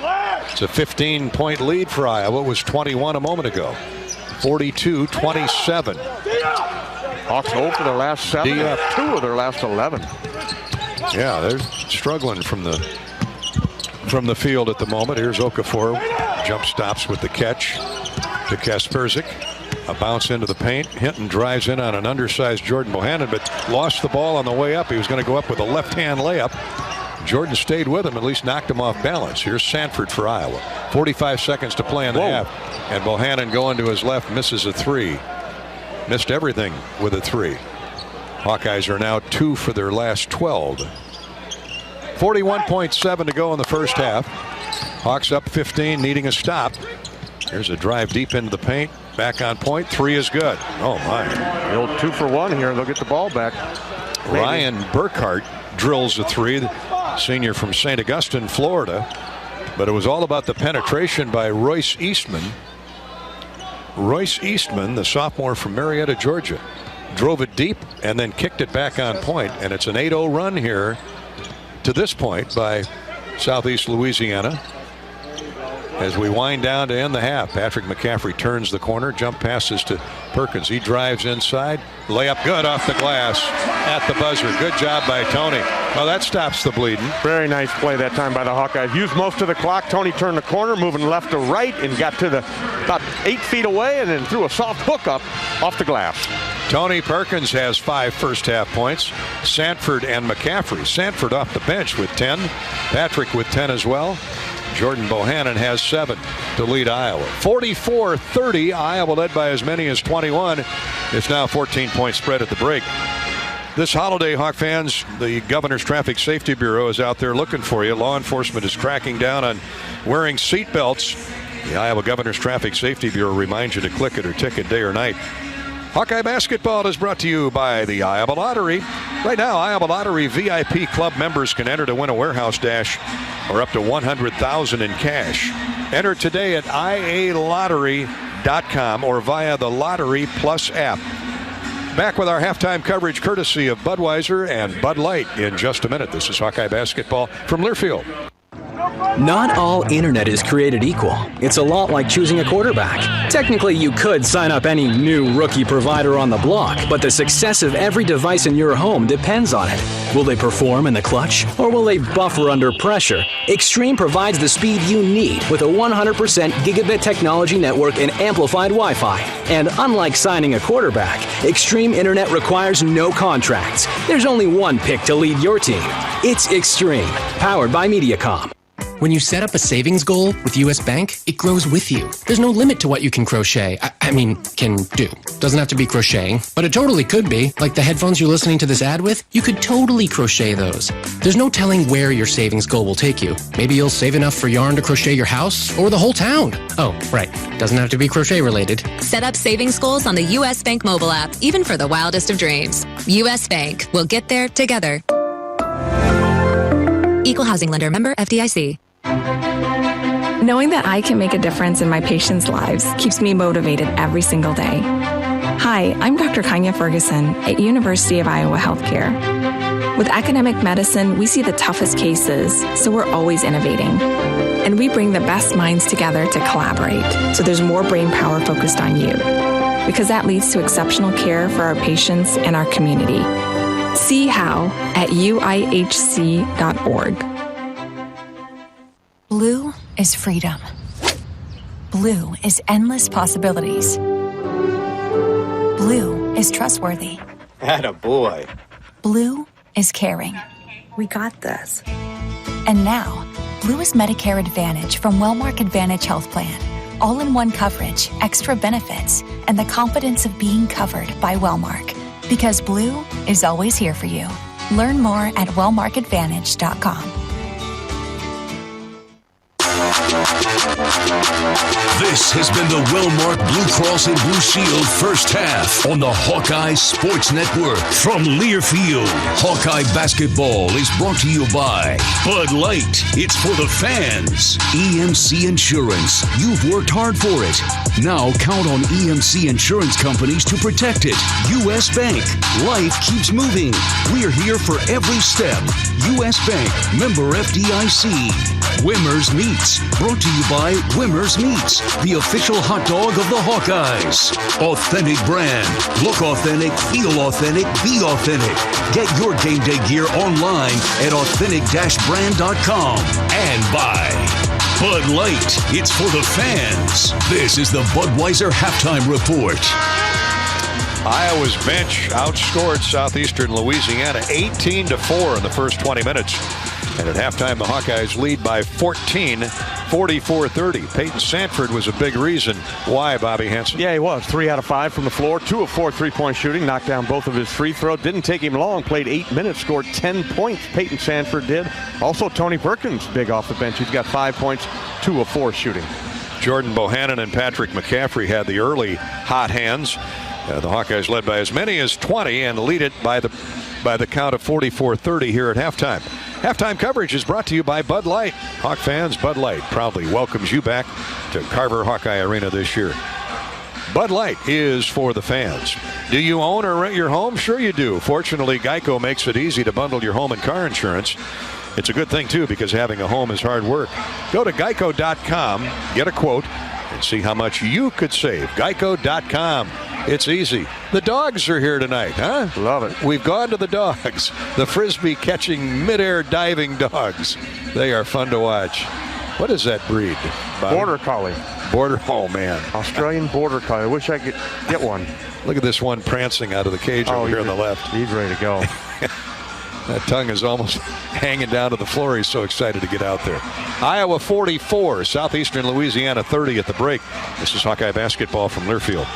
It's a 15-point lead for Iowa. It was 21 a moment ago. 42-27. Hawks 0 for their last 7. 2 of their last 11. Yeah, they're struggling from the field at the moment. Here's Okafor. Jump stops with the catch to Kasperzik. A bounce into the paint. Hinton drives in on an undersized Jordan Bohannon, but lost the ball on the way up. He was going to go up with a left-hand layup. Jordan stayed with him, at least knocked him off balance. Here's Sanford for Iowa. 45 seconds to play in the half. And Bohannon going to his left, misses a three. Missed everything with a three. Hawkeyes are now 2 for their last 12. 41.7 to go in the first half. Hawks up 15, needing a stop. Here's a drive deep into the paint. Back on point. 3 is good. Oh, my. The old 2 for 1 here. They'll get the ball back. Maybe. Ryan Burkhart drills a three. The senior from St. Augustine, Florida. But it was all about the penetration by Royce Eastman. Royce Eastman, the sophomore from Marietta, Georgia, drove it deep and then kicked it back on point. And it's an 8-0 run here to this point by Southeast Louisiana. As we wind down to end the half, Patrick McCaffrey turns the corner, jump passes to Perkins. He drives inside, layup good off the glass at the buzzer. Good job by Tony. Well, that stops the bleeding. Very nice play that time by the Hawkeyes. Used most of the clock. Tony turned the corner, moving left to right, and got to the about 8 feet away, and then threw a soft hook up off the glass. Tony Perkins has 5 first half points. Sanford and McCaffrey. Sanford off the bench with 10. Patrick with 10 as well. Jordan Bohannon has 7 to lead Iowa. 44-30. Iowa led by as many as 21. It's now a 14-point spread at the break. This holiday, Hawk fans, the Governor's Traffic Safety Bureau is out there looking for you. Law enforcement is cracking down on wearing seat belts. The Iowa Governor's Traffic Safety Bureau reminds you to click it or ticket day or night. Hawkeye basketball is brought to you by the Iowa Lottery. Right now, Iowa Lottery VIP club members can enter to win a warehouse dash or up to $100,000 in cash. Enter today at ialottery.com or via the Lottery Plus app. Back with our halftime coverage courtesy of Budweiser and Bud Light in just a minute. This is Hawkeye basketball from Learfield. Not all internet is created equal. It's a lot like choosing a quarterback. Technically, you could sign up any new rookie provider on the block, but the success of every device in your home depends on it. Will they perform in the clutch, or will they buffer under pressure? Extreme provides the speed you need with a 100% gigabit technology network and amplified Wi-Fi. And unlike signing a quarterback, Extreme Internet requires no contracts. There's only one pick to lead your team. It's Extreme, powered by Mediacom. When you set up a savings goal with U.S. Bank, it grows with you. There's no limit to what you can crochet. Can do. Doesn't have to be crocheting, but it totally could be. Like the headphones you're listening to this ad with, you could totally crochet those. There's no telling where your savings goal will take you. Maybe you'll save enough for yarn to crochet your house or the whole town. Oh, right. Doesn't have to be crochet related. Set up savings goals on the U.S. Bank mobile app, even for the wildest of dreams. U.S. Bank. We'll get there together. Equal housing lender, member FDIC. Knowing that I can make a difference in my patients' lives keeps me motivated every single day. Hi, I'm Dr. Kanya Ferguson at University of Iowa Healthcare. With academic medicine, we see the toughest cases, so we're always innovating. And we bring the best minds together to collaborate, so there's more brain power focused on you. Because that leads to exceptional care for our patients and our community. See how at uihc.org. Blue is freedom. Blue is endless possibilities. Blue is trustworthy. Attaboy. Blue is caring. We got this. And now, Blue is Medicare Advantage from Wellmark Advantage Health Plan. All-in-one coverage, extra benefits, and the confidence of being covered by Wellmark. Because Blue is always here for you. Learn more at wellmarkadvantage.com. This has been the well-marked Blue Cross and Blue Shield first half on the Hawkeye Sports Network. From Learfield, Hawkeye basketball is brought to you by Bud Light. It's for the fans. EMC Insurance. You've worked hard for it. Now count on EMC Insurance companies to protect it. U.S. Bank. Life keeps moving. We're here for every step. U.S. Bank. Member FDIC. Wimmer's Meats. Brought to you by Wimmer's Meats, the official hot dog of the Hawkeyes. Authentic brand. Look authentic, feel authentic, be authentic. Get your game day gear online at authentic-brand.com. And by Bud Light. It's for the fans. This is the Budweiser Halftime Report. Iowa's bench outscored Southeastern Louisiana 18-4 in the first 20 minutes. And at halftime, the Hawkeyes lead by 14, 44-30. Peyton Sanford was a big reason. Why, Bobby Hansen? Yeah, he was. 3 out of 5 from the floor, 2 of 4 three-point shooting, knocked down both of his free throws. Didn't take him long, played 8 minutes, scored 10 points. Peyton Sanford did. Also, Tony Perkins, big off the bench. He's got 5 points, 2 of 4 shooting. Jordan Bohannon and Patrick McCaffrey had the early hot hands. The Hawkeyes led by as many as 20 and lead it by the count of 44-30 here at halftime. Halftime coverage is brought to you by Bud Light. Hawk fans, Bud Light proudly welcomes you back to Carver Hawkeye Arena this year. Bud Light is for the fans. Do you own or rent your home? Sure you do. Fortunately, Geico makes it easy to bundle your home and car insurance. It's a good thing, too, because having a home is hard work. Go to geico.com, get a quote, and see how much you could save. Geico.com. It's easy. The dogs are here tonight, huh? Love it. We've gone to the dogs. The frisbee catching midair diving dogs. They are fun to watch. What is that breed, Bobby? Border Collie. Oh, man. Australian Border Collie. I wish I could get one. Look at this one prancing out of the cage over here on the left. He's ready to go. That tongue is almost hanging down to the floor. He's so excited to get out there. Iowa 44, Southeastern Louisiana 30 at the break. This is Hawkeye basketball from Learfield.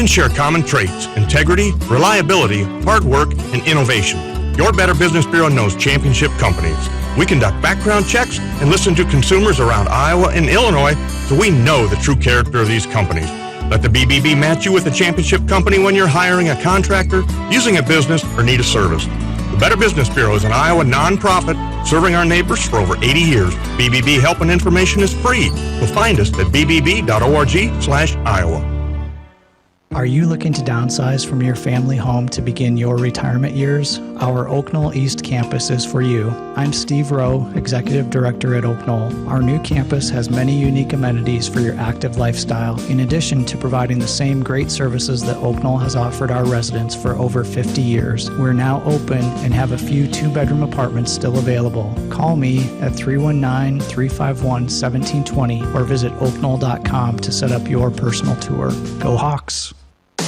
Share common traits: integrity, reliability, hard work, and innovation. Your Better Business Bureau knows championship companies. We conduct background checks and listen to consumers around Iowa and Illinois, so we know the true character of these companies. Let the BBB match you with a championship company when you're hiring a contractor, using a business, or need a service. The Better Business Bureau is an Iowa nonprofit serving our neighbors for over 80 years. BBB help and information is free. So find us at bbb.org/Iowa. Are you looking to downsize from your family home to begin your retirement years? Our Oak Knoll East campus is for you. I'm Steve Rowe, Executive Director at Oak Knoll. Our new campus has many unique amenities for your active lifestyle, in addition to providing the same great services that Oak Knoll has offered our residents for over 50 years. We're now open and have a few 2-bedroom apartments still available. Call me at 319-351-1720 or visit oakknoll.com to set up your personal tour. Go Hawks!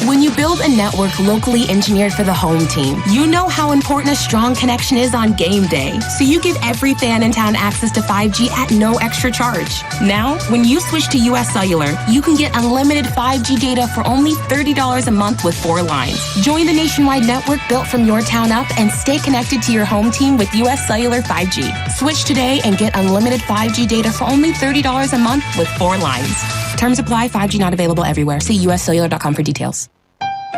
When you build a network locally engineered for the home team, you know how important a strong connection is on game day. So you give every fan in town access to 5G at no extra charge. Now, when you switch to US Cellular, you can get unlimited 5G data for only $30 a month with 4 lines. Join the nationwide network built from your town up and stay connected to your home team with US Cellular 5G. Switch today and get unlimited 5G data for only $30 a month with 4 lines. Terms apply. 5G not available everywhere. See uscellular.com for details.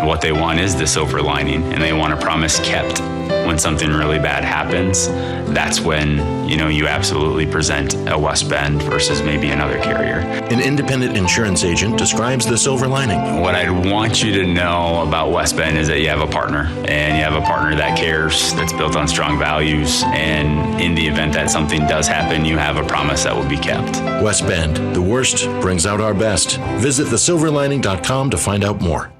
What they want is the silver lining, and they want a promise kept. When something really bad happens, that's when, you absolutely present a West Bend versus maybe another carrier. An independent insurance agent describes the silver lining. What I want you to know about West Bend is that you have a partner, and you have a partner that cares, that's built on strong values, and in the event that something does happen, you have a promise that will be kept. West Bend, the worst brings out our best. Visit thesilverlining.com to find out more.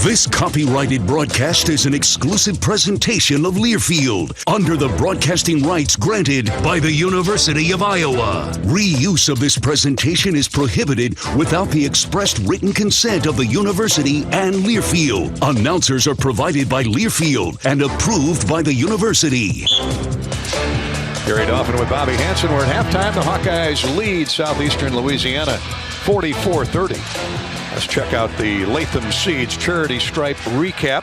This copyrighted broadcast is an exclusive presentation of Learfield under the broadcasting rights granted by the University of Iowa. Reuse of this presentation is prohibited without the expressed written consent of the university and Learfield. Announcers are provided by Learfield and approved by the university. Gary Dolphin with Bobby Hansen. We're at halftime. The Hawkeyes lead Southeastern Louisiana 44-30. Let's check out the Latham Seeds Charity Stripe recap.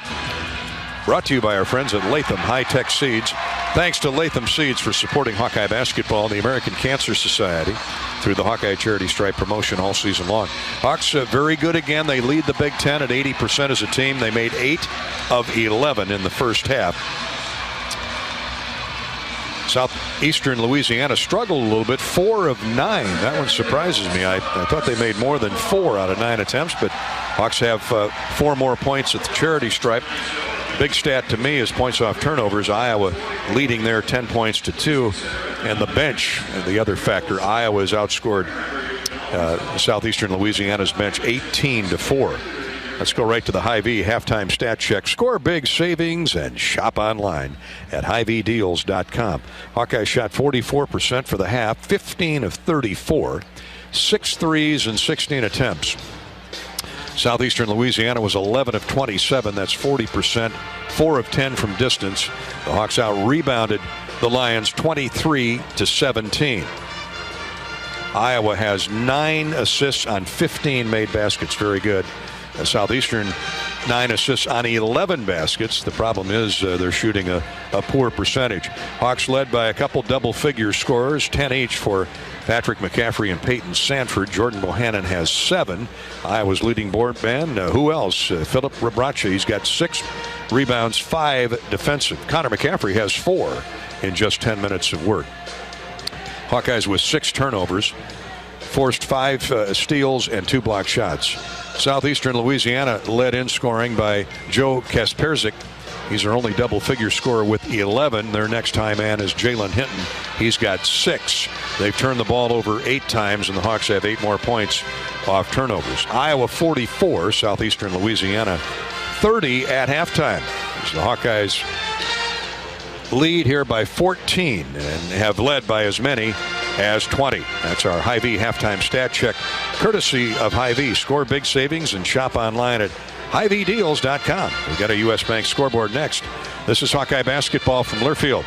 Brought to you by our friends at Latham High-Tech Seeds. Thanks to Latham Seeds for supporting Hawkeye basketball and the American Cancer Society through the Hawkeye Charity Stripe promotion all season long. Hawks very good again. They lead the Big Ten at 80% as a team. They made 8 of 11 in the first half. Southeastern Louisiana struggled a little bit, 4 of 9. That one surprises me. I thought they made more than 4 out of 9 attempts, but Hawks have 4 more points at the charity stripe. Big stat to me is points off turnovers. Iowa leading there 10 points to 2. And the bench, the other factor, Iowa has outscored Southeastern Louisiana's bench 18 to 4. Let's go right to the Hy-Vee halftime stat check. Score big savings and shop online at HyVeeDeals.com. Hawkeye shot 44% for the half, 15 of 34, 6 threes and 16 attempts. Southeastern Louisiana was 11 of 27. That's 40%, 4 of 10 from distance. The Hawks out-rebounded the Lions 23 to 17. Iowa has 9 assists on 15 made baskets. Very good. Southeastern 9 assists on 11 baskets. The problem is they're shooting a poor percentage. Hawks led by a couple double-figure scorers, 10 each for Patrick McCaffrey and Peyton Sanford. Jordan Bohannon has 7. Iowa's leading board man. Who else? Philip Rebrache. He's got 6 rebounds, 5 defensive. Connor McCaffrey has 4 in just 10 minutes of work. Hawkeyes with 6 turnovers, forced 5 steals and 2 block shots. Southeastern Louisiana led in scoring by Joe Kasperzik. He's their only double-figure scorer with 11. Their next high man is Jalen Hinton. He's got 6. They've turned the ball over 8 times, and the Hawks have 8 more points off turnovers. Iowa 44, Southeastern Louisiana 30 at halftime. So the Hawkeyes lead here by 14 and have led by as many as 20. That's our Hy-Vee halftime stat check, courtesy of Hy-Vee. Score big savings and shop online at HyVeeDeals.com. We've got a U.S. Bank scoreboard next. This is Hawkeye basketball from Learfield.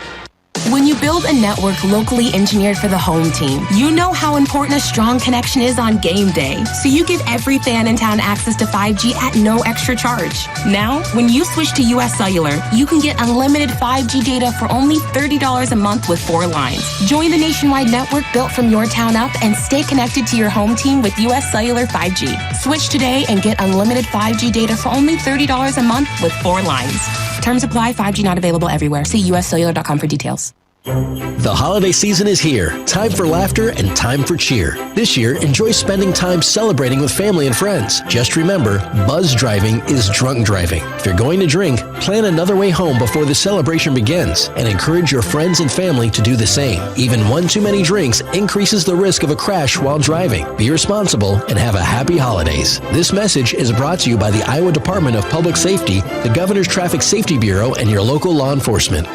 When you build a network locally engineered for the home team, you know how important a strong connection is on game day. So you give every fan in town access to 5G at no extra charge. Now, when you switch to US Cellular, you can get unlimited 5G data for only $30 a month with 4 lines. Join the nationwide network built from your town up and stay connected to your home team with US Cellular 5G. Switch today and get unlimited 5G data for only $30 a month with 4 lines. Terms apply. 5G not available everywhere. See uscellular.com for details. The holiday season is here. Time for laughter and time for cheer. This year, enjoy spending time celebrating with family and friends. Just remember, buzz driving is drunk driving. If you're going to drink, plan another way home before the celebration begins and encourage your friends and family to do the same. Even one too many drinks increases the risk of a crash while driving. Be responsible and have a happy holidays. This message is brought to you by the Iowa Department of Public Safety, the Governor's Traffic Safety Bureau, and your local law enforcement.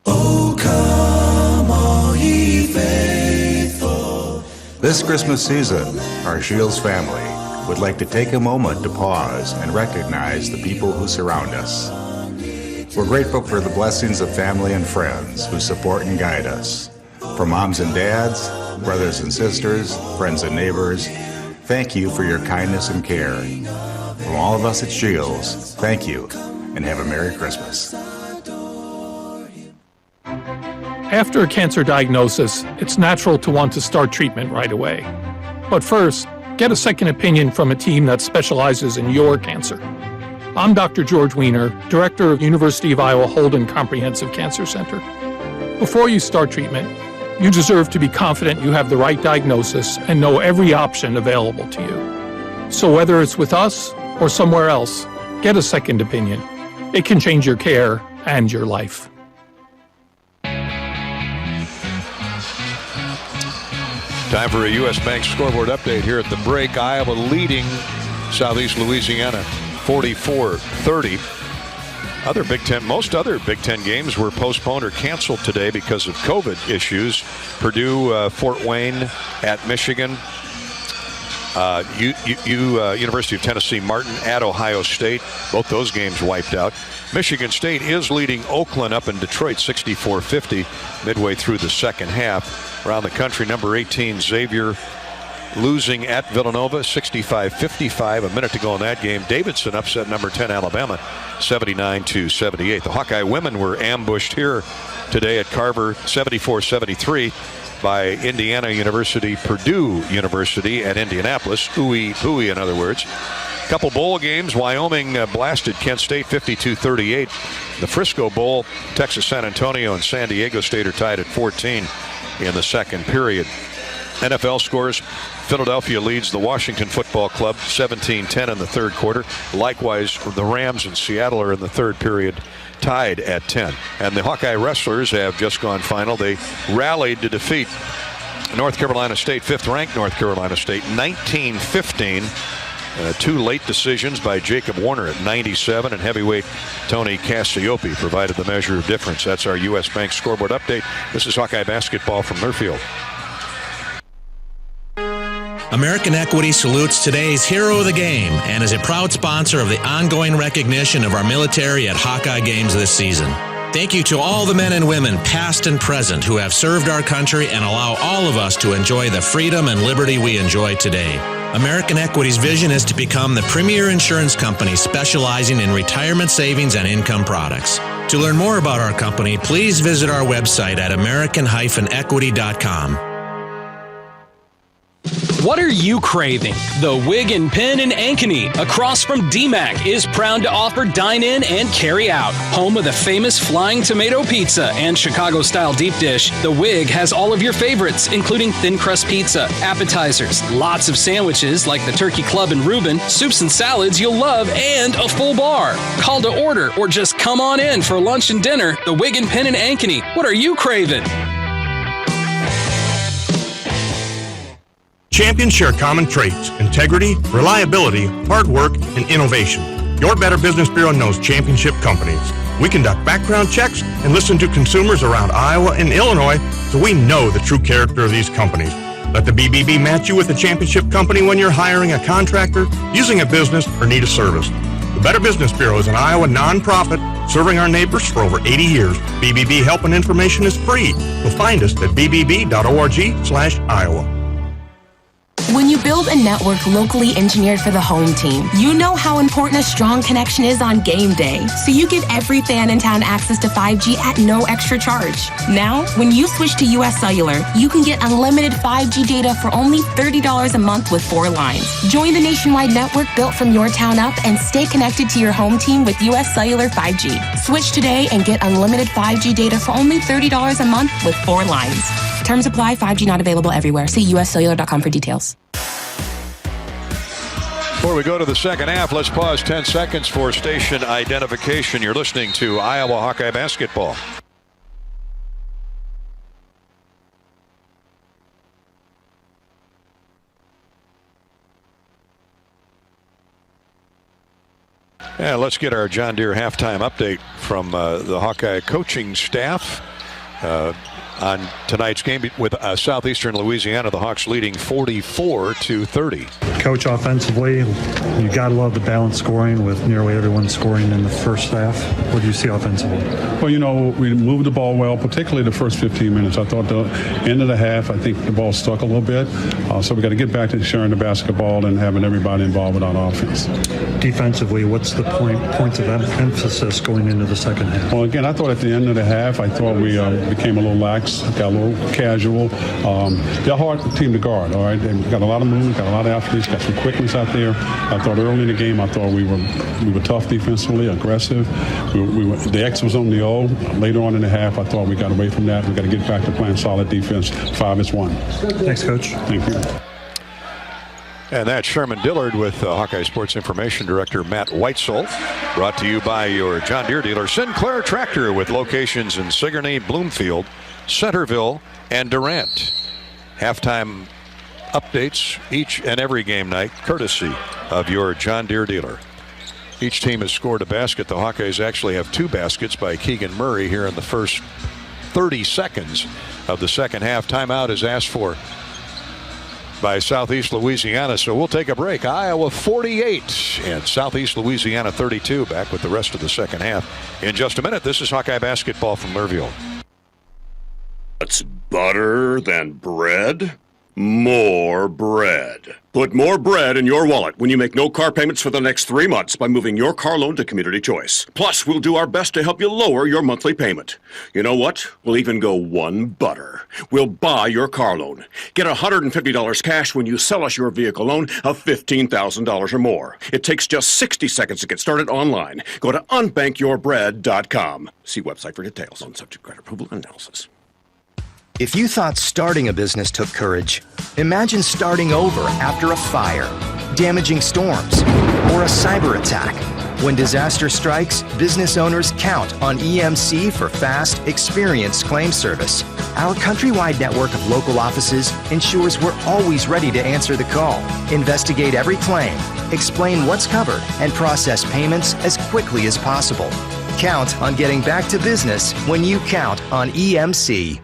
Oh, come all ye faithful. This Christmas season, our Shields family would like to take a moment to pause and recognize the people who surround us. We're grateful for the blessings of family and friends who support and guide us. From moms and dads, brothers and sisters, friends and neighbors, thank you for your kindness and care. From all of us at Shields, thank you and have a Merry Christmas. After a cancer diagnosis, it's natural to want to start treatment right away. But first, get a second opinion from a team that specializes in your cancer. I'm Dr. George Weiner, Director of University of Iowa Holden Comprehensive Cancer Center. Before you start treatment, you deserve to be confident you have the right diagnosis and know every option available to you. So whether it's with us or somewhere else, get a second opinion. It can change your care and your life. Time for a U.S. Bank scoreboard update here at the break. Iowa leading Southeast Louisiana 44-30. Most other Big Ten games were postponed or canceled today because of COVID issues. Purdue, Fort Wayne at Michigan. University of Tennessee Martin at Ohio State. Both those games wiped out. Michigan State is leading Oakland up in Detroit 64-50 midway through the second half. Around the country, number 18 Xavier losing at Villanova 65-55. A minute to go in that game. Davidson upset number 10 Alabama 79-78. The Hawkeye women were ambushed here today at Carver 74-73 by Indiana University, Purdue University at Indianapolis. Ooey pooey, in other words. Couple bowl games. Wyoming blasted Kent State 52-38. The Frisco Bowl, Texas San Antonio and San Diego State are tied at 14 in the second period. NFL scores. Philadelphia leads the Washington Football Club 17-10 in the third quarter. Likewise, the Rams and Seattle are in the third period tied at 10. And the Hawkeye Wrestlers have just gone final. They rallied to defeat North Carolina State, fifth-ranked North Carolina State, 19-15. Two late decisions by Jacob Warner at 97, and heavyweight Tony Cassiope provided the measure of difference. That's our U.S. Bank scoreboard update. This is Hawkeye basketball from Learfield. American Equity salutes today's hero of the game and is a proud sponsor of the ongoing recognition of our military at Hawkeye games this season. Thank you to all the men and women, past and present, who have served our country and allow all of us to enjoy the freedom and liberty we enjoy today. American Equity's vision is to become the premier insurance company specializing in retirement savings and income products. To learn more about our company, please visit our website at american-equity.com. What are you craving? The Wig and Pin in Ankeny, across from DMAC, is proud to offer dine-in and carry-out. Home of the famous Flying Tomato Pizza and Chicago-style deep dish, The Wig has all of your favorites, including thin crust pizza, appetizers, lots of sandwiches like the Turkey Club and Reuben, soups and salads you'll love, and a full bar. Call to order or just come on in for lunch and dinner. The Wig and Pin in Ankeny. What are you craving? Champions share common traits: integrity, reliability, hard work, and innovation. Your Better Business Bureau knows championship companies. We conduct background checks and listen to consumers around Iowa and Illinois, so we know the true character of these companies. Let the BBB match you with a championship company when you're hiring a contractor, using a business, or need a service. The Better Business Bureau is an Iowa nonprofit serving our neighbors for over 80 years. BBB help and information is free. You'll find us at bbb.org/Iowa. When you build a network locally engineered for the home team, you know how important a strong connection is on game day. So you give every fan in town access to 5G at no extra charge. Now, when you switch to US Cellular, you can get unlimited 5G data for only $30 a month with 4 lines. Join the nationwide network built from your town up and stay connected to your home team with US Cellular 5G. Switch today and get unlimited 5G data for only $30 a month with 4 lines. Terms apply. 5G not available everywhere. See uscellular.com for details. Before we go to the second half, let's pause 10 seconds for station identification. You're listening to Iowa Hawkeye basketball. And let's get our John Deere halftime update from the Hawkeye coaching staff. On tonight's game with Southeastern Louisiana, the Hawks leading 44-30. Coach, offensively, you got to love the balanced scoring with nearly everyone scoring in the first half. What do you see offensively? Well, you know, we moved the ball well, particularly the first 15 minutes. I thought the end of the half, I think the ball stuck a little bit. So we got to get back to sharing the basketball and having everybody involved with our offense. Defensively, what's the points of emphasis going into the second half? Well, again, I thought at the end of the half, I thought we became a little lax, got a little casual. They're a hard team to guard, all right? They've got a lot of movement, got a lot of athletes, got some quickness out there. I thought early in the game, I thought we were tough defensively, aggressive. The X was on the O. Later on in the half, I thought we got away from that. We got to get back to playing solid defense. 5-1. Thanks, Coach. Thank you. And that's Sherman Dillard with Hawkeye Sports Information Director Matt Weitzel. Brought to you by your John Deere dealer, Sinclair Tractor, with locations in Sigourney, Bloomfield, Centerville, and Durant. Halftime updates each and every game night, courtesy of your John Deere dealer. Each team has scored a basket. The Hawkeyes actually have 2 baskets by Keegan Murray here in the first 30 seconds of the second half. Timeout is asked for by Southeast Louisiana, so we'll take a break. Iowa 48 and Southeast Louisiana 32. Back with the rest of the second half in just a minute. This is Hawkeye basketball from Learfield. What's butter than bread? More bread. Put more bread in your wallet when you make no car payments for the next 3 months by moving your car loan to Community Choice. Plus, we'll do our best to help you lower your monthly payment. You know what? We'll even go one butter. We'll buy your car loan. Get $150 cash when you sell us your vehicle loan of $15,000 or more. It takes just 60 seconds to get started online. Go to unbankyyourbread.com. See website for details on subject credit approval and analysis. If you thought starting a business took courage, imagine starting over after a fire, damaging storms, or a cyber attack. When disaster strikes, business owners count on EMC for fast, experienced claim service. Our countrywide network of local offices ensures we're always ready to answer the call, investigate every claim, explain what's covered, and process payments as quickly as possible. Count on getting back to business when you count on EMC.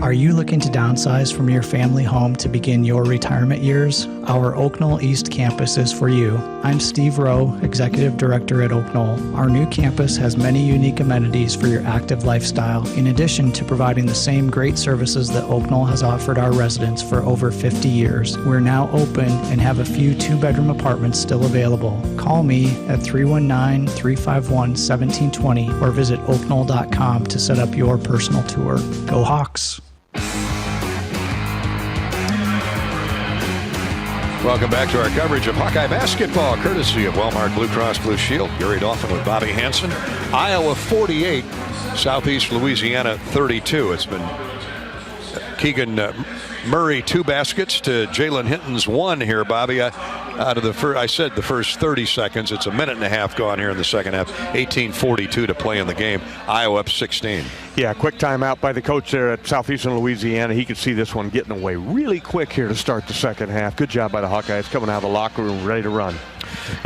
Are you looking to downsize from your family home to begin your retirement years? Our Oak Knoll East campus is for you. I'm Steve Rowe, Executive Director at Oak Knoll. Our new campus has many unique amenities for your active lifestyle, in addition to providing the same great services that Oak Knoll has offered our residents for over 50 years. We're now open and have a few 2-bedroom apartments still available. Call me at 319-351-1720 or visit oakknoll.com to set up your personal tour. Go Hawks! Welcome back to our coverage of Hawkeye basketball, courtesy of Wellmark Blue Cross Blue Shield. Gary Dolphin with Bobby Hansen. Iowa 48, Southeast Louisiana 32. It's been Keegan Murray 2 baskets to Jalen Hinton's 1 here, Bobby. Out of the first, I said the first 30 seconds. It's a minute and a half gone here in the second half. 18:42 to play in the game. Iowa up 16. Yeah, quick timeout by the coach there at Southeastern Louisiana. He could see this one getting away really quick here to start the second half. Good job by the Hawkeyes coming out of the locker room ready to run.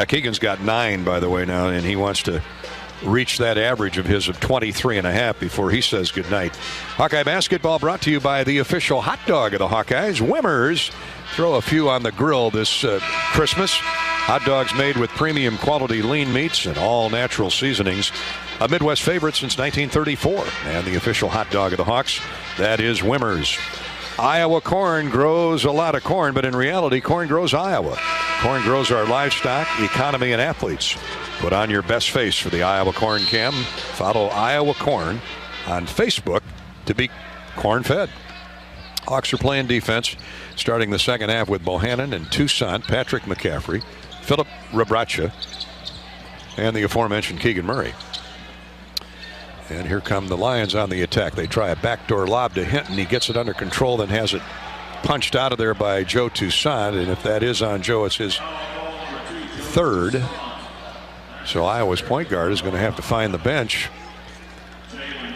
Keegan's got 9, by the way, now, and he wants to reach that average of his of 23.5 before he says goodnight. Hawkeye basketball brought to you by the official hot dog of the Hawkeyes, Wimmers. Throw a few on the grill this Christmas. Hot dogs made with premium quality lean meats and all natural seasonings. A Midwest favorite since 1934. And the official hot dog of the Hawks, that is Wimmers. Iowa corn grows a lot of corn, but in reality, corn grows Iowa. Corn grows our livestock, economy, and athletes. Put on your best face for the Iowa Corn Cam. Follow Iowa Corn on Facebook to be corn-fed. Hawks are playing defense, starting the second half with Bohannon and Toussaint, Patrick McCaffrey, Philip Rabracha, and the aforementioned Keegan Murray. And here come the Lions on the attack. They try a backdoor lob to Hinton. He gets it under control, then has it punched out of there by Joe Toussaint. And if that is on Joe, it's his 3rd. So Iowa's point guard is going to have to find the bench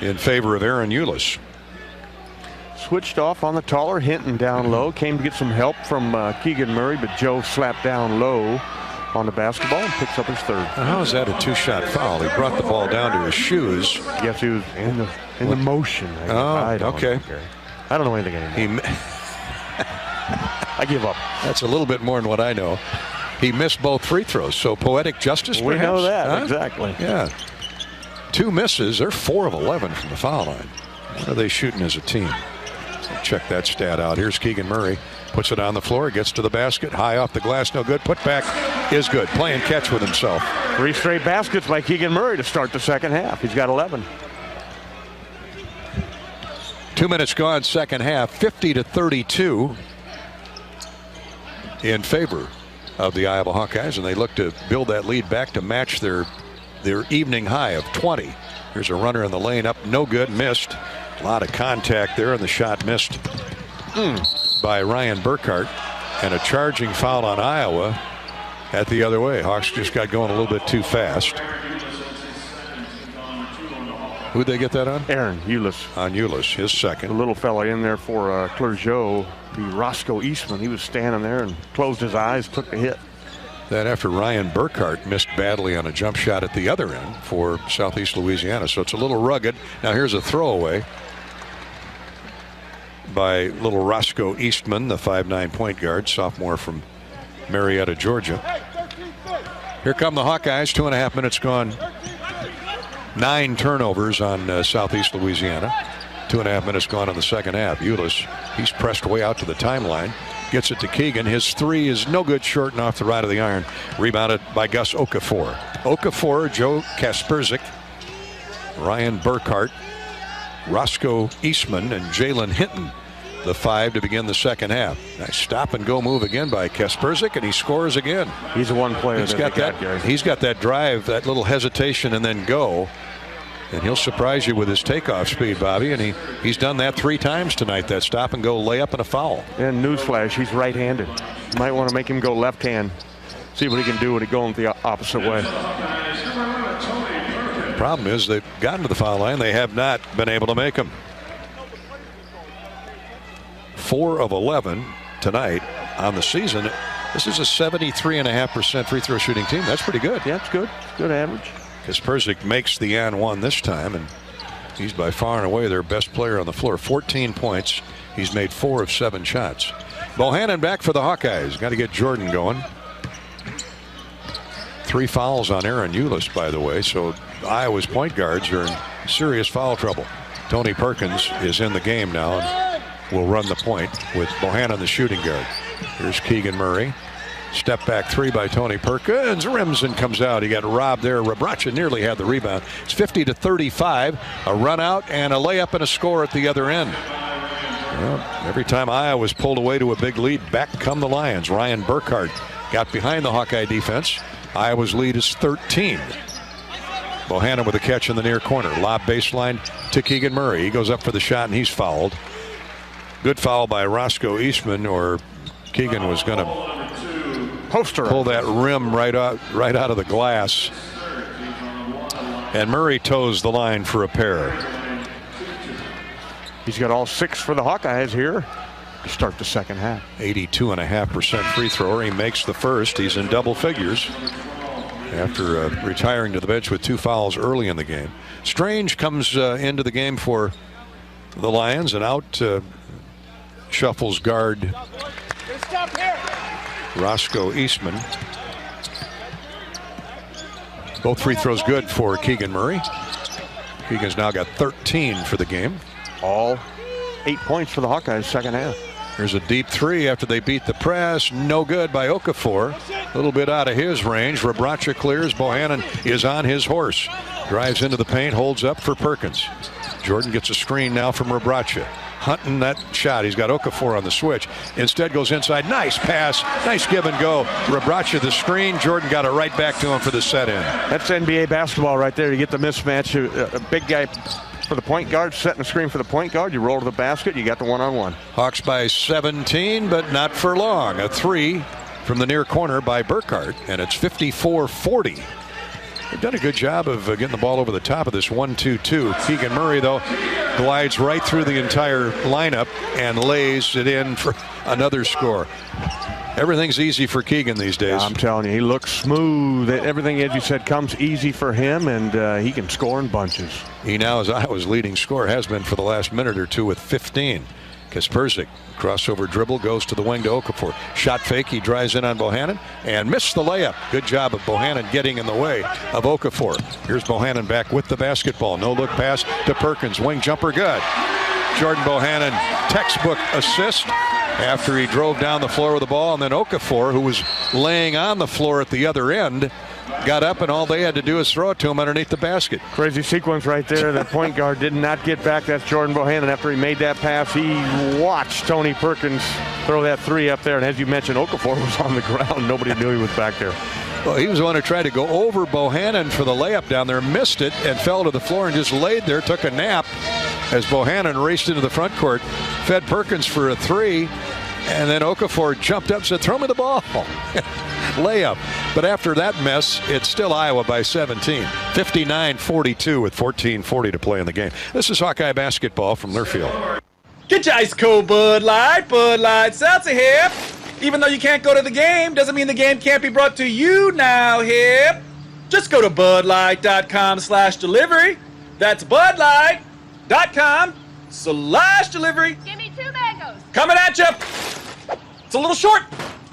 in favor of Aaron Eulis. Switched off on the taller Hinton down low. Came to get some help from Keegan Murray, but Joe slapped down low on the basketball and picks up his 3rd. Now, how is that a 2-shot foul? He brought the ball down to his shoes. Yes, he was in the motion. I don't know anything anymore. I give up. That's a little bit more than what I know. He missed both free throws, so poetic justice, we perhaps? know that, huh? Exactly. Yeah. 2 misses. They're 4 of 11 from the foul line. What are they shooting as a team? Check that stat out. Here's Keegan Murray. Puts it on the floor, gets to the basket, high off the glass, no good. Put back is good. Playing catch with himself. 3 straight baskets by Keegan Murray to start the second half. He's got 11. 2 minutes gone, second half. 50-32 in favor of the Iowa Hawkeyes, and they look to build that lead back to match their evening high of 20. Here's a runner in the lane, up, no good, missed. A lot of contact there, and the shot missed by Ryan Burkhart, and a charging foul on Iowa at the other way. Hawks just got going a little bit too fast. Who'd they get that on? Aaron Eulis. On Eulis, his 2nd. The little fella in there for Clergeau, the Roscoe Eastman. He was standing there and closed his eyes, took the hit. That after Ryan Burkhart missed badly on a jump shot at the other end for Southeast Louisiana. So it's a little rugged. Now here's a throwaway by little Roscoe Eastman, the 5'9" point guard, sophomore from Marietta, Georgia. Here come the Hawkeyes, 2.5 minutes gone. 9 turnovers on Southeast Louisiana. 2.5 minutes gone in the second half. Ulis, he's pressed way out to the timeline. Gets it to Keegan. His three is no good, short and off the right of the iron. Rebounded by Gus Okafor. Okafor, Joe Kasperzik, Ryan Burkhart, Roscoe Eastman, and Jalen Hinton, the five to begin the second half. Nice stop and go move again by Kasperzik, and he scores again. He's the one player he's got that drive, that little hesitation, and then go. And he'll surprise you with his takeoff speed, Bobby. And he's done that 3 times tonight, that stop and go layup and a foul. And newsflash, he's right-handed. You might want to make him go left-hand. See what he can do when he goes the opposite way. The problem is they've gotten to the foul line. They have not been able to make them. 4 of 11 tonight on the season. This is a 73.5% free throw shooting team. That's pretty good. Yeah, it's good. Good average. Kasperzik makes the and one this time, and he's by far and away their best player on the floor. 14 points. He's made 4 of 7 shots. Bohannon back for the Hawkeyes. Got to get Jordan going. 3 fouls on Aaron Ulis, by the way, so Iowa's point guards are in serious foul trouble. Tony Perkins is in the game now and will run the point with Bohannon the shooting guard. Here's Keegan Murray. Step back 3 by Tony Perkins. Rims and comes out. He got robbed there. Rebraca nearly had the rebound. It's 50-35. A run out and a layup and a score at the other end. Well, every time Iowa was pulled away to a big lead, back come the Lions. Ryan Burkhart got behind the Hawkeye defense. Iowa's lead is 13. Bohannon with a catch in the near corner. Lob baseline to Keegan Murray. He goes up for the shot and he's fouled. Good foul by Roscoe Eastman, or Keegan was going to pull that rim right out of the glass. And Murray toes the line for a pair. He's got all 6 for the Hawkeyes here to start the second half. 82.5% free thrower. He makes the first. He's in double figures after retiring to the bench with 2 fouls early in the game. Strange comes into the game for the Lions, and out shuffles guard Roscoe Eastman. Both free throws good for Keegan Murray. Keegan's now got 13 for the game. All 8 points for the Hawkeyes second half. Here's a deep 3 after they beat the press. No good by Okafor. A little bit out of his range. Rebraca clears. Bohannon is on his horse. Drives into the paint. Holds up for Perkins. Jordan gets a screen now from Rebraca. Hunting that shot. He's got Okafor on the switch. Instead goes inside. Nice pass. Nice give and go. Rebraca the screen. Jordan got it right back to him for the set in. That's NBA basketball right there. You get the mismatch. A big guy for the point guard, setting the screen for the point guard. You roll to the basket. You got the one-on-one. Hawks by 17, but not for long. A 3 from the near corner by Burkhart, and it's 54-40. They've done a good job of getting the ball over the top of this 1-2-2. Keegan Murray, though, glides right through the entire lineup and lays it in for another score. Everything's easy for Keegan these days. Yeah, I'm telling you, he looks smooth. Everything, as you said, comes easy for him, and he can score in bunches. He now is Iowa's leading scorer, has been for the last minute or two with 15. Kasperzik, crossover dribble, goes to the wing to Okafor. Shot fake, he drives in on Bohannon and missed the layup. Good job of Bohannon getting in the way of Okafor. Here's Bohannon back with the basketball. No look pass to Perkins. Wing jumper good. Jordan Bohannon, textbook assist after he drove down the floor with the ball. And then Okafor, who was laying on the floor at the other end, got up, and all they had to do is throw it to him underneath the basket. Crazy sequence right there. The point guard did not get back. That's Jordan Bohannon. After he made that pass, he watched Tony Perkins throw that 3 up there. And as you mentioned, Okafor was on the ground. Nobody knew he was back there. Well, he was the one who tried to go over Bohannon for the layup down there, missed it, and fell to the floor and just laid there, took a nap as Bohannon raced into the front court, fed Perkins for a 3, and then Okafor jumped up and said, "Throw me the ball." Layup. But after that mess, it's still Iowa by 17. 59-42 with 14:40 to play in the game. This is Hawkeye basketball from Learfield. Get your ice cold Bud Light Seltzer here. Even though you can't go to the game, doesn't mean the game can't be brought to you now here. Just go to budlight.com/delivery. That's budlight.com/delivery. Give me 2 mangoes. Coming at you. It's a little short.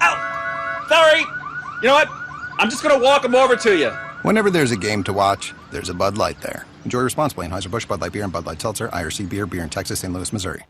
Ow. Sorry. You know what? I'm just going to walk them over to you. Whenever there's a game to watch, there's a Bud Light there. Enjoy responsibly. Anheuser-Busch, Bud Light Beer, and Bud Light Seltzer, IRC Beer, beer in Texas, St. Louis, Missouri.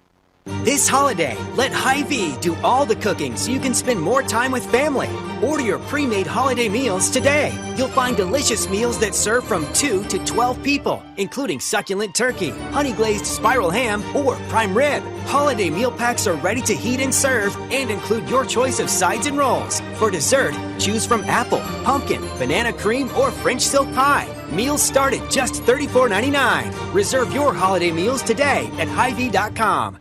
This holiday, let Hy-Vee do all the cooking so you can spend more time with family. Order your pre-made holiday meals today. You'll find delicious meals that serve from 2 to 12 people, including succulent turkey, honey-glazed spiral ham, or prime rib. Holiday meal packs are ready to heat and serve and include your choice of sides and rolls. For dessert, choose from apple, pumpkin, banana cream, or French silk pie. Meals start at just $34.99. Reserve your holiday meals today at Hy-Vee.com.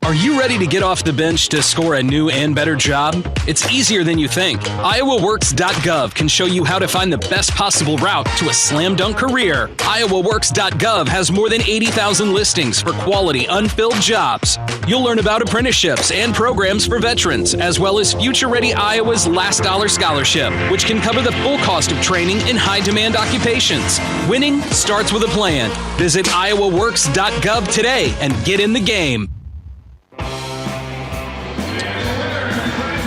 Are you ready to get off the bench to score a new and better job? It's easier than you think. IowaWorks.gov can show you how to find the best possible route to a slam dunk career. IowaWorks.gov has more than 80,000 listings for quality unfilled jobs. You'll learn about apprenticeships and programs for veterans, as well as Future Ready Iowa's Last Dollar Scholarship, which can cover the full cost of training in high-demand occupations. Winning starts with a plan. Visit IowaWorks.gov today and get in the game.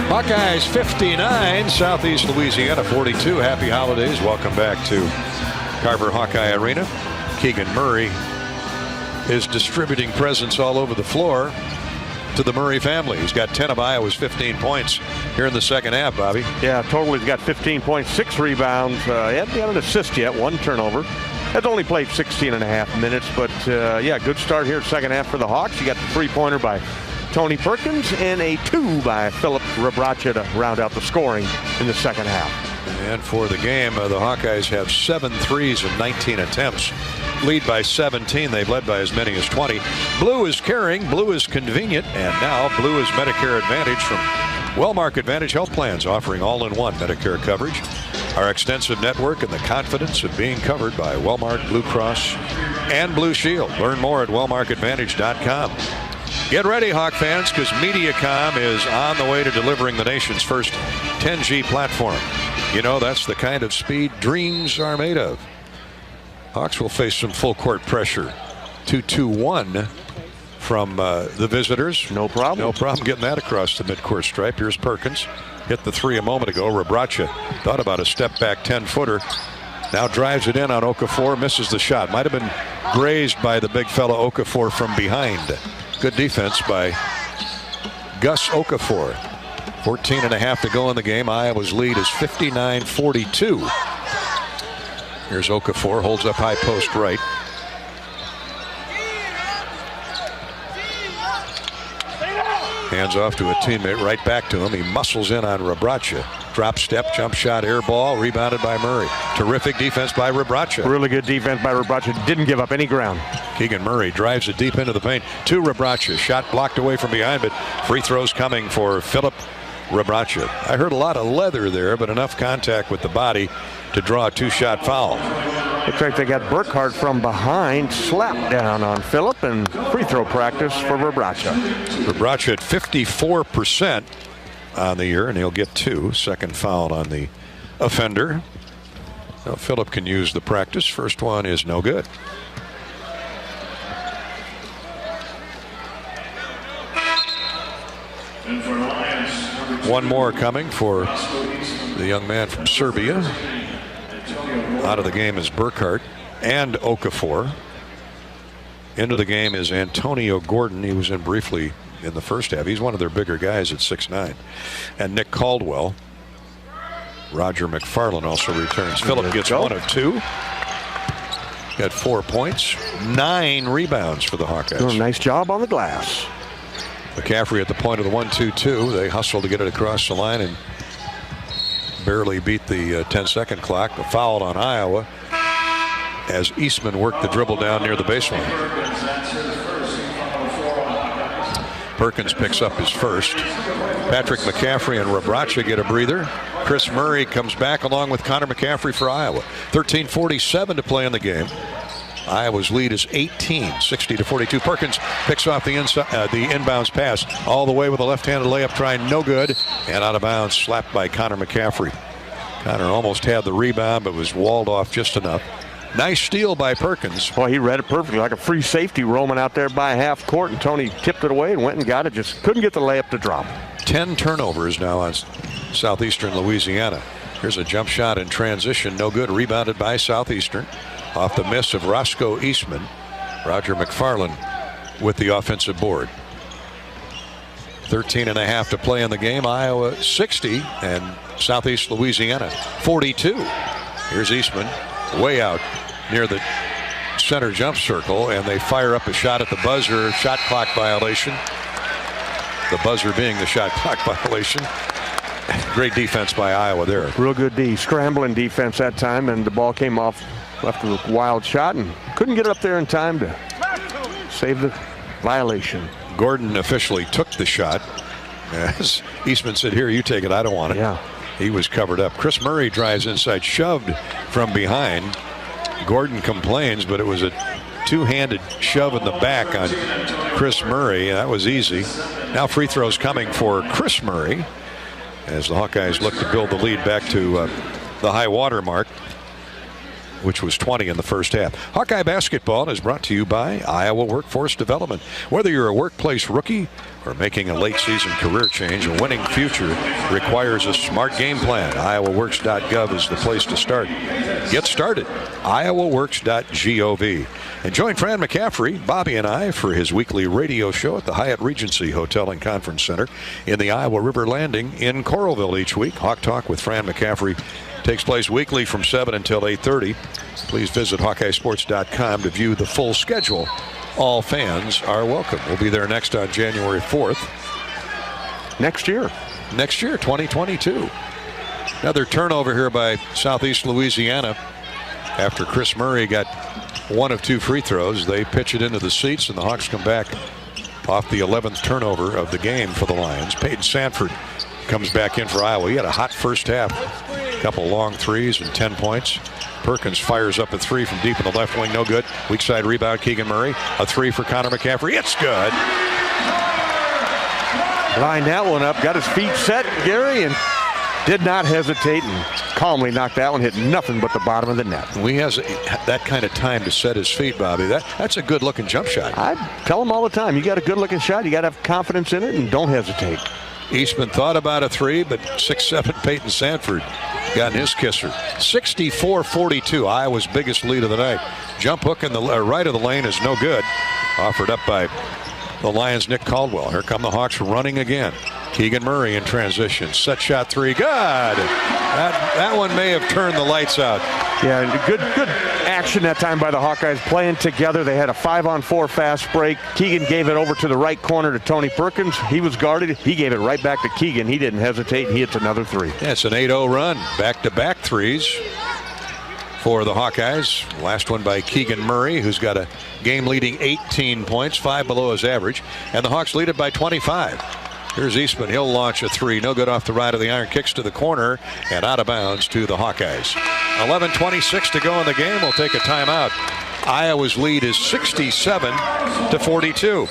Hawkeyes 59, Southeast Louisiana 42. Happy holidays. Welcome back to Carver Hawkeye Arena. Keegan Murray is distributing presents all over the floor to the Murray family. He's got 10 of Iowa's 15 points here in the second half, Bobby. Yeah, total he's got 15 points, 6 rebounds. He hasn't got an assist yet, 1 turnover. Has only played 16 and a half minutes, but yeah, good start here second half for the Hawks. You got the three-pointer by Tony Perkins and a 2 by Philip Rebracha to round out the scoring in the second half. And for the game, the Hawkeyes have 7 threes in 19 attempts. Lead by 17. They've led by as many as 20. Blue is caring. Blue is convenient. And now Blue is Medicare Advantage from Wellmark Advantage Health Plans, offering all-in-one Medicare coverage. Our extensive network and the confidence of being covered by Wellmark, Blue Cross, and Blue Shield. Learn more at wellmarkadvantage.com. Get ready, Hawk fans, because Mediacom is on the way to delivering the nation's first 10G platform. You know, that's the kind of speed dreams are made of. Hawks will face some full-court pressure. 2-2-1 from the visitors. No problem. No problem getting that across the midcourt stripe. Here's Perkins. Hit the 3 a moment ago. Rebracha thought about a step-back 10-footer. Now drives it in on Okafor. Misses the shot. Might have been grazed by the big fella Okafor from behind. Good defense by Gus Okafor. 14 and a half to go in the game. Iowa's lead is 59-42. Here's Okafor, holds up high post right. Hands off to a teammate, right back to him. He muscles in on Rebracha. Drop step, jump shot, air ball, rebounded by Murray. Terrific defense by Rebracha. Really good defense by Rebracha. Didn't give up any ground. Keegan Murray drives it deep into the paint to Rebracha. Shot blocked away from behind, but free throws coming for Philip Rebracha. I heard a lot of leather there, but enough contact with the body to draw a 2-shot foul. Looks like they got Burkhart from behind, slapped down on Phillip, and free throw practice for Rebracha. Rebracha at 54% on the year, and he'll get 2. Second foul on the offender. Now Phillip can use the practice. First one is no good. One more coming for the young man from Serbia. Out of the game is Burkhart and Okafor. Into the game is Antonio Gordon. He was in briefly in the first half. He's one of their bigger guys at 6'9". And Nick Caldwell. Roger McFarland also returns. Phillip gets 1 of 2. Got 4 points, 9 rebounds for the Hawkeyes. Doing a nice job on the glass. McCaffrey at the point of the 1-2-2. They hustle to get it across the line and barely beat the 10-second clock. A foul on Iowa as Eastman worked the dribble down near the baseline. Perkins picks up his first. Patrick McCaffrey and Rebracha get a breather. Chris Murray comes back along with Connor McCaffrey for Iowa. 13:47 to play in the game. Iowa's lead is 18, 60-42. Perkins picks off the inbounds pass all the way with a left-handed layup trying no good, and out of bounds, slapped by Connor McCaffrey. Connor almost had the rebound but was walled off just enough. Nice steal by Perkins. Boy, he read it perfectly, like a free safety roaming out there by half court, and Tony tipped it away and went and got it. Just couldn't get the layup to drop. 10 turnovers now on Southeastern Louisiana. Here's a jump shot in transition, no good. Rebounded by Southeastern. off the miss of Roscoe Eastman. Roger McFarland with the offensive board. 13.5 to play in the game. Iowa 60 and Southeast Louisiana 42. Here's Eastman way out near the center jump circle, and they fire up a shot at the buzzer. Shot clock violation. The buzzer being the shot clock violation. Great defense by Iowa there. Real good D. Scrambling defense that time, and the ball came off, left a wild shot, and couldn't get up there in time to save the violation. Gordon officially took the shot. As Eastman said, here, you take it. I don't want it. Yeah. He was covered up. Chris Murray drives inside, shoved from behind. Gordon complains, but it was a two-handed shove in the back on Chris Murray. That was easy. Now free throws coming for Chris Murray as the Hawkeyes look to build the lead back to the high water mark, which was 20 in the first half. Hawkeye basketball is brought to you by Iowa Workforce Development. Whether you're a workplace rookie or making a late season career change, a winning future requires a smart game plan. IowaWorks.gov is the place to start. Get started. IowaWorks.gov. And join Fran McCaffrey, Bobby, and I for his weekly radio show at the Hyatt Regency Hotel and Conference Center in the Iowa River Landing in Coralville each week. Hawk Talk with Fran McCaffrey takes place weekly from 7 until 8:30. Please visit HawkeyeSports.com to view the full schedule. All fans are welcome. We'll be there next on January 4th. Next year, 2022. Another turnover here by Southeast Louisiana. After Chris Murray got one of two free throws, they pitch it into the seats, and the Hawks come back off the 11th turnover of the game for the Lions. Peyton Sanford comes back in for Iowa. He had a hot first half. A couple long threes and 10 points. Perkins fires up a three from deep in the left wing. No good. Weak side rebound, Keegan Murray. A three for Connor McCaffrey. It's good. Lined that one up. Got his feet set, Gary, and did not hesitate and calmly knocked that one. Hit nothing but the bottom of the net. He has that kind of time to set his feet, Bobby. That's a good-looking jump shot. I tell him all the time, you got a good-looking shot. You got to have confidence in it and don't hesitate. Eastman thought about a three, but 6'7" Peyton Sanford got in his kisser. 64-42, Iowa's biggest lead of the night. Jump hook in the right of the lane is no good. Offered up by the Lions' Nick Caldwell. Here come the Hawks running again. Keegan Murray in transition. Set shot three. Good. That one may have turned the lights out. Yeah, good action that time by the Hawkeyes playing together. They had a 5-on-4 fast break. Keegan gave it over to the right corner to Tony Perkins. He was guarded. He gave it right back to Keegan. He didn't hesitate. He hits another three. Yeah, it's an 8-0 run. Back-to-back threes for the Hawkeyes. Last one by Keegan Murray, who's got a game-leading 18 points, 5 below his average. And the Hawks lead it by 25. Here's Eastman. He'll launch a three. No good off the right of the iron. Kicks to the corner and out of bounds to the Hawkeyes. 11:26 to go in the game. We'll take a timeout. Iowa's lead is 67-42.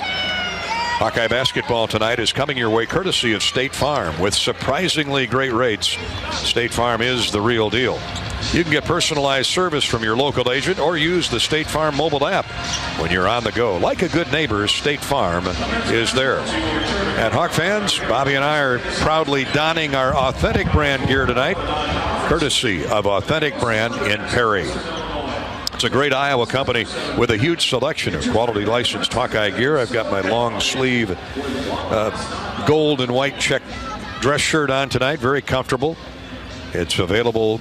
Hawkeye basketball tonight is coming your way courtesy of State Farm. With surprisingly great rates, State Farm is the real deal. You can get personalized service from your local agent or use the State Farm mobile app when you're on the go. Like a good neighbor, State Farm is there. And Hawk fans, Bobby and I are proudly donning our Authentic Brand gear tonight, courtesy of Authentic Brand in Perry. It's a great Iowa company with a huge selection of quality licensed Hawkeye gear. I've got my long sleeve gold and white check dress shirt on tonight. Very comfortable. It's available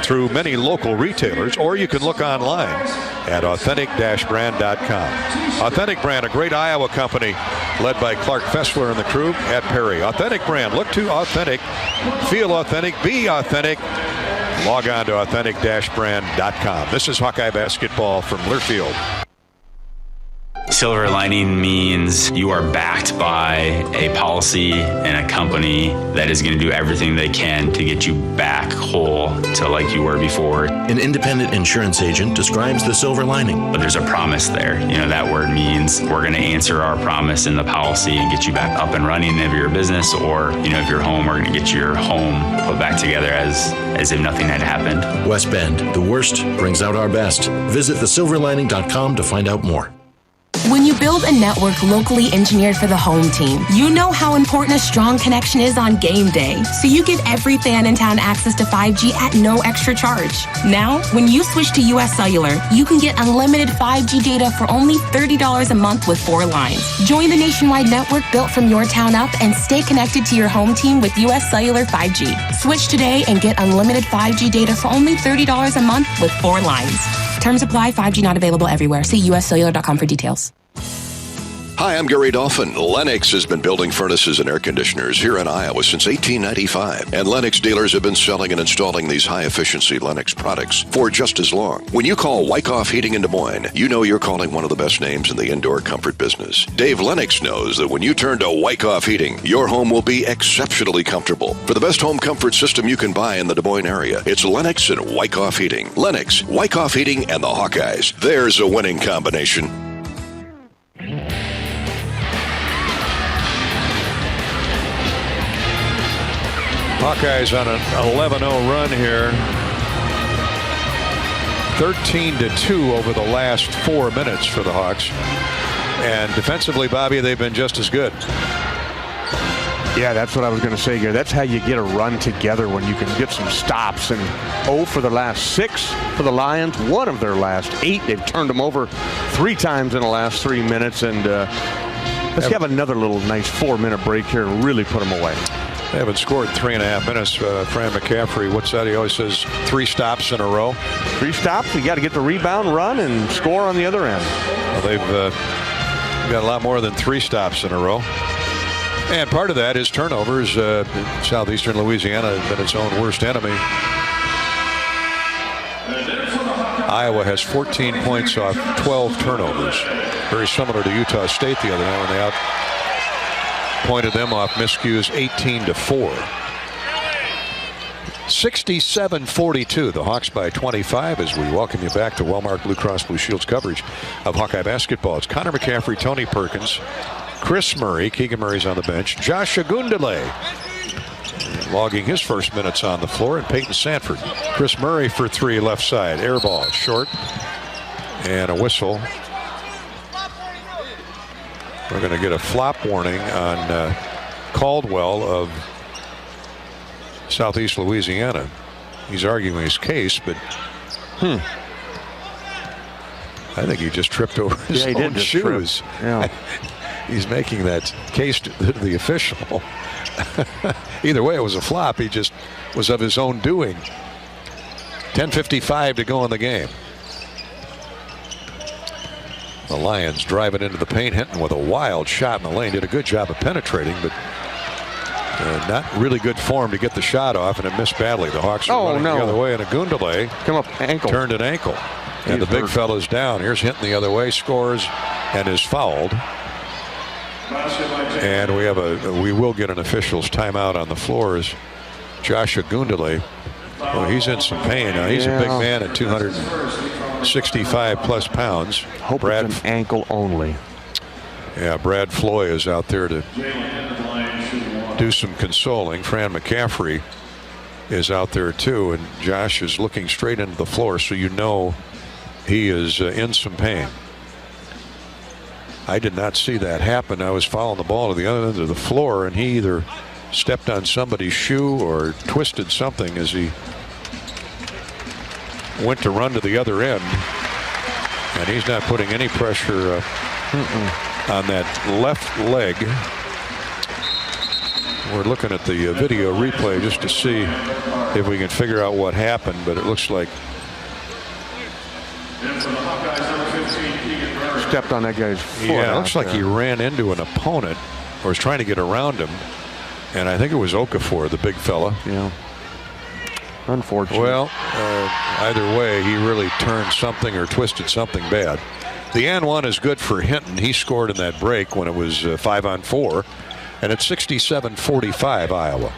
through many local retailers, or you can look online at authentic-brand.com. Authentic Brand, a great Iowa company led by Clark Fessler and the crew at Perry. Authentic Brand, look to authentic, feel authentic, be authentic. Log on to authentic-brand.com. This is Hawkeye basketball from Learfield. Silver lining means you are backed by a policy and a company that is going to do everything they can to get you back whole to like you were before. An independent insurance agent describes the silver lining. But there's a promise there. You know, that word means we're going to answer our promise in the policy and get you back up and running if you're a business, or, you know, if you're home, we're going to get your home put back together as if nothing had happened. West Bend, the worst brings out our best. Visit thesilverlining.com to find out more. When you build a network locally engineered for the home team, you know how important a strong connection is on game day. So you give every fan in town access to 5G at no extra charge. Now, when you switch to US Cellular, you can get unlimited 5G data for only $30 a month with 4 lines. Join the nationwide network built from your town up and stay connected to your home team with US Cellular 5G. Switch today and get unlimited 5G data for only $30 a month with 4 lines. Terms apply. 5G not available everywhere. See uscellular.com for details. Hi, I'm Gary Dolphin. Lennox has been building furnaces and air conditioners here in Iowa since 1895. And Lennox dealers have been selling and installing these high-efficiency Lennox products for just as long. When you call Wyckoff Heating in Des Moines, you know you're calling one of the best names in the indoor comfort business. Dave Lennox knows that when you turn to Wyckoff Heating, your home will be exceptionally comfortable. For the best home comfort system you can buy in the Des Moines area, it's Lennox and Wyckoff Heating. Lennox, Wyckoff Heating, and the Hawkeyes. There's a winning combination. Hawkeyes on an 11-0 run here. 13-2 over the last 4 minutes for the Hawks. And defensively, Bobby, they've been just as good. Yeah, that's what I was going to say here. That's how you get a run together, when you can get some stops. And 0 for the last 6 for the Lions. 1 of their last 8. They've turned them over 3 times in the last 3 minutes. And let's have another little nice 4-minute break here and really put them away. They haven't scored 3.5 minutes. Fran McCaffrey, what's that? He always says 3 stops in a row. 3 stops. You got to get the rebound, run, and score on the other end. Well, they've got a lot more than 3 stops in a row. And part of that is turnovers. Southeastern Louisiana has been its own worst enemy. Iowa has 14 points off 12 turnovers. Very similar to Utah State the other night when they pointed them off miscues 18-4. 67-42. The Hawks by 25 as we welcome you back to Wellmark Blue Cross Blue Shield's coverage of Hawkeye basketball. It's Connor McCaffrey, Tony Perkins, Chris Murray, Keegan Murray's on the bench, Josh Agundale logging his first minutes on the floor, and Peyton Sanford. Chris Murray for 3 left side. Air ball short and a whistle. We're going to get a flop warning on Caldwell of Southeast Louisiana. He's arguing his case, but I think he just tripped over his own shoes. Yeah. He's making that case to the official. Either way, it was a flop. He just was of his own doing. 10:55 to go in the game. The Lions drive it into the paint. Hinton with a wild shot in the lane. Did a good job of penetrating, but not really good form to get the shot off, and it missed badly. The Hawks are running the other way, and Agundale turned an ankle. And the big fella's down. Here's Hinton the other way, scores, and is fouled. And we will get an official's timeout on the floor as Josh Agundale. Well, he's in some pain. He's a big man at 265 plus pounds. Hope it's an ankle only. Yeah, Brad Floy is out there to do some consoling. Fran McCaffrey is out there too, and Josh is looking straight into the floor, so you know he is in some pain. I did not see that happen. I was following the ball to the other end of the floor, and he either stepped on somebody's shoe or twisted something as he went to run to the other end. And he's not putting any pressure on that left leg. We're looking at the video replay just to see if we can figure out what happened, but it looks like stepped on that guy's foot. Yeah, it looks like he ran into an opponent or was trying to get around him. And I think it was Okafor, the big fella. Yeah. Unfortunate. Well, either way, he really turned something or twisted something bad. The and one is good for Hinton. He scored in that break when it was 5-on-4. And it's 67-45 Iowa.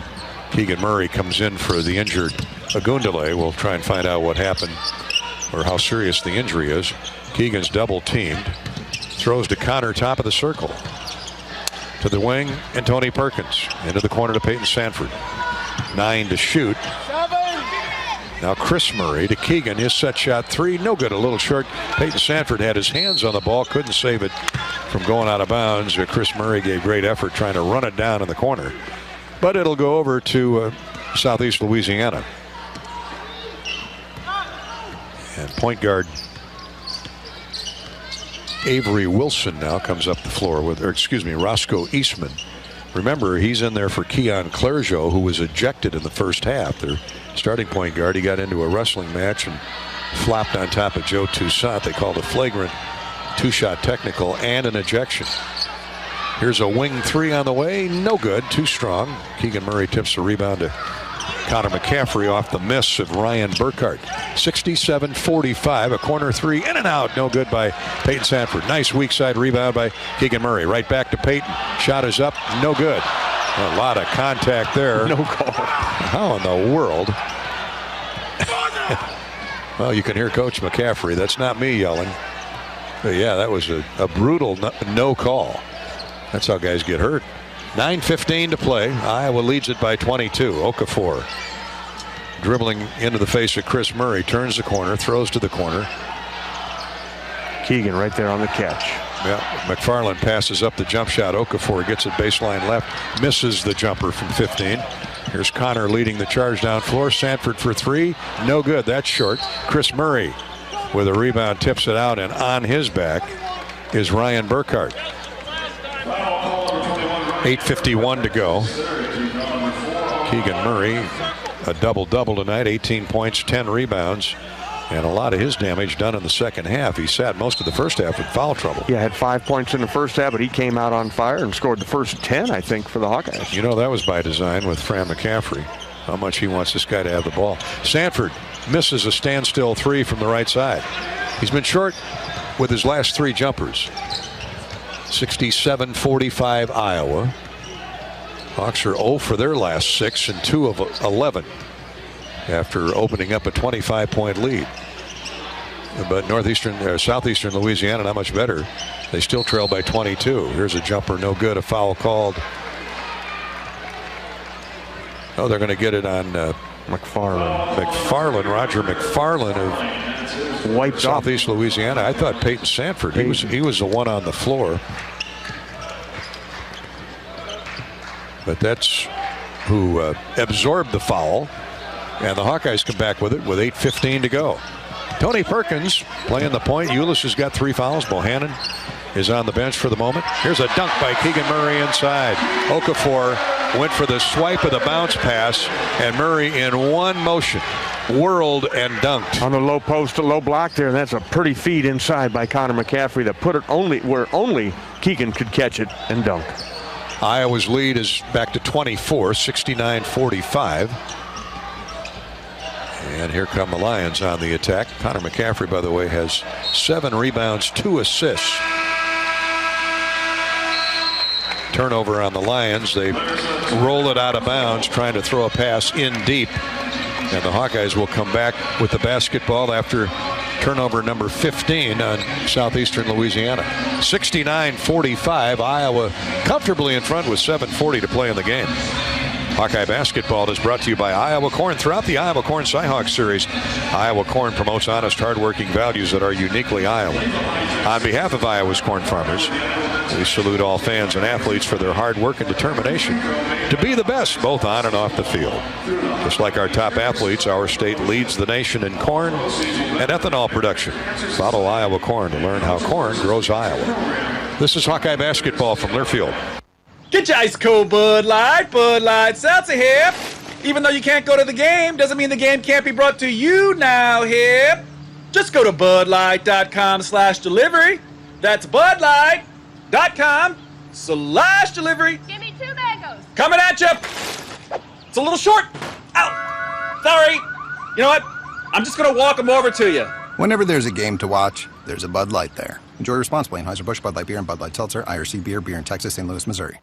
Keegan Murray comes in for the injured Agundale. We'll try and find out what happened or how serious the injury is. Keegan's double teamed. Throws to Connor, top of the circle. To the wing, and Tony Perkins. Into the corner to Peyton Sanford. 9 to shoot. Now Chris Murray to Keegan. His set shot 3. No good. A little short. Peyton Sanford had his hands on the ball. Couldn't save it from going out of bounds. Chris Murray gave great effort trying to run it down in the corner. But it'll go over to Southeast Louisiana. And point guard Avery Wilson now comes up the floor with, Roscoe Eastman. Remember, he's in there for Keon Clergeau, who was ejected in the first half. Their starting point guard, he got into a wrestling match and flopped on top of Joe Toussaint. They called a flagrant 2-shot technical and an ejection. Here's a wing 3 on the way. No good. Too strong. Keegan Murray tips the rebound to Connor McCaffrey off the miss of Ryan Burkhart. 67-45. A corner 3 in and out. No good by Peyton Sanford. Nice weak side rebound by Keegan Murray. Right back to Peyton. Shot is up. No good. A lot of contact there. No call. How in the world? Well, you can hear Coach McCaffrey. That's not me yelling. But yeah, that was a brutal no call. That's how guys get hurt. 9:15 to play. Iowa leads it by 22. Okafor dribbling into the face of Chris Murray. Turns the corner. Throws to the corner. Keegan right there on the catch. Yeah, McFarland passes up the jump shot. Okafor gets it baseline left. Misses the jumper from 15. Here's Connor leading the charge down floor. Sanford for 3. No good. That's short. Chris Murray with a rebound tips it out, and on his back is Ryan Burkhart. 8:51 to go. Keegan Murray, a double-double tonight. 18 points, 10 rebounds, and a lot of his damage done in the second half. He sat most of the first half with foul trouble. Yeah, had 5 points in the first half, but he came out on fire and scored the first 10, I think, for the Hawkeyes. You know, that was by design with Fran McCaffrey, how much he wants this guy to have the ball. Sanford misses a standstill 3 from the right side. He's been short with his last 3 jumpers. 67-45 Iowa. Hawks are 0 for their last 6 and 2 of 11 after opening up a 25-point lead. But Southeastern Louisiana not much better. They still trail by 22. Here's a jumper, no good. A foul called. Oh, they're going to get it on McFarland. Roger McFarland of wiped Southeast Louisiana. I thought Peyton Sanford. He was the one on the floor. But that's who absorbed the foul. And the Hawkeyes come back with it with 8:15 to go. Tony Perkins playing the point. Ulis has got 3 fouls. Bohannon is on the bench for the moment. Here's a dunk by Keegan Murray inside. Okafor went for the swipe of the bounce pass, and Murray in one motion whirled and dunked. On the low post, a low block there. That's a pretty feed inside by Connor McCaffrey that put it where only Keegan could catch it and dunk. Iowa's lead is back to 24, 69-45. And here come the Lions on the attack. Connor McCaffrey, by the way, has 7 rebounds, 2 assists. Turnover on the Lions. They roll it out of bounds, trying to throw a pass in deep. And the Hawkeyes will come back with the basketball after turnover number 15 on Southeastern Louisiana. 69-45. Iowa comfortably in front with 7:40 to play in the game. Hawkeye basketball is brought to you by Iowa Corn. Throughout the Iowa Corn Cyhawk series, Iowa Corn promotes honest, hardworking values that are uniquely Iowa. On behalf of Iowa's corn farmers, we salute all fans and athletes for their hard work and determination to be the best, both on and off the field. Just like our top athletes, our state leads the nation in corn and ethanol production. Follow Iowa Corn to learn how corn grows Iowa. This is Hawkeye basketball from Learfield. Get your ice cold Bud Light Seltzer here. Even though you can't go to the game, doesn't mean the game can't be brought to you now here. Just go to budlight.com/delivery. That's budlight.com/delivery. Give me 2 mangoes. Coming at you. It's a little short. Ow. Sorry. You know what? I'm just going to walk them over to you. Whenever there's a game to watch, there's a Bud Light there. Enjoy responsibly. Anheuser-Busch, Bud Light Beer, and Bud Light Seltzer, IRC Beer, beer in Texas, St. Louis, Missouri.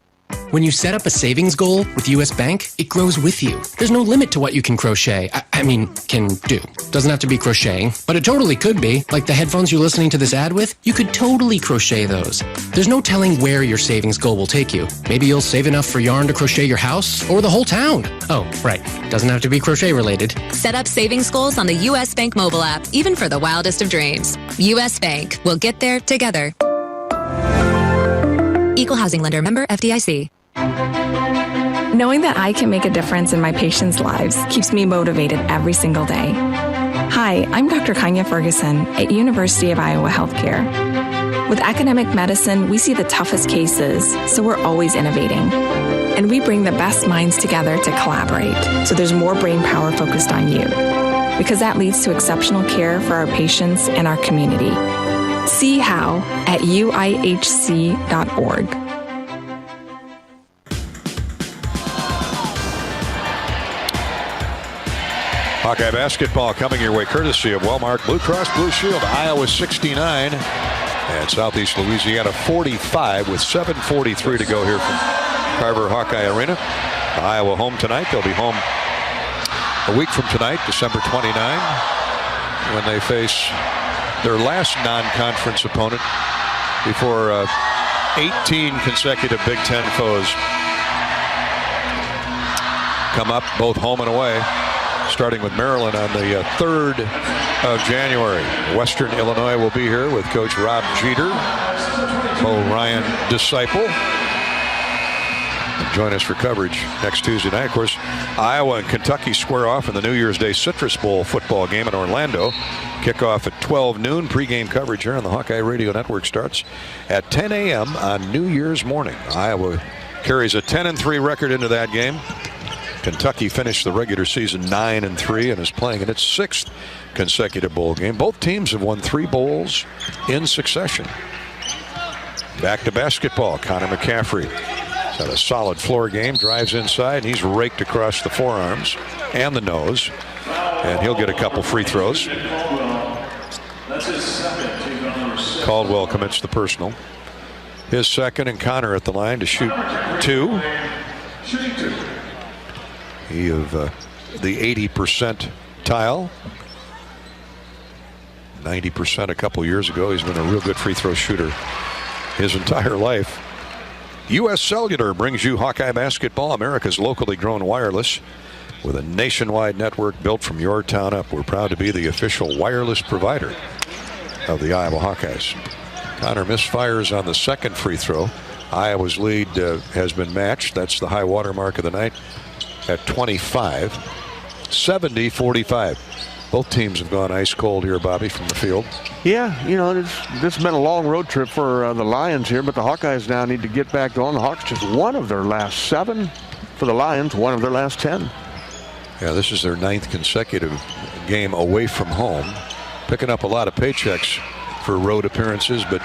When you set up a savings goal with U.S. Bank, it grows with you. There's no limit to what you can crochet. Can do. Doesn't have to be crocheting, but it totally could be. Like the headphones you're listening to this ad with, you could totally crochet those. There's no telling where your savings goal will take you. Maybe you'll save enough for yarn to crochet your house or the whole town. Oh, right. Doesn't have to be crochet related. Set up savings goals on the U.S. Bank mobile app, even for the wildest of dreams. U.S. Bank. We'll get there together. Equal housing lender, member FDIC. Knowing that I can make a difference in my patients' lives keeps me motivated every single day. Hi, I'm Dr. Kanya Ferguson at University of Iowa Healthcare. With academic medicine, we see the toughest cases, so we're always innovating. And we bring the best minds together to collaborate, so there's more brain power focused on you. Because that leads to exceptional care for our patients and our community. See how at uihc.org. Hawkeye basketball coming your way courtesy of Wellmark Blue Cross Blue Shield. Iowa 69 and Southeast Louisiana 45 with 7:43 to go here from Carver Hawkeye Arena. Iowa home tonight. They'll be home a week from tonight, December 29, when they face their last non-conference opponent before 18 consecutive Big Ten foes come up, both home and away. Starting with Maryland on the 3rd of January. Western Illinois will be here with Coach Rob Jeter, Bo Ryan disciple. And join us for coverage next Tuesday night. Of course, Iowa and Kentucky square off in the New Year's Day Citrus Bowl football game in Orlando. Kickoff at 12 noon. Pregame coverage here on the Hawkeye Radio Network starts at 10 a.m. on New Year's morning. Iowa carries a 10-3 record into that game. Kentucky finished the regular season 9-3 and is playing in its 6th consecutive bowl game. Both teams have won 3 bowls in succession. Back to basketball. Connor McCaffrey has had a solid floor game, drives inside, and he's raked across the forearms and the nose. And he'll get a couple free throws. Caldwell commits the personal. His second, and Connor at the line to shoot 2. He of the 80% tile. 90% a couple years ago. He's been a real good free throw shooter his entire life. U.S. Cellular brings you Hawkeye basketball, America's locally grown wireless. With a nationwide network built from your town up, we're proud to be the official wireless provider of the Iowa Hawkeyes. Connor misfires on the second free throw. Iowa's lead has been matched. That's the high water mark of the night at 25. 70-45. Both teams have gone ice cold here, Bobby, from the field. Yeah, you know, this has been a long road trip for the Lions here, but the Hawkeyes now need to get back going. The Hawks just one of their last 7. For the Lions, one of their last 10. Yeah, this is their 9th consecutive game away from home. Picking up a lot of paychecks for road appearances, but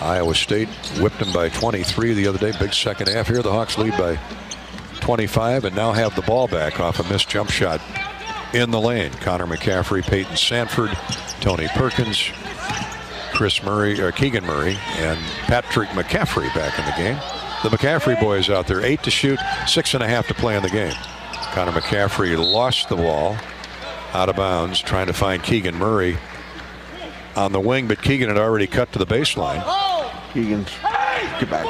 Iowa State whipped them by 23 the other day. Big second half here. The Hawks lead by 25 and now have the ball back off a missed jump shot in the lane. Connor McCaffrey, Peyton Sanford, Tony Perkins, Keegan Murray, and Patrick McCaffrey back in the game. The McCaffrey boys out there, 8 to shoot, 6.5 to play in the game. Connor McCaffrey lost the ball out of bounds, trying to find Keegan Murray on the wing, but Keegan had already cut to the baseline. Keegan's get back.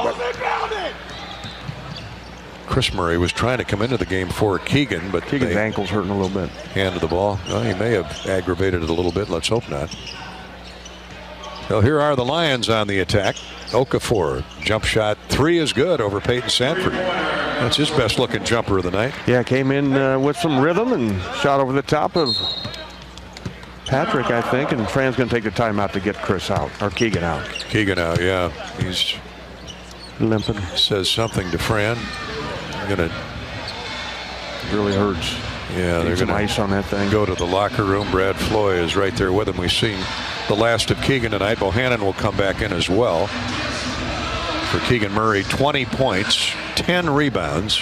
Chris Murray was trying to come into the game for Keegan, but Keegan's ankle's hurting a little bit. Handed the ball. Well, he may have aggravated it a little bit. Let's hope not. So here are the Lions on the attack. Okafor, jump shot 3 is good over Peyton Sanford. That's his best looking jumper of the night. Yeah, came in with some rhythm and shot over the top of Patrick, I think, and Fran's going to take the timeout to get Chris out, or Keegan out. Keegan out, yeah. He's limping. Says something to Fran. Really hurts. Yeah, they're going to ice on that thing. Go to the locker room. Brad Floy is right there with him. We've seen the last of Keegan tonight. Bohannon will come back in as well. For Keegan Murray, 20 points, 10 rebounds.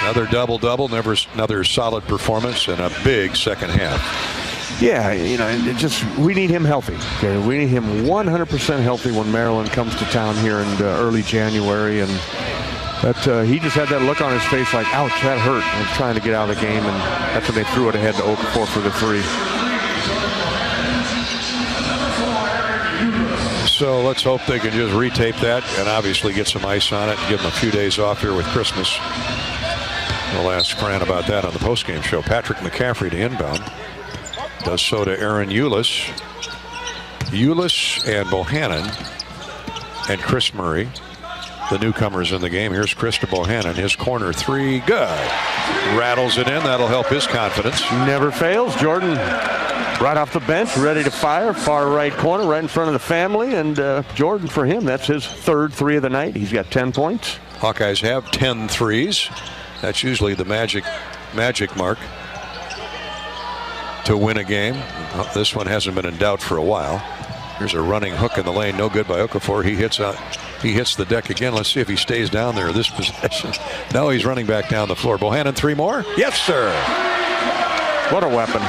Another double-double, another solid performance, and a big second half. Yeah, we need him healthy. Okay? We need him 100% healthy when Maryland comes to town here in early January. And he just had that look on his face like, ouch, that hurt. And was trying to get out of the game, and that's when they threw it ahead to Okafor for the 3. So let's hope they can just retape that and obviously get some ice on it and give them a few days off here with Christmas. We'll ask Fran about that on the postgame show. Patrick McCaffrey to inbound. Does so to Aaron Eulis. Eulis and Bohannon and Chris Murray, the newcomers in the game. Here's Chris to Bohannon. His corner 3. Good. Rattles it in. That'll help his confidence. Never fails. Jordan right off the bench, ready to fire. Far right corner, right in front of the family. And Jordan, for him, that's his 3rd 3 of the night. He's got 10 points. Hawkeyes have 10 threes. That's usually the magic mark to win a game. This one hasn't been in doubt for a while. Here's a running hook in the lane. No good by Okafor. He hits the deck again. Let's see if he stays down there this possession. No, he's running back down the floor. Bohannon, 3 more? Yes, sir. What a weapon.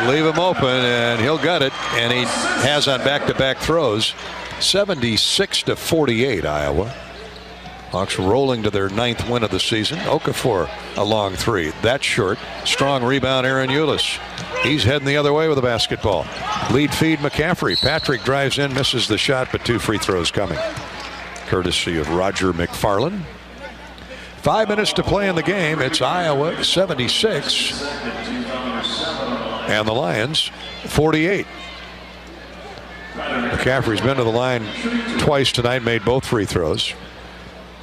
Leave him open, and he'll gut it. And he has on back-to-back throws. 76-48, Iowa. Hawks rolling to their 9th win of the season. Okafor a long 3. That's short. Strong rebound, Aaron Eulis. He's heading the other way with the basketball. Lead feed McCaffrey. Patrick drives in, misses the shot, but 2 free throws coming. Courtesy of Roger McFarland. 5 minutes to play in the game. It's Iowa 76 and the Lions 48. McCaffrey's been to the line twice tonight, made both free throws.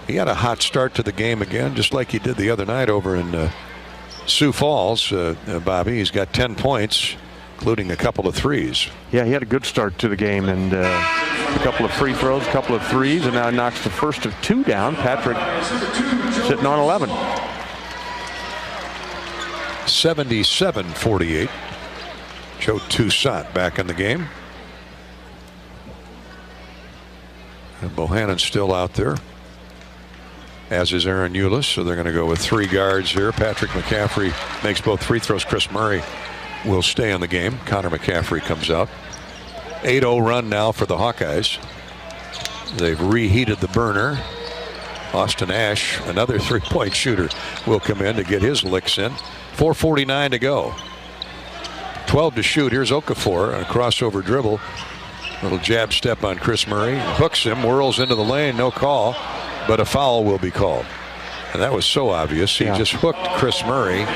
He had a hot start to the game again, just like he did the other night over in Sioux Falls. Bobby, he's got 10 points, including a couple of threes. Yeah, he had a good start to the game, and a couple of free throws, a couple of threes, and now knocks the first of 2 down. Patrick sitting on 11. 77-48. Joe Toussaint back in the game. And Bohannon's still out there, as is Aaron Eulis. So they're going to go with 3 guards here. Patrick McCaffrey makes both free throws. Chris Murray will stay in the game. Connor McCaffrey comes out. 8-0 run now for the Hawkeyes. They've reheated the burner. Austin Ash, another 3-point shooter, will come in to get his licks in. 4:49 to go. 12 to shoot. Here's Okafor, a crossover dribble. Little jab step on Chris Murray. Hooks him, whirls into the lane, no call. But a foul will be called. And that was so obvious. He just hooked Chris Murray,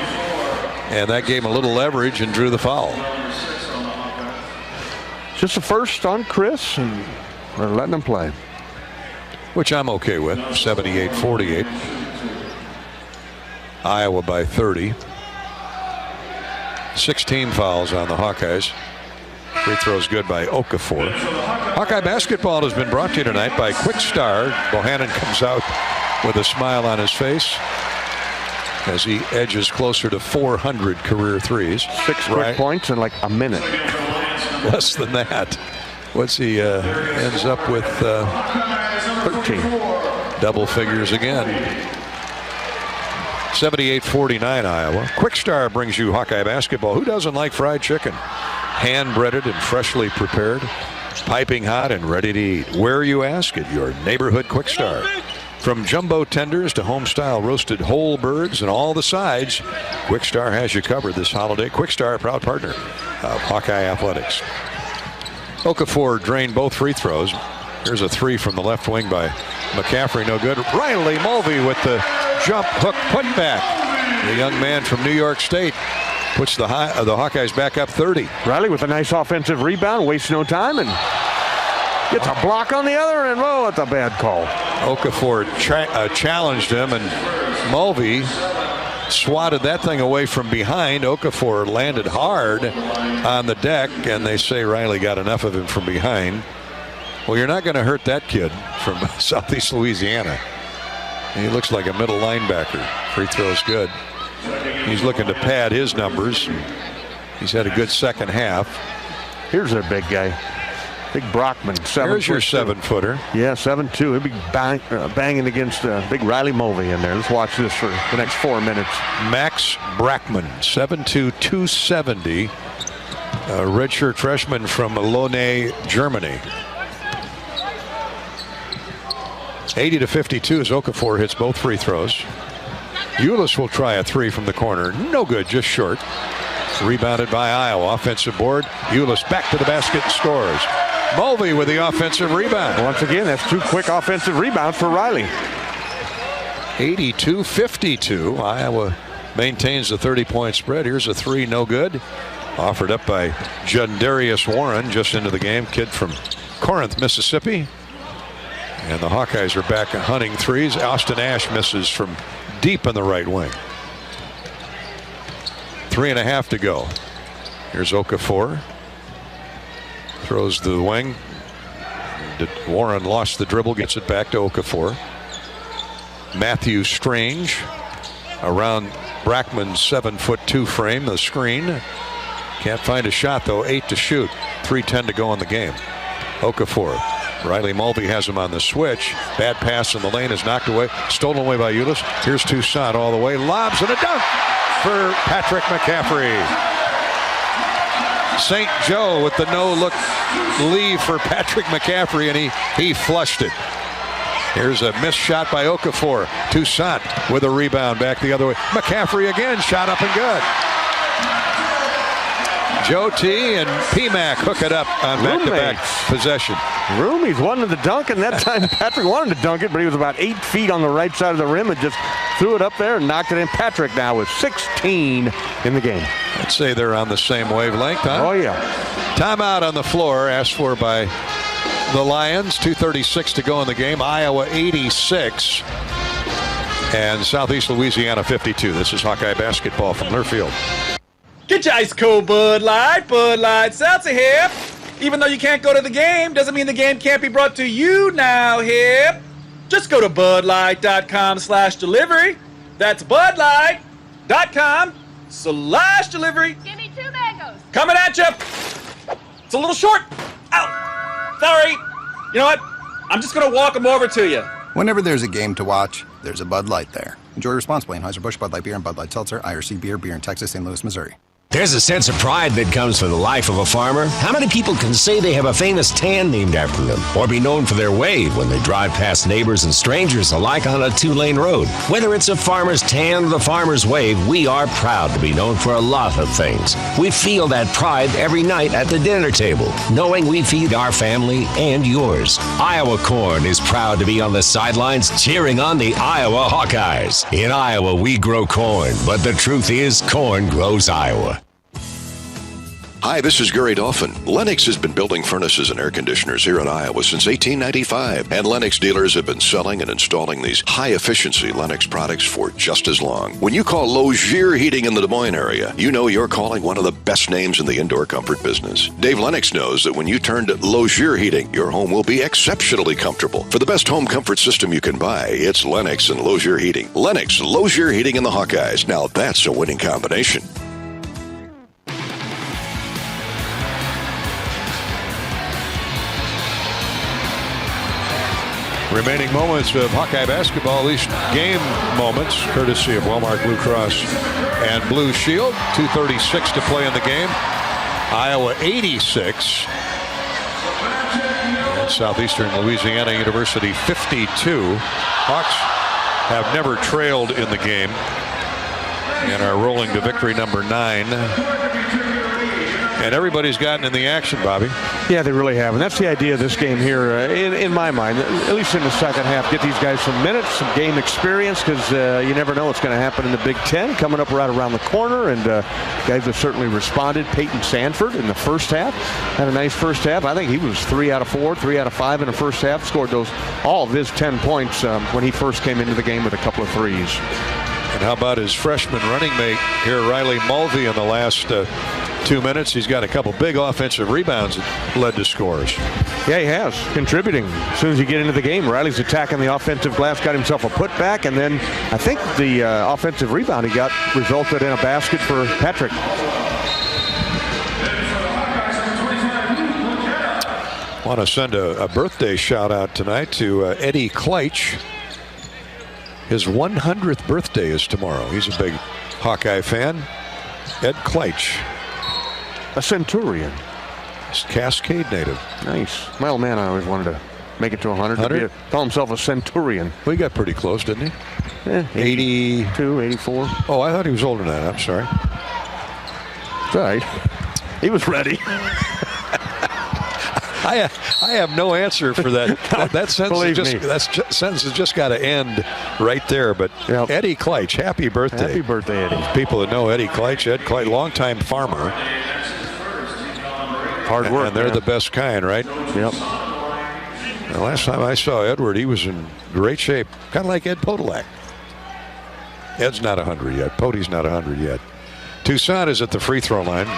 and that gave him a little leverage and drew the foul. Just a first on Chris, and we're letting him play. Which I'm okay with. 78-48. Iowa by 30. 16 fouls on the Hawkeyes. Free throws good by Okafor. Hawkeye basketball has been brought to you tonight by Quick Star. Bohannon comes out with a smile on his face as he edges closer to 400 career threes. 6 quick points in like a minute. Less than that. What's he ends up with? 13. Double figures again. 78-49 Iowa. Quick Star brings you Hawkeye basketball. Who doesn't like fried chicken? Hand-breaded and freshly prepared, piping hot and ready to eat. Where, you ask? At your neighborhood Quick Star. From jumbo tenders to home-style roasted whole birds and all the sides, Quick Star has you covered this holiday. Quick Star, a proud partner of Hawkeye Athletics. Okafor drained both free throws. Here's a 3 from the left wing by McCaffrey, no good. Riley Mulvey with the jump hook putback. The young man from New York State puts the Hawkeyes back up 30. Riley with a nice offensive rebound, wastes no time, and gets a block on the other, and oh, it's a bad call. Okafor challenged him, and Mulvey swatted that thing away from behind. Okafor landed hard on the deck, and they say Riley got enough of him from behind. Well, you're not going to hurt that kid from Southeast Louisiana. He looks like a middle linebacker. Free throw's good. He's looking to pad his numbers. He's had a good second half. Here's their big guy. Big Brockman, 7 There's your 7-footer. Yeah, 7'2". He'll be banging against big Riley Mulvey in there. Let's watch this for the next 4 minutes. Max Brackman, 7'2", 270. A redshirt freshman from Lone, Germany. 80-52 as Okafor hits both free throws. Ulis will try a 3 from the corner. No good, just short. Rebounded by Iowa. Offensive board. Ulis back to the basket and scores. Mulvey with the offensive rebound. Once again, that's 2 quick offensive rebounds for Riley. 82-52. Iowa maintains the 30-point spread. Here's a 3, no good. Offered up by Jundarius Warren just into the game. Kid from Corinth, Mississippi. And the Hawkeyes are back hunting threes. Austin Ash misses from deep in the right wing. 3.5 to go. Here's Okafor. Throws to the wing. Warren lost the dribble, gets it back to Okafor. Matthew Strange around Brackman's 7'2" frame. The screen. Can't find a shot though. 8 to shoot. 3:10 to go in the game. Okafor. Riley Mulvey has him on the switch. Bad pass in the lane is knocked away. Stolen away by Ulis. Here's Toussaint all the way. Lobs and a dunk for Patrick McCaffrey. St. Joe with the no-look leave for Patrick McCaffrey, and he flushed it. Here's a missed shot by Okafor. Toussaint with a rebound back the other way. McCaffrey again, shot up and good. Joe T and P-Mac hook it up on back-to-back possession. Roomies wanted to dunk, and that time Patrick wanted to dunk it, but he was about 8 feet on the right side of the rim and just threw it up there and knocked it in. Patrick now with 16 in the game. I'd say they're on the same wavelength, huh? Oh, yeah. Timeout on the floor asked for by the Lions. 2:36 to go in the game. Iowa 86 and Southeast Louisiana 52. This is Hawkeye basketball from Learfield. Get your ice cold Bud Light. Bud Light Seltzer here. Even though you can't go to the game, doesn't mean the game can't be brought to you now here. Just go to budlight.com/delivery. That's budlight.com/delivery. Give me 2 mangoes. Coming at you. It's a little short. Ow. Sorry. You know what? I'm just going to walk them over to you. Whenever there's a game to watch, there's a Bud Light there. Enjoy responsibly. Anheuser-Busch, Bud Light Beer, and Bud Light Seltzer, IRC Beer, beer in Texas, St. Louis, Missouri. There's a sense of pride that comes from the life of a farmer. How many people can say they have a famous tan named after them, or be known for their wave when they drive past neighbors and strangers alike on a 2-lane road? Whether it's a farmer's tan or the farmer's wave, we are proud to be known for a lot of things. We feel that pride every night at the dinner table, knowing we feed our family and yours. Iowa Corn is proud to be on the sidelines cheering on the Iowa Hawkeyes. In Iowa, we grow corn, but the truth is corn grows Iowa. Hi, this is Gary Dolphin. Lennox has been building furnaces and air conditioners here in Iowa since 1895, and Lennox dealers have been selling and installing these high-efficiency Lennox products for just as long. When you call Lozier Heating in the Des Moines area, you know you're calling one of the best names in the indoor comfort business. Dave Lennox knows that when you turn to Lozier Heating, your home will be exceptionally comfortable. For the best home comfort system you can buy, it's Lennox and Lozier Heating. Lennox, Lozier Heating, and the Hawkeyes. Now that's a winning combination. Remaining moments of Hawkeye basketball, at least game moments, courtesy of Wellmark Blue Cross and Blue Shield. 2:36 to play in the game. Iowa 86. And Southeastern Louisiana University 52. Hawks have never trailed in the game and are rolling to victory number 9. And everybody's gotten in the action, Bobby. Yeah, they really have. And that's the idea of this game here, in my mind, at least in the second half. Get these guys some minutes, some game experience, because you never know what's going to happen in the Big Ten coming up right around the corner. And guys have certainly responded. Peyton Sanford in the first half had a nice first half. I think he was 3 out of 4, 3 out of 5 in the first half. Scored all of his 10 points when he first came into the game with a couple of threes. And how about his freshman running mate here, Riley Mulvey, in the last 2 minutes? He's got a couple big offensive rebounds that led to scores. Yeah, he has. Contributing. As soon as you get into the game, Riley's attacking the offensive glass, got himself a putback, and then I think the offensive rebound he got resulted in a basket for Patrick. Want to send a birthday shout out tonight to Eddie Kleitch. His 100th birthday is tomorrow. He's a big Hawkeye fan. Ed Kleitch. A Centurion. He's Cascade native. Nice. My old man, I always wanted to make it to 100. Call himself a Centurion. Well, he got pretty close, didn't he? 82, 84. Oh, I thought he was older than that. I'm sorry. It's all right. He was ready. I have no answer for that. That sentence has just got to end right there. But Eddie Kleitch, happy birthday. Happy birthday, Eddie. People that know Eddie Kleitch, Ed Kleitch, longtime farmer. Hard work. And they're the best kind, right? Yep. The last time I saw Edward, he was in great shape. Kind of like Ed Podolak. Ed's not 100 yet. Pody's not 100 yet. Toussaint is at the free throw line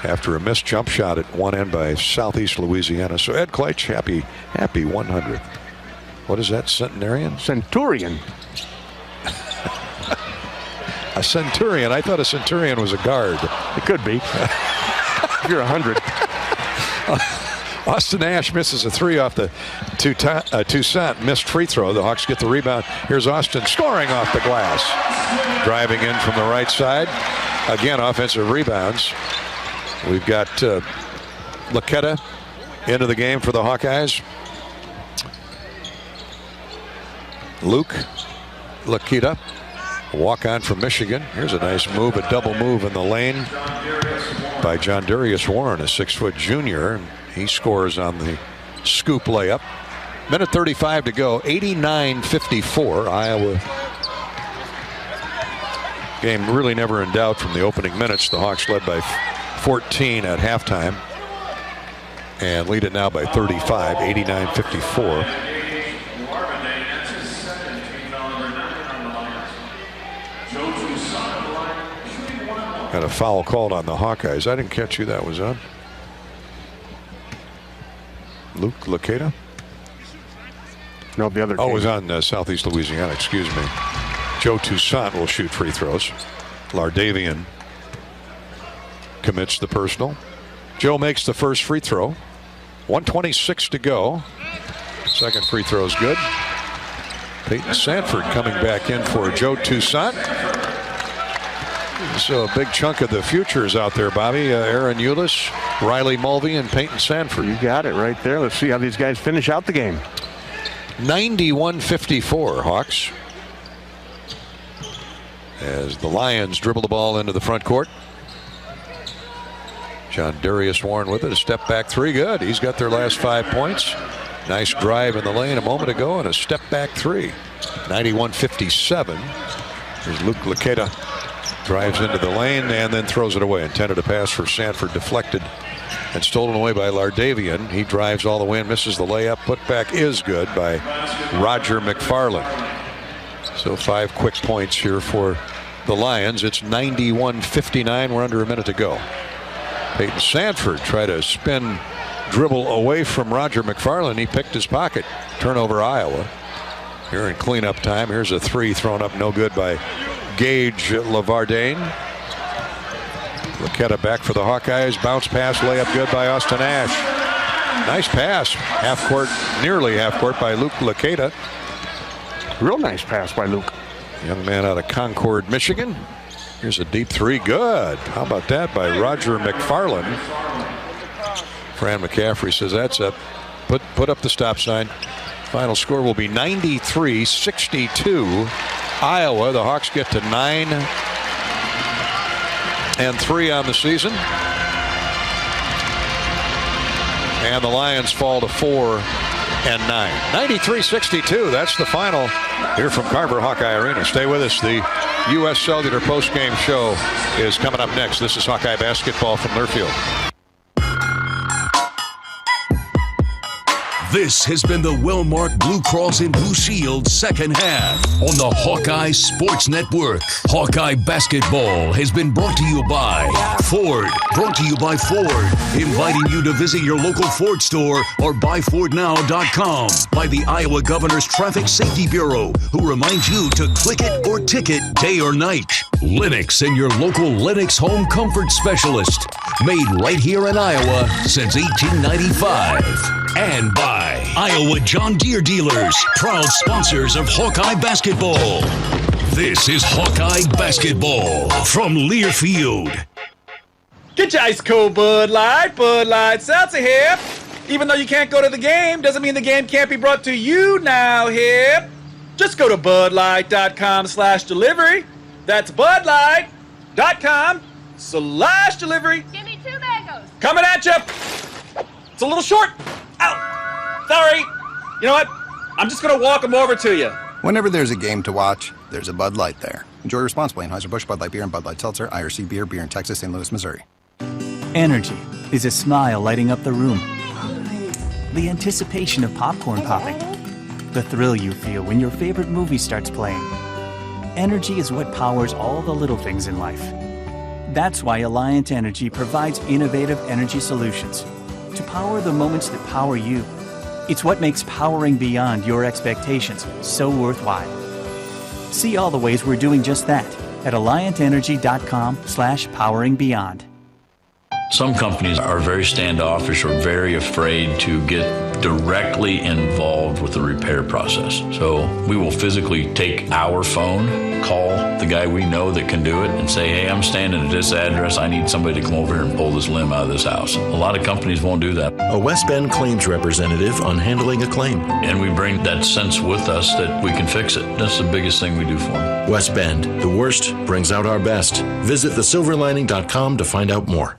after a missed jump shot at one end by Southeast Louisiana. So Ed Kleitch, happy 100th. What is that, centenarian? Centurion. A centurion. I thought a centurion was a guard. It could be. If you're 100. Austin Ash misses a three off the Toussaint missed free throw. The Hawks get the rebound. Here's Austin scoring off the glass. Driving in from the right side. Again, offensive rebounds. We've got Laketta into the game for the Hawkeyes. Luke Laketta, walk on from Michigan. Here's a nice move, a double move in the lane by John Darius Warren, a 6-foot junior. He scores on the scoop layup. Minute 35 to go, 89-54. Iowa game really never in doubt from the opening minutes. The Hawks led by 14 at halftime and lead it now by 35, 89-54. Got a foul called on the Hawkeyes. I didn't catch who that was on. Luke Laketta? No, the other team. Oh, it was on Southeast Louisiana, excuse me. Joe Toussaint will shoot free throws. Lardavian commits the personal. Joe makes the first free throw. 1:26 to go. Second free throw is good. Peyton Sanford coming back in for Joe Toussaint. So a big chunk of the future is out there, Bobby. Aaron Eulis, Riley Mulvey, and Peyton Sanford. You got it right there. Let's see how these guys finish out the game. 91-54, Hawks. As the Lions dribble the ball into the front court. John Darius Warren with it. A step back three. Good. He's got their last 5 points. Nice drive in the lane a moment ago and a step back three. 91-57. Here's Luke Laketta. Drives into the lane and then throws it away. Intended a pass for Sanford. Deflected and stolen away by Lardavian. He drives all the way and misses the layup. Putback is good by Roger McFarland. So 5 quick points here for the Lions. It's 91-59. We're under a minute to go. Peyton Sanford tried to spin dribble away from Roger McFarland. He picked his pocket. Turnover Iowa. Here in cleanup time. Here's a three thrown up no good by Gage Lavardane. Laketta back for the Hawkeyes. Bounce pass, layup good by Austin Ash. Nice pass. Half court, nearly half court by Luke Laketta. Real nice pass by Luke. Young man out of Concord, Michigan. Here's a deep three. Good. How about that by Roger McFarland? Fran McCaffrey says that's up. Put up the stop sign. Final score will be 93-62. Iowa. The Hawks get to 9-3 on the season. And the Lions fall to 4-9. 93-62. That's the final here from Carver Hawkeye Arena. Stay with us. The U.S. Cellular postgame show is coming up next. This is Hawkeye basketball from Learfield. This has been the Wellmark Blue Cross and Blue Shield second half on the Hawkeye Sports Network. Hawkeye basketball has been brought to you by Ford. Brought to you by Ford. Inviting you to visit your local Ford store or buyfordnow.com. By the Iowa Governor's Traffic Safety Bureau, who reminds you to click it or ticket day or night. Lennox and your local Lennox home comfort specialist. Made right here in Iowa since 1895. And by Iowa John Deere Dealers, proud sponsors of Hawkeye basketball. This is Hawkeye basketball from Learfield. Get your ice cold Bud Light Seltzer here. Even though you can't go to the game, doesn't mean the game can't be brought to you now here. Just go to budlight.com/delivery. That's budlight.com/delivery. Give me 2 mangoes. Coming at you. It's a little short. Ow. Sorry. You know what? I'm just going to walk them over to you. Whenever there's a game to watch, there's a Bud Light there. Enjoy responsibly. Anheuser-Busch, Bud Light Beer, and Bud Light Seltzer, IRC Beer, beer in Texas, St. Louis, Missouri. Energy is a smile lighting up the room. The anticipation of popcorn popping. The thrill you feel when your favorite movie starts playing. Energy is what powers all the little things in life. That's why Alliant Energy provides innovative energy solutions to power the moments that power you. It's what makes powering beyond your expectations so worthwhile. See all the ways we're doing just that at alliantenergy.com/poweringbeyond. Some companies are very standoffish or very afraid to get directly involved with the repair process. So we will physically take our phone, call the guy we know that can do it, and say, hey, I'm standing at this address. I need somebody to come over here and pull this limb out of this house. A lot of companies won't do that. A West Bend claims representative on handling a claim. And we bring that sense with us that we can fix it. That's the biggest thing we do for them. West Bend, the worst brings out our best. Visit thesilverlining.com to find out more.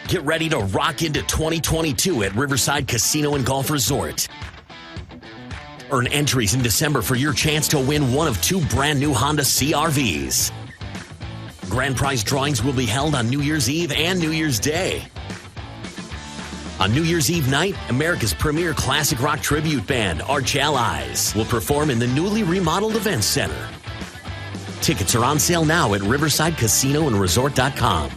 Get ready to rock into 2022 at Riverside Casino and Golf Resort. Earn entries in December for your chance to win one of 2 brand new Honda CR-Vs. Grand prize drawings will be held on New Year's Eve and New Year's Day. On New Year's Eve night, America's premier classic rock tribute band, Arch Allies, will perform in the newly remodeled Events Center. Tickets are on sale now at riversidecasinoandresort.com.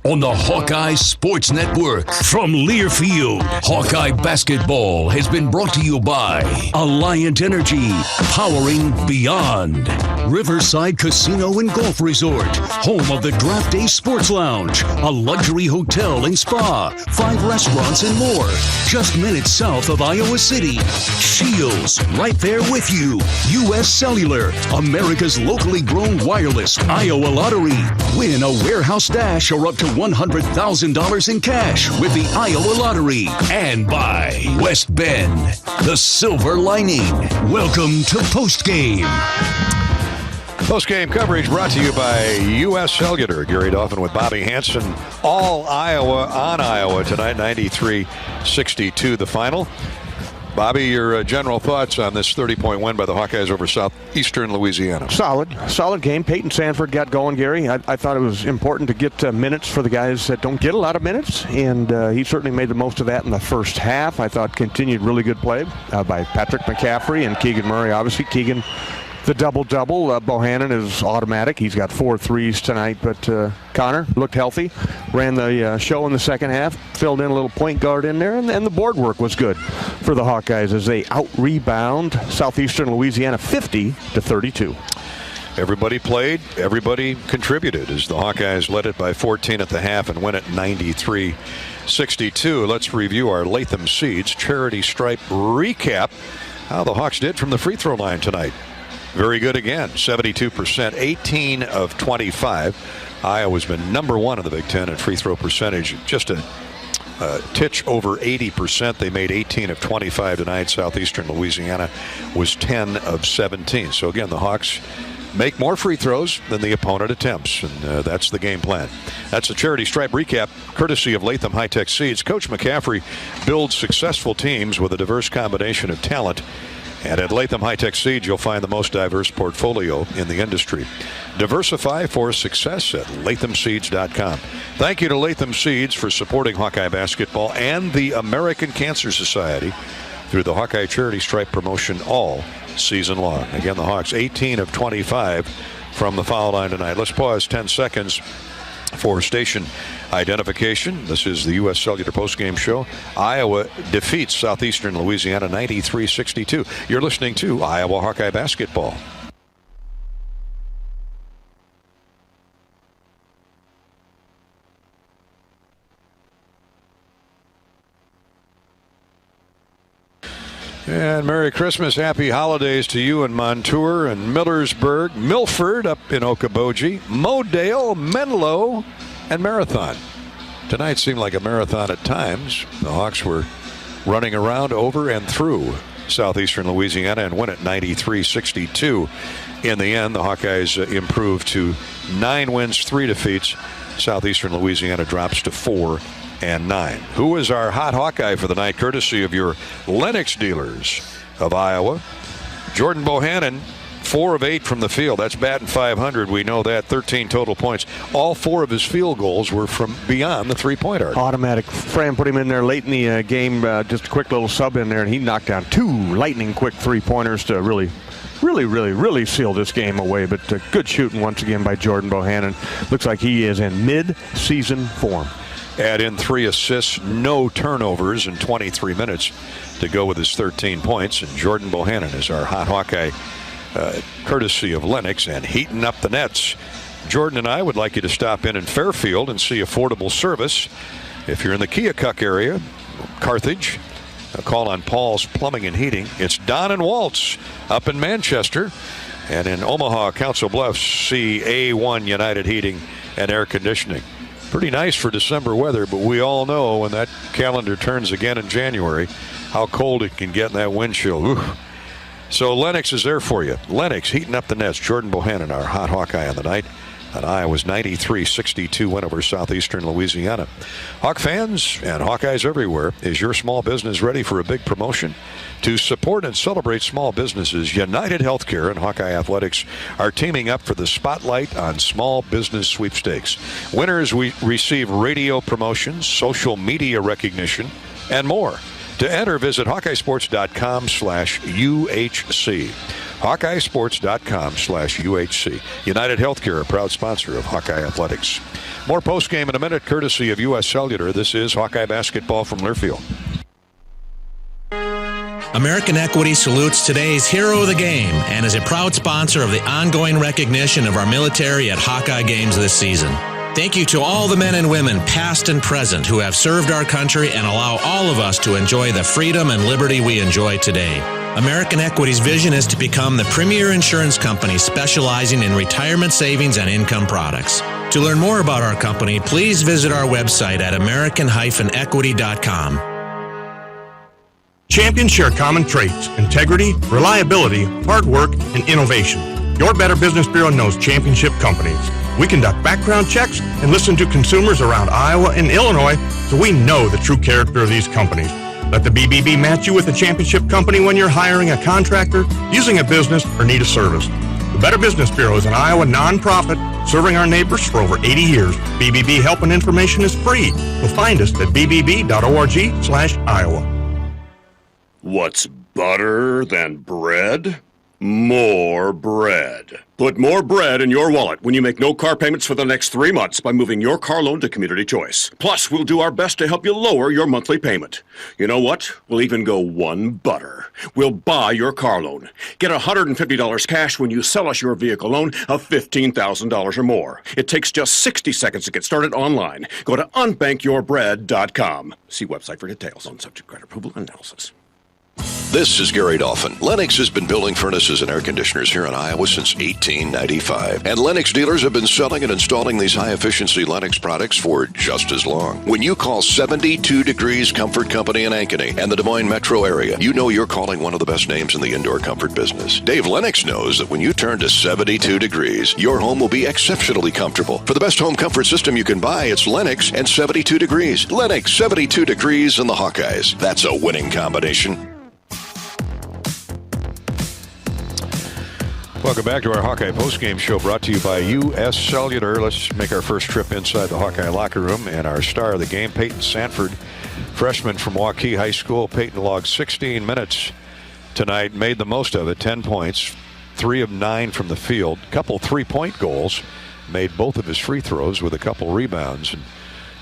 On the Hawkeye Sports Network from Learfield, Hawkeye basketball has been brought to you by Alliant Energy, powering beyond. Riverside Casino and Golf Resort, home of the Draft Day Sports Lounge, a luxury hotel and spa, 5 restaurants and more, just minutes south of Iowa City. Shields, right there with you. U.S. Cellular, America's locally grown wireless. Iowa Lottery, win a warehouse dash or up to $100,000 in cash with the Iowa Lottery. And by West Bend, the Silver Lining. Welcome to Postgame. Postgame coverage brought to you by U.S. Cellular. Gary Dolphin with Bobby Hansen. All Iowa on Iowa tonight, 93-62 the final. Bobby, your general thoughts on this 30-point win by the Hawkeyes over Southeastern Louisiana? Solid game. Peyton Sanford got going, Gary. I thought it was important to get minutes for the guys that don't get a lot of minutes, and he certainly made the most of that in the first half. I thought continued really good play by Patrick McCaffrey and Keegan Murray. Obviously, Keegan, the double-double. Bohannon is automatic. He's got 4 threes tonight, but Connor looked healthy, ran the show in the second half, filled in a little point guard in there, and the board work was good for the Hawkeyes as they out-rebound Southeastern Louisiana 50-32. Everybody played, everybody contributed as the Hawkeyes led it by 14 at the half and win it 93-62. Let's review our Latham Seeds charity stripe recap. How the Hawks did from the free throw line tonight. Very good again, 72%, 18 of 25. Iowa's been number 1 in the Big Ten in free throw percentage, just a titch over 80%. They made 18 of 25 tonight. Southeastern Louisiana was 10 of 17. So again, the Hawks make more free throws than the opponent attempts, and that's the game plan. That's a charity stripe recap courtesy of Latham High-Tech Seeds. Coach McCaffrey builds successful teams with a diverse combination of talent. And at Latham High-Tech Seeds, you'll find the most diverse portfolio in the industry. Diversify for success at lathamseeds.com. Thank you to Latham Seeds for supporting Hawkeye basketball and the American Cancer Society through the Hawkeye Charity Stripe promotion all season long. Again, the Hawks 18 of 25 from the foul line tonight. Let's pause 10 seconds for station identification. This is the U.S. Cellular postgame show. Iowa defeats Southeastern Louisiana 93-62. You're listening to Iowa Hawkeye basketball. And Merry Christmas, Happy Holidays to you in Montour and Millersburg, Milford up in Okoboji, Modale, Menlo, and Marathon. Tonight seemed like a marathon at times. The Hawks were running around over and through Southeastern Louisiana and win at 93-62. In the end, the Hawkeyes improved to 9 wins, 3 defeats. Southeastern Louisiana drops to 4-9. Who is our hot Hawkeye for the night, courtesy of your Lennox dealers of Iowa? Jordan Bohannon, 4 of 8 from the field. That's batting .500. We know that. 13 total points. All 4 of his field goals were from beyond the three-point arc. Automatic. Fran put him in there late in the game, just a quick little sub in there, and he knocked down 2 lightning-quick three-pointers to really seal this game away. But good shooting once again by Jordan Bohannon. Looks like he is in mid-season form. Add in 3 assists, no turnovers in 23 minutes to go with his 13 points. And Jordan Bohannon is our hot Hawkeye, courtesy of Lennox, and heating up the nets. Jordan and I would like you to stop in Fairfield and see affordable service. If you're in the Keokuk area, Carthage, call on Paul's Plumbing and Heating. It's Don and Waltz up in Manchester. And in Omaha, Council Bluffs, see A1 United Heating and Air Conditioning. Pretty nice for December weather, but we all know when that calendar turns again in January how cold it can get in that wind chill. Oof. So Lennox is there for you. Lennox heating up the nets. Jordan Bohannon, our hot Hawkeye on the night. And Iowa's 93-62 win over Southeastern Louisiana. Hawk fans and Hawkeyes everywhere, is your small business ready for a big promotion? To support and celebrate small businesses, United Healthcare and Hawkeye Athletics are teaming up for the Spotlight on Small Business Sweepstakes. Winners receive radio promotions, social media recognition, and more. To enter, visit HawkeyeSports.com/UHC. HawkeyeSports.com/UHC. United Healthcare, a proud sponsor of Hawkeye Athletics. More postgame in a minute, courtesy of U.S. Cellular. This is Hawkeye basketball from Learfield. American Equity salutes today's hero of the game and is a proud sponsor of the ongoing recognition of our military at Hawkeye games this season. Thank you to all the men and women, past and present, who have served our country and allow all of us to enjoy the freedom and liberty we enjoy today. American Equity's vision is to become the premier insurance company specializing in retirement savings and income products. To learn more about our company, please visit our website at american-equity.com. Champions share common traits: integrity, reliability, hard work, and innovation. Your Better Business Bureau knows championship companies. We conduct background checks and listen to consumers around Iowa and Illinois, so we know the true character of these companies. Let the BBB match you with a championship company when you're hiring a contractor, using a business, or need a service. The Better Business Bureau is an Iowa nonprofit serving our neighbors for over 80 years. BBB help and information is free. So find us at bbb.org/Iowa. What's better than bread? More bread. Put more bread in your wallet when you make no car payments for the next 3 months by moving your car loan to Community Choice. Plus, we'll do our best to help you lower your monthly payment. You know what? We'll even go one better. We'll buy your car loan. Get $150 cash when you sell us your vehicle loan of $15,000 or more. It takes just 60 seconds to get started online. Go to unbankyyourbread.com. See website for details on subject credit approval and analysis. This is Gary Dolphin. Lennox has been building furnaces and air conditioners here in Iowa since 1895. And Lennox dealers have been selling and installing these high-efficiency Lennox products for just as long. When you call 72 Degrees Comfort Company in Ankeny and the Des Moines metro area, you know you're calling one of the best names in the indoor comfort business. Dave Lennox knows that when you turn to 72 degrees, your home will be exceptionally comfortable. For the best home comfort system you can buy, it's Lennox and 72 degrees. Lennox, 72 degrees, and the Hawkeyes. That's a winning combination. Welcome back to our Hawkeye postgame show, brought to you by U.S. Cellular. Let's make our first trip inside the Hawkeye locker room. And our star of the game, Peyton Sanford, freshman from Waukee High School. Peyton logged 16 minutes tonight, made the most of it, 10 points, 3 of 9 from the field, couple three-point goals, made both of his free throws with a couple rebounds. And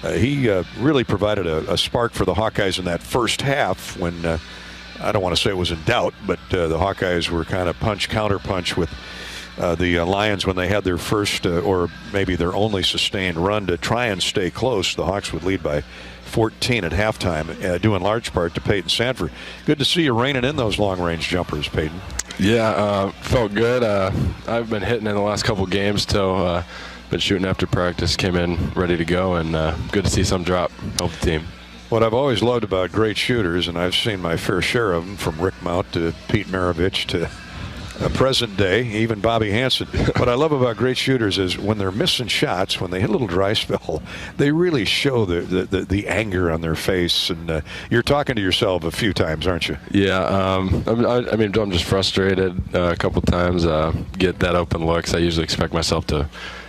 he really provided a spark for the Hawkeyes in that first half when I don't want to say it was in doubt, but the Hawkeyes were kind of counter-punch with the Lions when they had their first or maybe their only sustained run to try and stay close. The Hawks would lead by 14 at halftime, due in large part to Peyton Sanford. Good to see you reining in those long-range jumpers, Peyton. Yeah, felt good. I've been hitting in the last couple games, so been shooting after practice, came in ready to go, and good to see some drop. Help the team. What I've always loved about great shooters, and I've seen my fair share of them, from Rick Mount to Pete Maravich to present day, even Bobby Hansen. What I love about great shooters is when they're missing shots, when they hit a little dry spell, they really show the anger on their face. And you're talking to yourself a few times, aren't you? Yeah, I mean, I'm just frustrated a couple times. Get that open looks. I usually expect myself to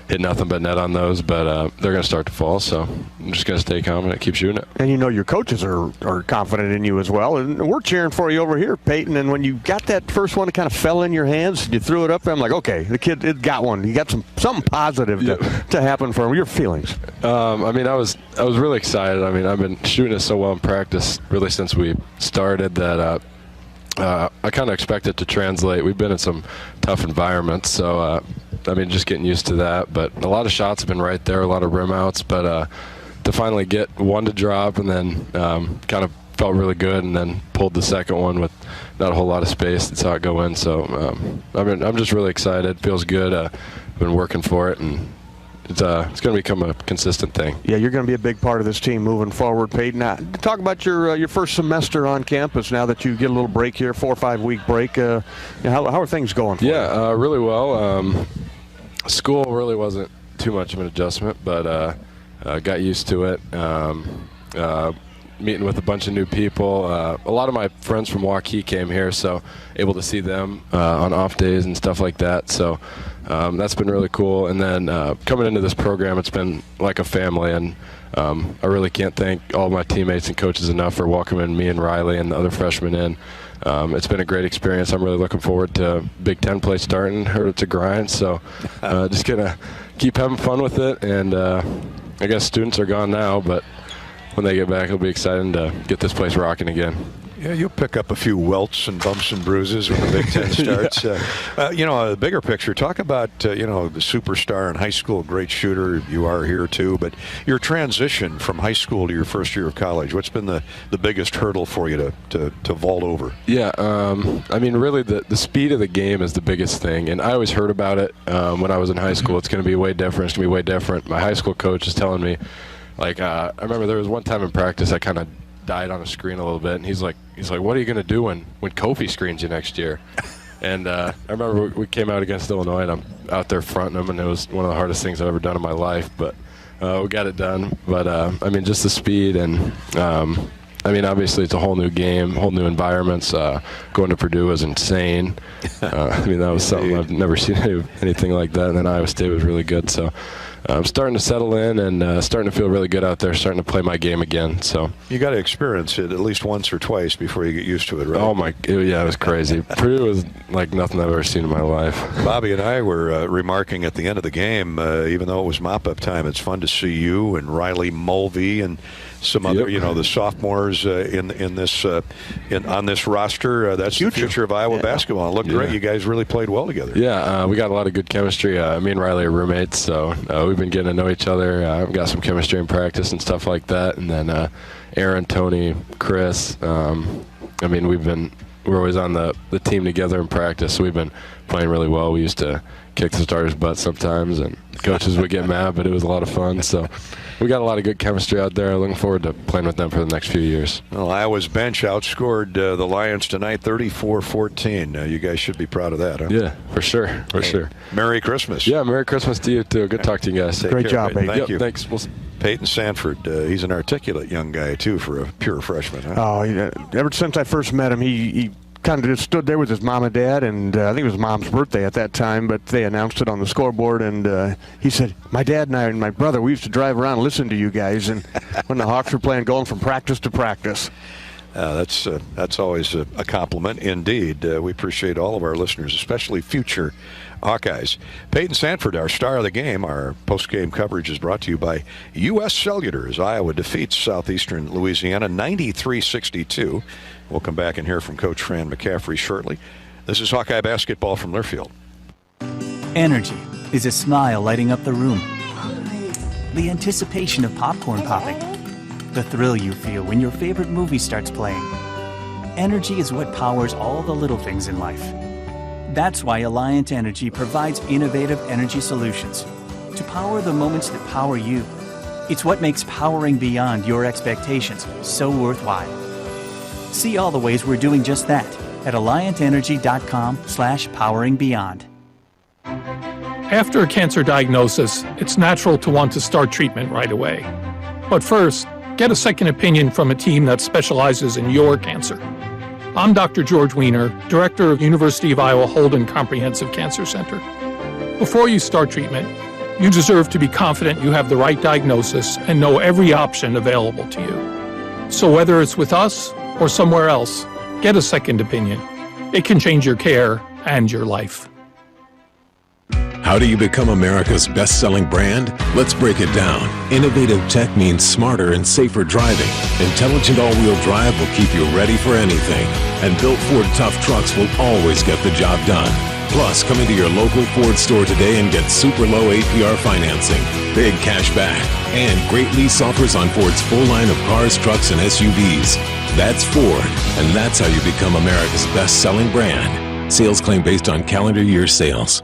hit nothing but net on those, but they're going to start to fall, so I'm just going to stay calm and keep shooting it. And you know your coaches are confident in you as well, and we're cheering for you over here, Peyton. And when you got that first one, it kind of fell in your hands, and you threw it up there, I'm like, okay, the kid it got one. You got something positive to happen for him. Your feelings? I mean, I was really excited. I mean, I've been shooting it so well in practice really since we started that I kind of expect it to translate. We've been in some tough environments, so I mean, just getting used to that. But a lot of shots have been right there, a lot of rim outs. But to finally get one to drop and then kind of felt really good, and then pulled the second one with not a whole lot of space and saw it go in. So I'm just really excited. Feels good. I've been working for it, and it's going to become a consistent thing. Yeah, you're going to be a big part of this team moving forward, Peyton. Now, talk about your first semester on campus now that you get a little break here, 4 or 5 week break. How are things going for you? Yeah, really well. School really wasn't too much of an adjustment, but got used to it. Meeting with a bunch of new people. A lot of my friends from Waukee came here, so able to see them on off days and stuff like that. So that's been really cool. And then coming into this program, it's been like a family, and I really can't thank all my teammates and coaches enough for welcoming me and Riley and the other freshmen in. It's been a great experience. I'm really looking forward to Big Ten play starting. Heard it's a grind, so just gonna keep having fun with it. And I guess students are gone now, but when they get back, it'll be exciting to get this place rocking again. Yeah, you'll pick up a few welts and bumps and bruises when the Big Ten starts. The bigger picture, talk about, the superstar in high school, great shooter. You are here too, but your transition from high school to your first year of college, what's been the biggest hurdle for you to vault over? Yeah, I mean, really the speed of the game is the biggest thing, and I always heard about it when I was in high school. It's going to be way different. It's going to be way different. My high school coach is telling me, like, I remember there was one time in practice I kind of died on a screen a little bit, and he's like, what are you going to do when Kofi screens you next year? And I remember we came out against Illinois, and I'm out there fronting him, and it was one of the hardest things I've ever done in my life, but we got it done. But I mean, just the speed, and I mean, obviously it's a whole new game, whole new environments. Going to Purdue was insane. I mean, that was something I've never seen anything like that, and then Iowa State was really good. So I'm starting to settle in and starting to feel really good out there, starting to play my game again. So you got to experience it at least once or twice before you get used to it, right? Oh yeah, it was crazy. Purdue was like nothing I've ever seen in my life. Bobby and I were remarking at the end of the game, even though it was mop-up time, it's fun to see you and Riley Mulvey and some other, the sophomores on this roster. That's the future of Iowa basketball. It looked great. You guys really played well together. Yeah, we got a lot of good chemistry. Me and Riley are roommates, so we've been getting to know each other. We've got some chemistry in practice and stuff like that. And then Aaron, Tony, Chris. I mean, we're always on the team together in practice, so we've been playing really well. We used to kick the starters' butts sometimes, and coaches would get mad, but it was a lot of fun. So we got a lot of good chemistry out there. Looking forward to playing with them for the next few years. Well, Iowa's bench outscored the Lions tonight 34-14. You guys should be proud of that, huh? Yeah, for sure. Sure. Merry Christmas. Yeah, Merry Christmas to you, too. Good talk to you guys. Great job, Peyton. Thank you. Thanks. Peyton Sanford, he's an articulate young guy, too, for a pure freshman, huh? Oh, ever since I first met him, he kind of just stood there with his mom and dad, and I think it was Mom's birthday at that time, but they announced it on the scoreboard, and he said, my dad and I and my brother, we used to drive around and listen to you guys, and when the Hawks were playing, going from practice to practice. That's always a compliment indeed. We appreciate all of our listeners, especially future Hawkeyes. Peyton Sanford, our star of the game. Our post-game coverage is brought to you by U.S. Cellular as Iowa defeats Southeastern Louisiana 93-62. We'll come back and hear from Coach Fran McCaffrey shortly. This is Hawkeye basketball from Learfield. Energy is a smile lighting up the room. The anticipation of popcorn popping. The thrill you feel when your favorite movie starts playing. Energy is what powers all the little things in life. That's why Alliant Energy provides innovative energy solutions to power the moments that power you. It's what makes powering beyond your expectations so worthwhile. See all the ways we're doing just that at alliantenergy.com/poweringbeyond. After a cancer diagnosis, it's natural to want to start treatment right away. But first, get a second opinion from a team that specializes in your cancer. I'm Dr. George Weiner, Director of University of Iowa Holden Comprehensive Cancer Center. Before you start treatment, you deserve to be confident you have the right diagnosis and know every option available to you. So whether it's with us or somewhere else, get a second opinion. It can change your care and your life. How do you become America's best-selling brand? Let's break it down. Innovative tech means smarter and safer driving. Intelligent all-wheel drive will keep you ready for anything. And built Ford tough trucks will always get the job done. Plus, come into your local Ford store today and get super low APR financing, big cash back, and great lease offers on Ford's full line of cars, trucks, and SUVs. That's Ford, and that's how you become America's best-selling brand. Sales claim based on calendar year sales.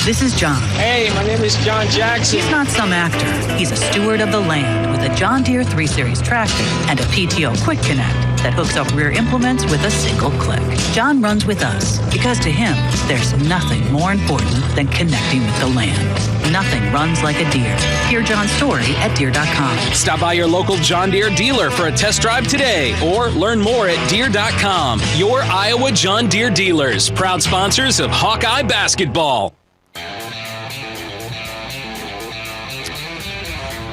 This is John. Hey, my name is John Jackson. He's not some actor. He's a steward of the land with a John Deere 3 Series tractor and a PTO Quick Connect that hooks up rear implements with a single click. John runs with us because to him, there's nothing more important than connecting with the land. Nothing runs like a Deere. Hear John's story at Deere.com. Stop by your local John Deere dealer for a test drive today or learn more at Deere.com. Your Iowa John Deere dealers, proud sponsors of Hawkeye basketball.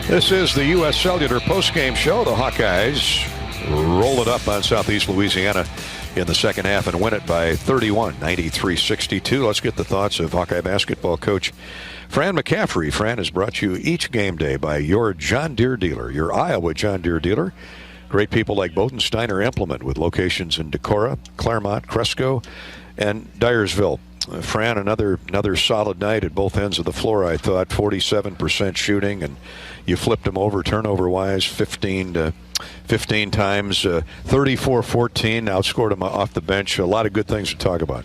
This is the U.S. Cellular postgame show. The Hawkeyes roll it up on Southeast Louisiana in the second half and win it by 31, 93-62. Let's get the thoughts of Hawkeye basketball coach Fran McCaffrey. Fran is brought to you each game day by your John Deere dealer, your Iowa John Deere dealer. Great people like Bodensteiner Implement with locations in Decorah, Claremont, Cresco, and Dyersville. Fran, another solid night at both ends of the floor, I thought. 47% shooting, and you flipped them over turnover-wise 15 times, 34-14, outscored them off the bench. A lot of good things to talk about.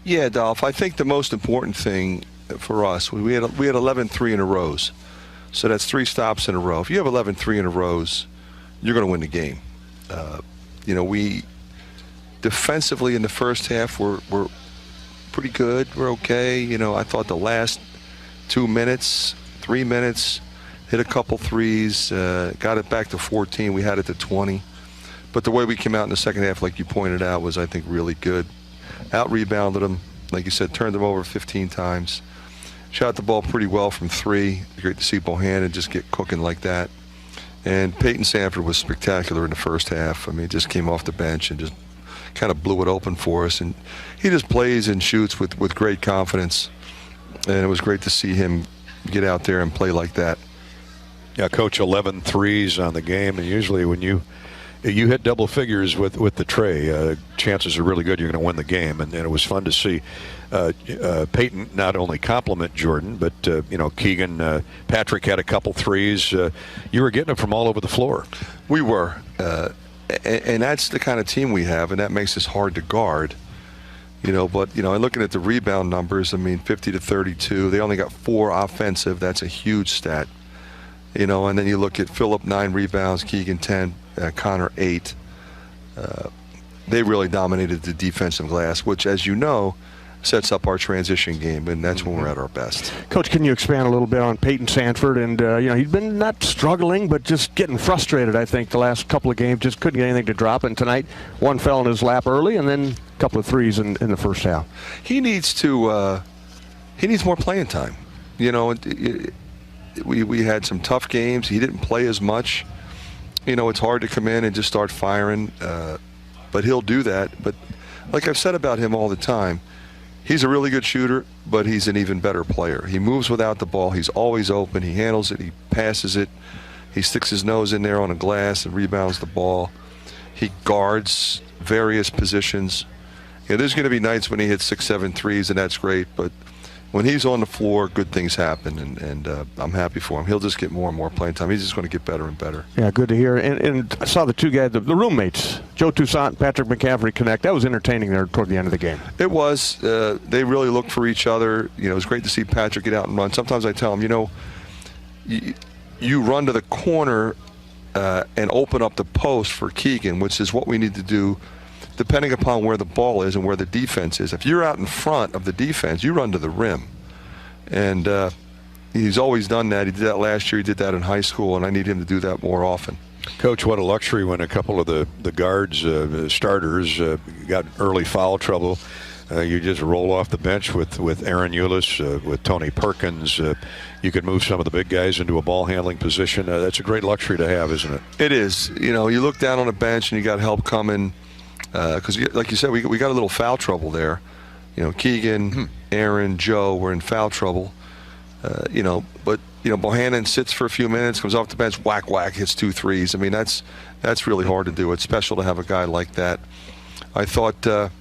Yeah, Dolph, I think the most important thing for us, we had 11 3-in-a-rows. So that's 3 stops in a row. If you have 11 3-in-a-rows, you're going to win the game. We defensively in the first half we're pretty good. We're okay. I thought the last 2 minutes, 3 minutes, hit a couple threes, got it back to 14. We had it to 20. But the way we came out in the second half, like you pointed out, was, I think, really good. Out-rebounded them. Like you said, turned them over 15 times. Shot the ball pretty well from 3. Great to see Bohannon just get cooking like that. And Peyton Sanford was spectacular in the first half. I mean, just came off the bench and just kind of blew it open for us. And he just plays and shoots with great confidence. And it was great to see him get out there and play like that. Yeah, Coach, 11 threes on the game. And usually when you hit double figures with the tray, chances are really good you're going to win the game. And it was fun to see Peyton not only compliment Jordan, but, Keegan, Patrick had a couple threes. You were getting them from all over the floor. We were. And that's the kind of team we have, and that makes us hard to guard. But looking at the rebound numbers, 50 to 32. They only got 4 offensive. That's a huge stat. And then you look at Phillip, 9 rebounds, Keegan 10, Connor 8. They really dominated the defensive glass, which, as you know, sets up our transition game, and that's when we're at our best. Coach, can you expand a little bit on Peyton Sanford? And, he'd been not struggling, but just getting frustrated, I think, the last couple of games. Just couldn't get anything to drop. And tonight, one fell in his lap early, and then a couple of threes in the first half. He needs more playing time. We had some tough games. He didn't play as much. it's hard to come in and just start firing, but he'll do that. But like I've said about him all the time, he's a really good shooter, but he's an even better player. He moves without the ball. He's always open. He handles it. He passes it. He sticks his nose in there on a glass and rebounds the ball. He guards various positions. There's going to be nights when he hits 6-7 threes, and that's great. But when he's on the floor, good things happen, and I'm happy for him. He'll just get more and more playing time. He's just going to get better and better. Yeah, good to hear. And I saw the two guys, the roommates, Joe Toussaint and Patrick McCaffrey connect. That was entertaining there toward the end of the game. It was. They really looked for each other. It was great to see Patrick get out and run. Sometimes I tell him, you run to the corner and open up the post for Keegan, which is what we need to do depending upon where the ball is and where the defense is. If you're out in front of the defense, you run to the rim. And he's always done that. He did that last year. He did that in high school, and I need him to do that more often. Coach, what a luxury when a couple of the guards, starters, got early foul trouble. You just roll off the bench with Aaron Eulis, with Tony Perkins. You could move some of the big guys into a ball-handling position. That's a great luxury to have, isn't it? It is. You look down on the bench and you got help coming. Because, like you said, we got a little foul trouble there. Keegan, Aaron, Joe were in foul trouble. But Bohannon sits for a few minutes, comes off the bench, whack, hits 2 threes. I mean, that's really hard to do. It's special to have a guy like that. I thought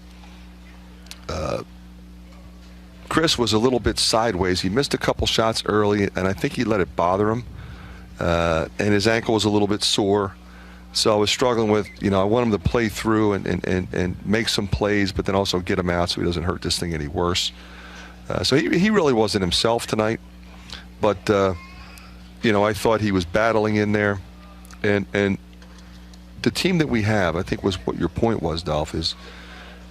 Chris was a little bit sideways. He missed a couple shots early, and I think he let it bother him. And his ankle was a little bit sore. So I was struggling with, I want him to play through and make some plays, but then also get him out so he doesn't hurt this thing any worse. So he really wasn't himself tonight. But, I thought he was battling in there. And the team that we have, I think was what your point was, Dolph, is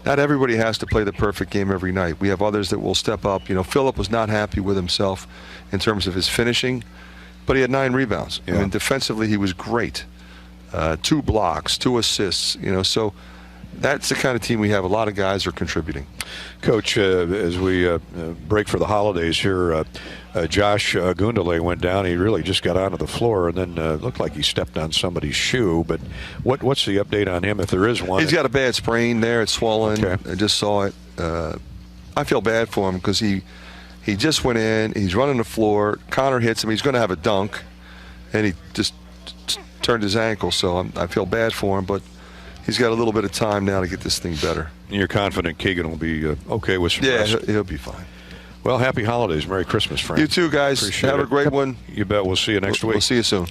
not everybody has to play the perfect game every night. We have others that will step up. Philip was not happy with himself in terms of his finishing, but he had 9 rebounds. Yeah. I mean, defensively, he was great. 2 blocks, 2 assists, so that's the kind of team we have. A lot of guys are contributing. Coach, as we break for the holidays here, Josh Gundele went down. He really just got onto the floor and then looked like he stepped on somebody's shoe. But what's the update on him, if there is one? He's got a bad sprain there. It's swollen. Okay. I just saw it. I feel bad for him because he just went in. He's running the floor. Connor hits him. He's going to have a dunk. And he just turned his ankle, so I feel bad for him, but he's got a little bit of time now to get this thing better. You're confident Keegan will be okay with some rest? Yeah, he'll be fine. Well, happy holidays. Merry Christmas, Frank. You too, guys. Appreciate have it. a great one. You bet. We'll see you next week. We'll see you soon.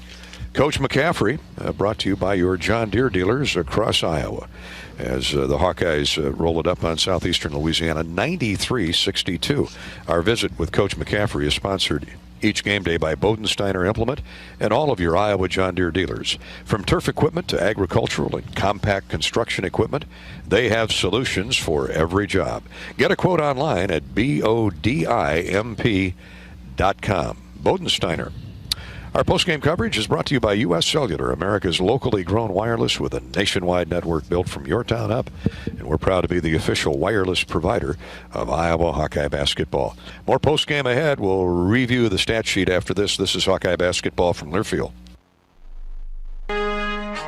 Coach McCaffrey, brought to you by your John Deere dealers across Iowa, as the Hawkeyes roll it up on Southeastern Louisiana, 93-62. Our visit with Coach McCaffrey is sponsored each game day by Bodensteiner Implement and all of your Iowa John Deere dealers. From turf equipment to agricultural and compact construction equipment, they have solutions for every job. Get a quote online at BODIMP.com. Bodensteiner. Our postgame coverage is brought to you by U.S. Cellular, America's locally grown wireless with a nationwide network built from your town up. And we're proud to be the official wireless provider of Iowa Hawkeye basketball. More postgame ahead. We'll review the stat sheet after this. This is Hawkeye basketball from Learfield.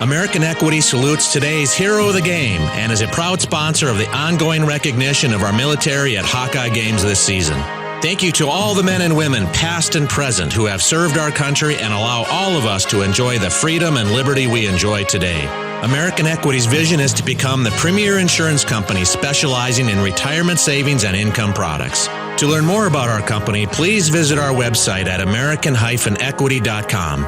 American Equity salutes today's hero of the game and is a proud sponsor of the ongoing recognition of our military at Hawkeye games this season. Thank you to all the men and women, past and present, who have served our country and allow all of us to enjoy the freedom and liberty we enjoy today. American Equity's vision is to become the premier insurance company specializing in retirement savings and income products. To learn more about our company, please visit our website at american-equity.com.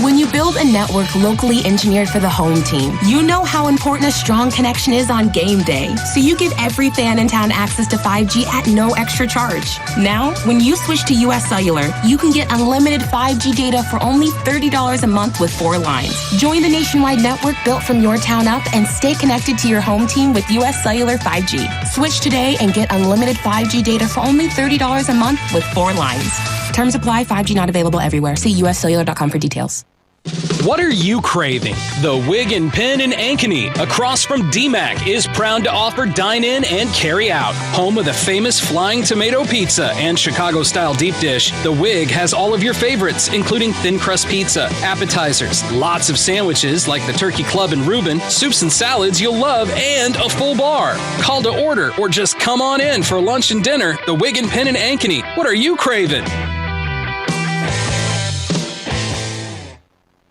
When you build a network locally engineered for the home team, you know how important a strong connection is on game day. So you give every fan in town access to 5G at no extra charge. Now, when you switch to U.S. Cellular, you can get unlimited 5G data for only $30 a month with 4 lines. Join the nationwide network built from your town up and stay connected to your home team with U.S. Cellular 5G. Switch today and get unlimited 5G data for only $30 a month with 4 lines. Terms apply. 5G not available everywhere. See uscellular.com for details. What are you craving? The Wig and Pin in Ankeny, across from DMAC, is proud to offer dine-in and carry-out. Home of the famous Flying Tomato Pizza and Chicago-style deep dish, the Wig has all of your favorites, including thin crust pizza, appetizers, lots of sandwiches like the Turkey Club and Reuben, soups and salads you'll love, and a full bar. Call to order or just come on in for lunch and dinner. The Wig and Pin in Ankeny. What are you craving?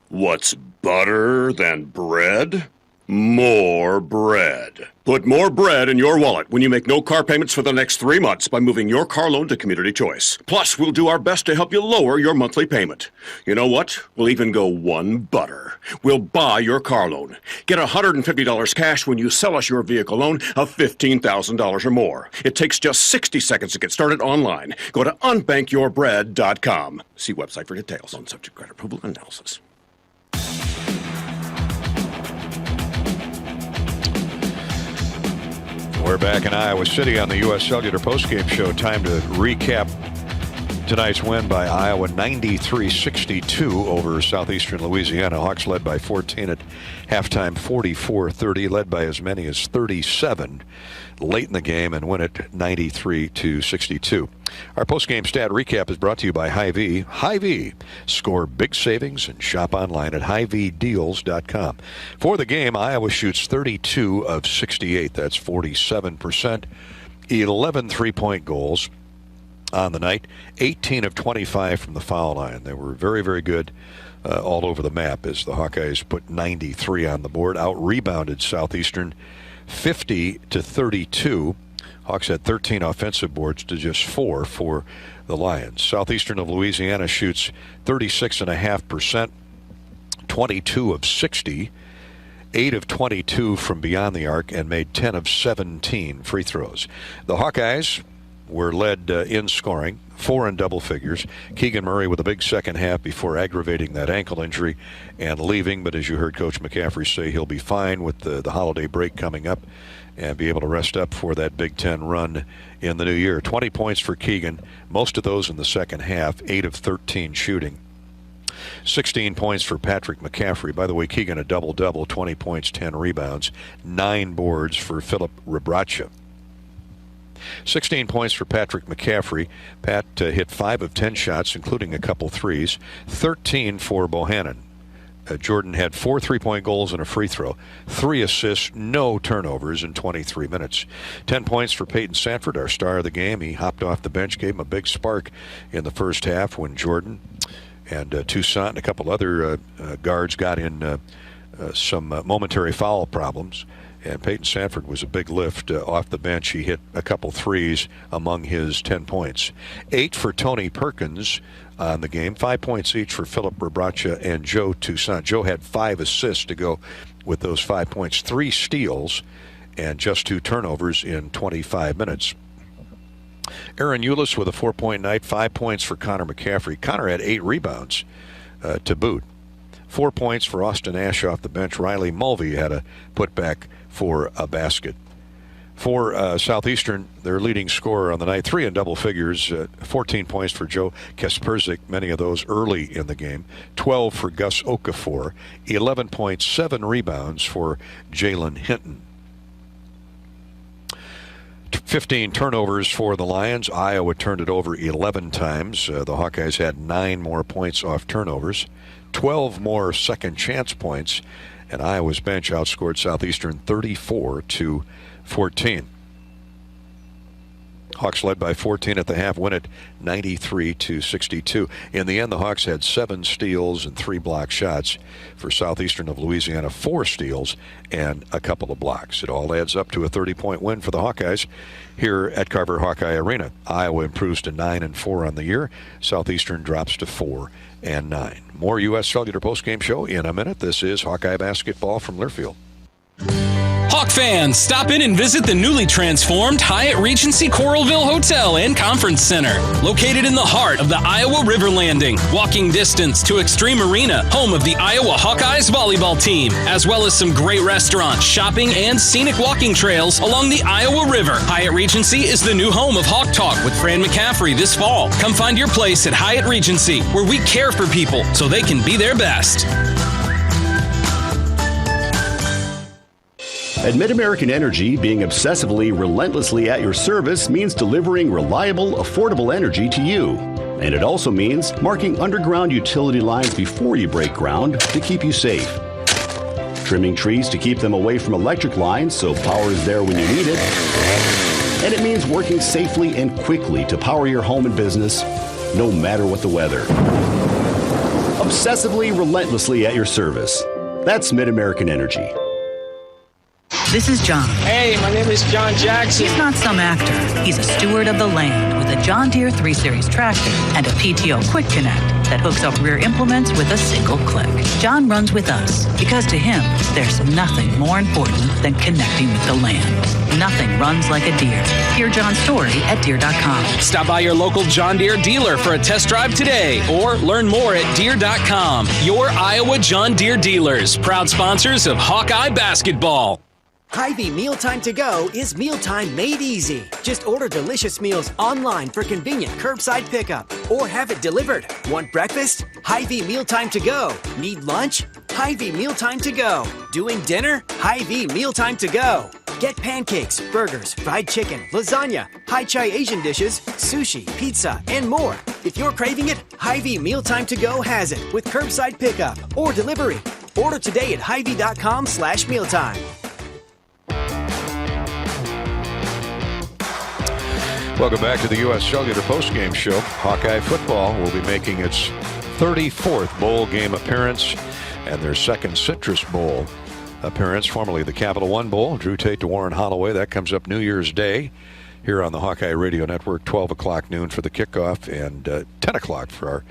What's better than bread? More bread. Put more bread in your wallet when you make no car payments for the next 3 months by moving your car loan to Community Choice. Plus, we'll do our best to help you lower your monthly payment. You know what? We'll even go one butter. We'll buy your car loan. Get $150 cash when you sell us your vehicle loan of $15,000 or more. It takes just 60 seconds to get started online. Go to unbankyyourbread.com. See website for details on subject credit approval and analysis. We're back in Iowa City on the U.S. Cellular postgame show. Time to recap tonight's win by Iowa, 93-62 over Southeastern Louisiana. Hawks led by 14 at halftime, 44-30, led by as many as 37 late in the game and win it 93-62. Our postgame stat recap is brought to you by Hy-Vee. Hy-Vee. Score big savings and shop online at HyVeeDeals.com. For the game, Iowa shoots 32 of 68. That's 47%. 11 three-point goals on the night. 18 of 25 from the foul line. They were very, very good all over the map as the Hawkeyes put 93 on the board. Out-rebounded Southeastern 50-32. Hawks had 13 offensive boards to just 4 for the Lions. Southeastern of Louisiana shoots 36.5%, 22 of 60, 8 of 22 from beyond the arc, and made 10 of 17 free throws. The Hawkeyes were led in scoring, 4 in double figures. Keegan Murray with a big second half before aggravating that ankle injury and leaving. But as you heard Coach McCaffrey say, he'll be fine with the holiday break coming up and be able to rest up for that Big Ten run in the new year. 20 points for Keegan, most of those in the second half, 8 of 13 shooting. 16 points for Patrick McCaffrey. By the way, Keegan a double-double, 20 points, 10 rebounds, 9 boards for Philip Rebracha. 16 points for Patrick McCaffrey. Pat hit 5 of 10 shots, including a couple threes. 13 for Bohannon. Jordan had 4 three-point goals and a free throw. 3 assists, no turnovers in 23 minutes. 10 points for Peyton Sanford, our star of the game. He hopped off the bench, gave him a big spark in the first half when Jordan and Toussaint and a couple other guards got in some momentary foul problems. And Peyton Sanford was a big lift off the bench. He hit a couple threes among his 10 points. 8 for Tony Perkins on the game. 5 points each for Philip Rebracha and Joe Toussaint. Joe had 5 assists to go with those 5 points. 3 steals and just 2 turnovers in 25 minutes. Aaron Eulis with a 4-point night. 5 points for Connor McCaffrey. Connor had 8 rebounds to boot. 4 points for Austin Ash off the bench. Riley Mulvey had a putback for a basket. For Southeastern, their leading scorer on the night, 3 in double figures, 14 points for Joe Kasperzik, many of those early in the game, 12 for Gus Okafor, 11 points, 7 rebounds for Jalen Hinton. 15 turnovers for the Lions. Iowa turned it over 11 times. The Hawkeyes had 9 more points off turnovers, 12 more second chance points, and Iowa's bench outscored Southeastern 34-14. Hawks led by 14 at the half, win it 93-62. In the end, the Hawks had 7 steals and 3 block shots. For Southeastern of Louisiana, 4 steals and a couple of blocks. It all adds up to a 30-point win for the Hawkeyes here at Carver Hawkeye Arena. Iowa improves to 9-4 on the year. Southeastern drops to 4-9. More U.S. Cellular postgame show in a minute. This is Hawkeye basketball from Learfield. Hawk fans, stop in and visit the newly transformed Hyatt Regency Coralville Hotel and Conference Center. Located in the heart of the Iowa River Landing, walking distance to Extreme Arena, home of the Iowa Hawkeyes volleyball team, as well as some great restaurants, shopping, and scenic walking trails along the Iowa River. Hyatt Regency is the new home of Hawk Talk with Fran McCaffrey this fall. Come find your place at Hyatt Regency, where we care for people so they can be their best. At Mid-American Energy, being obsessively, relentlessly at your service means delivering reliable, affordable energy to you. And it also means marking underground utility lines before you break ground to keep you safe. Trimming trees to keep them away from electric lines so power is there when you need it. And it means working safely and quickly to power your home and business, no matter what the weather. Obsessively, relentlessly at your service. That's Mid-American Energy. This is John. Hey, my name is John Jackson. He's not some actor. He's a steward of the land with a John Deere 3 Series tractor and a PTO Quick Connect that hooks up rear implements with a single click. John runs with us because to him, there's nothing more important than connecting with the land. Nothing runs like a Deere. Hear John's story at Deere.com. Stop by your local John Deere dealer for a test drive today or learn more at Deere.com. Your Iowa John Deere dealers, proud sponsors of Hawkeye basketball. Hy-Vee Mealtime to Go is mealtime made easy. Just order delicious meals online for convenient curbside pickup or have it delivered. Want breakfast? Hy-Vee Mealtime to Go. Need lunch? Hy-Vee Mealtime to Go. Doing dinner? Hy-Vee Mealtime to Go. Get pancakes, burgers, fried chicken, lasagna, Hai Chai Asian dishes, sushi, pizza, and more. If you're craving it, Hy-Vee Mealtime to Go has it with curbside pickup or delivery. Order today at Hy-Vee.com/mealtime. Welcome back to the U.S. Cellular postgame show. Hawkeye football will be making its 34th bowl game appearance and their second Citrus Bowl appearance, formerly the Capital One Bowl. Drew Tate to Warren Holloway. That comes up New Year's Day here on the Hawkeye Radio Network, 12 o'clock noon for the kickoff and 10 o'clock for our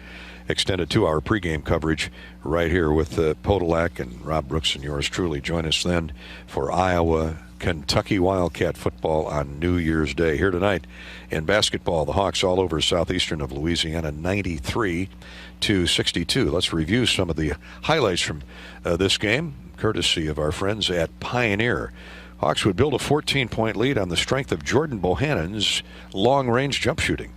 extended 2-hour pregame coverage right here with Podolak and Rob Brooks and yours truly. Join us then for Iowa Kentucky Wildcat football on New Year's Day. Here tonight in basketball, the Hawks all over Southeastern of Louisiana, 93-62. Let's review some of the highlights from this game, courtesy of our friends at Pioneer. Hawks would build a 14-point lead on the strength of Jordan Bohannon's long-range jump shooting.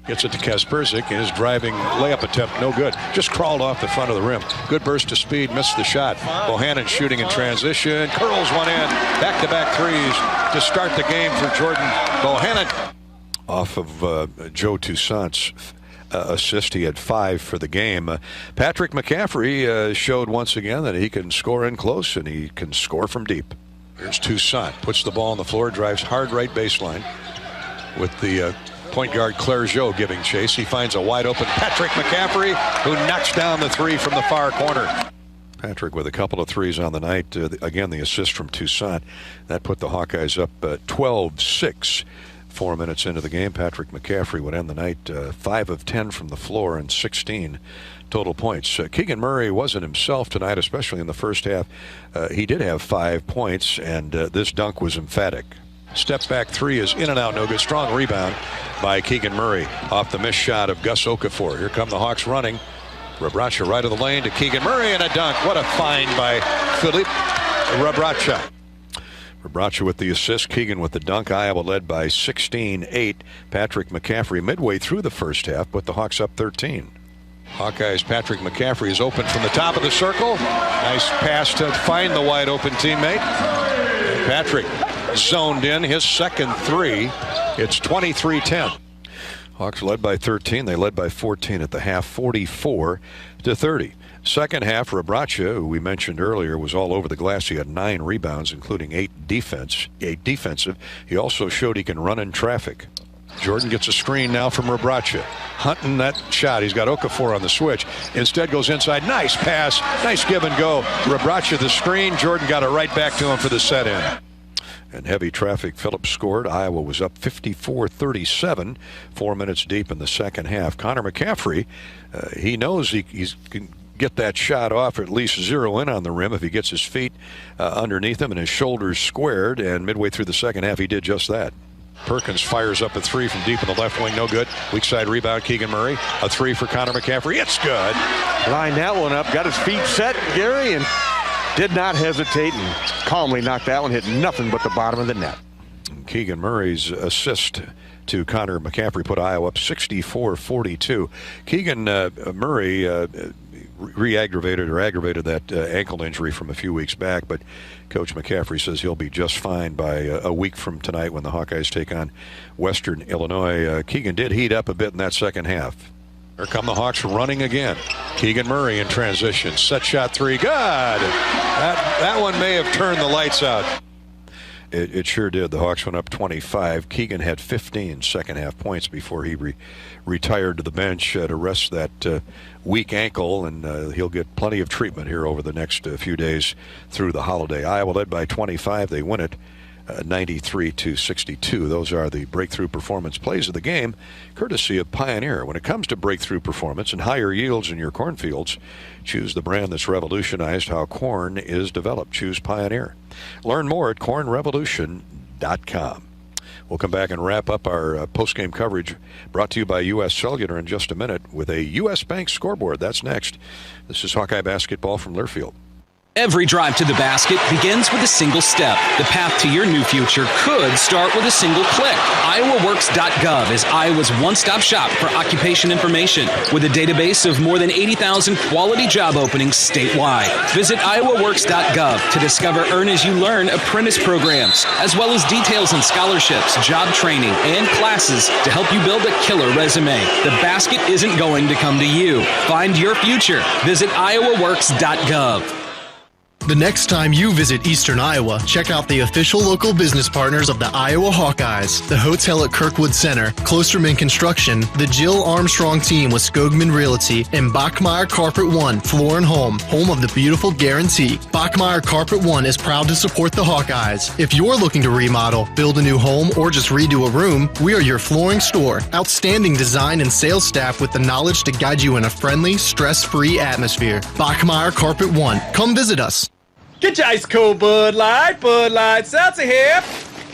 Gets it to Kasperzik, and his driving layup attempt, no good. Just crawled off the front of the rim. Good burst of speed, missed the shot. Bohannon shooting in transition, curls one in. Back-to-back threes to start the game for Jordan Bohannon. Off of Joe Toussaint's assist, he had 5 for the game. Patrick McCaffrey showed once again that he can score in close, and he can score from deep. Here's Toussaint, puts the ball on the floor, drives hard right baseline with the point guard Claire Jo giving chase. He finds a wide open Patrick McCaffrey, who knocks down the three from the far corner. Patrick with a couple of threes on the night. Again, the assist from Toussaint. That put the Hawkeyes up 12-6. 4 minutes into the game, Patrick McCaffrey would end the night 5 of 10 from the floor and 16 total points. Keegan Murray wasn't himself tonight, especially in the first half. He did have 5 points, and this dunk was emphatic. Step back three is in and out, no good. Strong rebound by Keegan Murray off the missed shot of Gus Okafor. Here come the Hawks running. Rebraca right of the lane to Keegan Murray and a dunk. What a find by Philippe Rebraca. Rebraca with the assist, Keegan with the dunk. Iowa led by 16-8. Patrick McCaffrey midway through the first half put the Hawks up 13. Hawkeyes Patrick McCaffrey is open from the top of the circle. Nice pass to find the wide open teammate. Patrick zoned in his second three. It's 23-10. Hawks led by 13. They led by 14 at the half, 44-30. Second half, Rebraca, who we mentioned earlier, was all over the glass. He had 9 rebounds, including 8 defensive. He also showed he can run in traffic. Jordan gets a screen now from Rebraca. Hunting that shot. He's got Okafor on the switch. Instead goes inside. Nice pass. Nice give and go. Rebraca the screen. Jordan got it right back to him for the set-in. And heavy traffic, Phillips scored. Iowa was up 54-37, 4 minutes deep in the second half. Connor McCaffrey, he knows he can get that shot off, or at least zero in on the rim if he gets his feet underneath him and his shoulders squared. And midway through the second half, he did just that. Perkins fires up a three from deep in the left wing, no good. Weak side rebound, Keegan Murray. A three for Connor McCaffrey. It's good. Lined that one up, got his feet set, Gary, and did not hesitate and calmly knocked that one, hit nothing but the bottom of the net. Keegan Murray's assist to Connor McCaffrey put Iowa up 64-42. Keegan Murray re-aggravated or aggravated that ankle injury from a few weeks back, but Coach McCaffrey says he'll be just fine by a week from tonight when the Hawkeyes take on Western Illinois. Keegan did heat up a bit in that second half. Here come the Hawks running again. Keegan Murray in transition. Set shot three. Good. That one may have turned the lights out. It sure did. The Hawks went up 25. Keegan had 15 second half points before he retired to the bench to rest that weak ankle, and he'll get plenty of treatment here over the next few days through the holiday. Iowa led by 25. They win it 93-62. Those are the breakthrough performance plays of the game, courtesy of Pioneer. When it comes to breakthrough performance and higher yields in your cornfields, choose the brand that's revolutionized how corn is developed. Choose Pioneer. Learn more at cornrevolution.com. We'll come back and wrap up our post-game coverage brought to you by U.S. Cellular in just a minute with a U.S. Bank scoreboard. That's next. This is Hawkeye basketball from Learfield. Every drive to the basket begins with a single step. The path to your new future could start with a single click. IowaWorks.gov is Iowa's one-stop shop for occupation information with a database of more than 80,000 quality job openings statewide. Visit IowaWorks.gov to discover Earn As You Learn apprentice programs, as well as details on scholarships, job training, and classes to help you build a killer resume. The basket isn't going to come to you. Find your future. Visit IowaWorks.gov. The next time you visit Eastern Iowa, check out the official local business partners of the Iowa Hawkeyes, the hotel at Kirkwood Center, Klosterman Construction, the Jill Armstrong team with Skogman Realty, and Bachmeyer Carpet One, Floor and Home of the beautiful Guarantee. Bachmeyer Carpet One is proud to support the Hawkeyes. If you're looking to remodel, build a new home, or just redo a room, we are your flooring store. Outstanding design and sales staff with the knowledge to guide you in a friendly, stress-free atmosphere. Bachmeyer Carpet One. Come visit us. Get your ice cold Bud Light Seltzer here.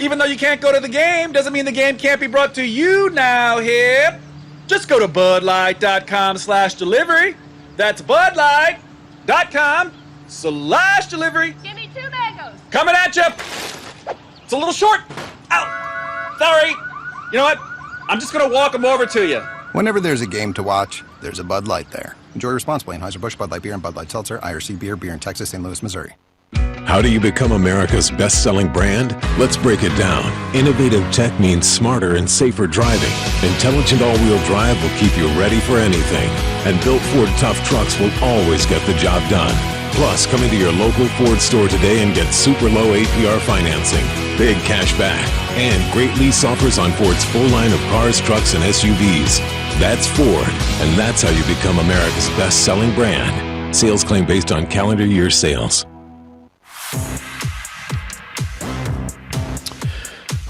Even though you can't go to the game, doesn't mean the game can't be brought to you now here. Just go to budlight.com/delivery. That's budlight.com/delivery. Give me 2 mangoes. Coming at you. It's a little short. Ow. Sorry. You know what? I'm just going to walk them over to you. Whenever there's a game to watch, there's a Bud Light there. Enjoy responsibly. Anheuser-Busch, Bud Light Beer, and Bud Light Seltzer, IRC Beer, beer in Texas, St. Louis, Missouri. How do you become America's best-selling brand? Let's break it down. Innovative tech means smarter and safer driving. Intelligent all-wheel drive will keep you ready for anything. And built Ford tough trucks will always get the job done. Plus, come into your local Ford store today and get super low APR financing, big cash back, and great lease offers on Ford's full line of cars, trucks, and SUVs. That's Ford, and that's how you become America's best-selling brand. Sales claim based on calendar year sales.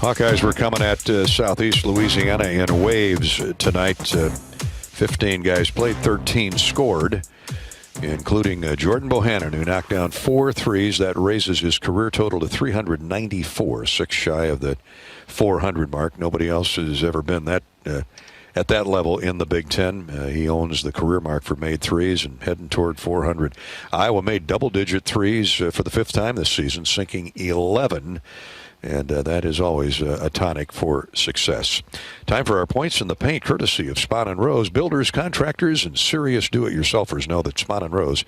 Hawkeyes were coming at Southeast Louisiana in waves tonight. 15 guys played, 13 scored, including Jordan Bohannon, who knocked down 4 threes. That raises his career total to 394, 6 shy of the 400 mark. Nobody else has ever been that at that level in the Big Ten. He owns the career mark for made threes and heading toward 400. Iowa made double-digit threes for the 5th time this season, sinking 11. And that is always a tonic for success. Time for our points in the paint, courtesy of Spot & Rose. Builders, contractors, and serious do-it-yourselfers know that Spot & Rose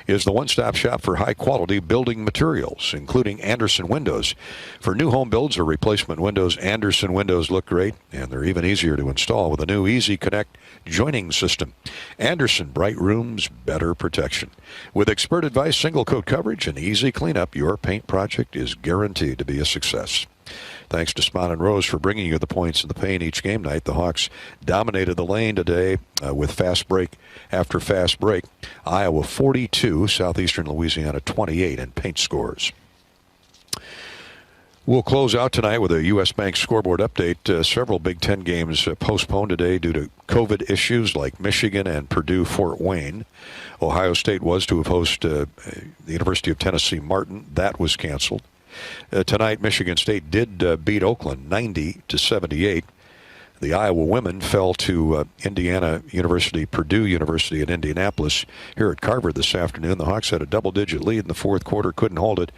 is the one-stop shop for high-quality building materials, including Andersen windows. For new home builds or replacement windows, Andersen windows look great, and they're even easier to install with a new Easy Connect joining system. Andersen, bright rooms, better protection. With expert advice, single-coat coverage, and easy cleanup, your paint project is guaranteed to be a success. Thanks to Spot & Rose for bringing you the points in the paint each game night. The Hawks dominated the lane today with fast break after fast break. Iowa 42, Southeastern Louisiana 28 in paint scores. We'll close out tonight with a U.S. Bank scoreboard update. Several Big Ten games postponed today due to COVID issues like Michigan and Purdue-Fort Wayne. Ohio State was to have hosted the University of Tennessee Martin. That was canceled. Tonight, Michigan State did beat Oakland 90-78. The Iowa women fell to Indiana University, Purdue University in Indianapolis here at Carver this afternoon. The Hawks had a double-digit lead in the fourth quarter, couldn't hold it,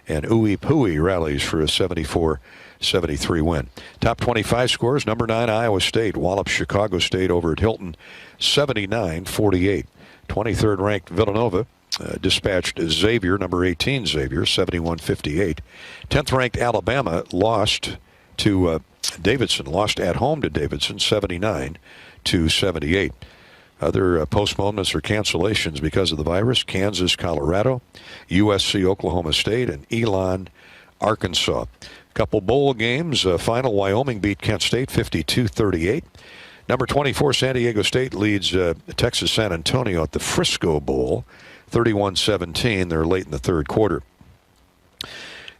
and Uwe Pui rallies for a 74-73 win. Top 25 scores, number 9 Iowa State wallops Chicago State over at Hilton 79-48. 23rd ranked Villanova dispatched Xavier, number 18 Xavier, 71-58. 10th ranked Alabama lost to Davidson, lost at home to Davidson 79-78. Other postponements or cancellations because of the virus: Kansas, Colorado, USC, Oklahoma State, and Elon, Arkansas. A couple bowl games. Final, Wyoming beat Kent State 52-38. Number 24, San Diego State leads Texas San Antonio at the Frisco Bowl 31-17. They're late in the third quarter.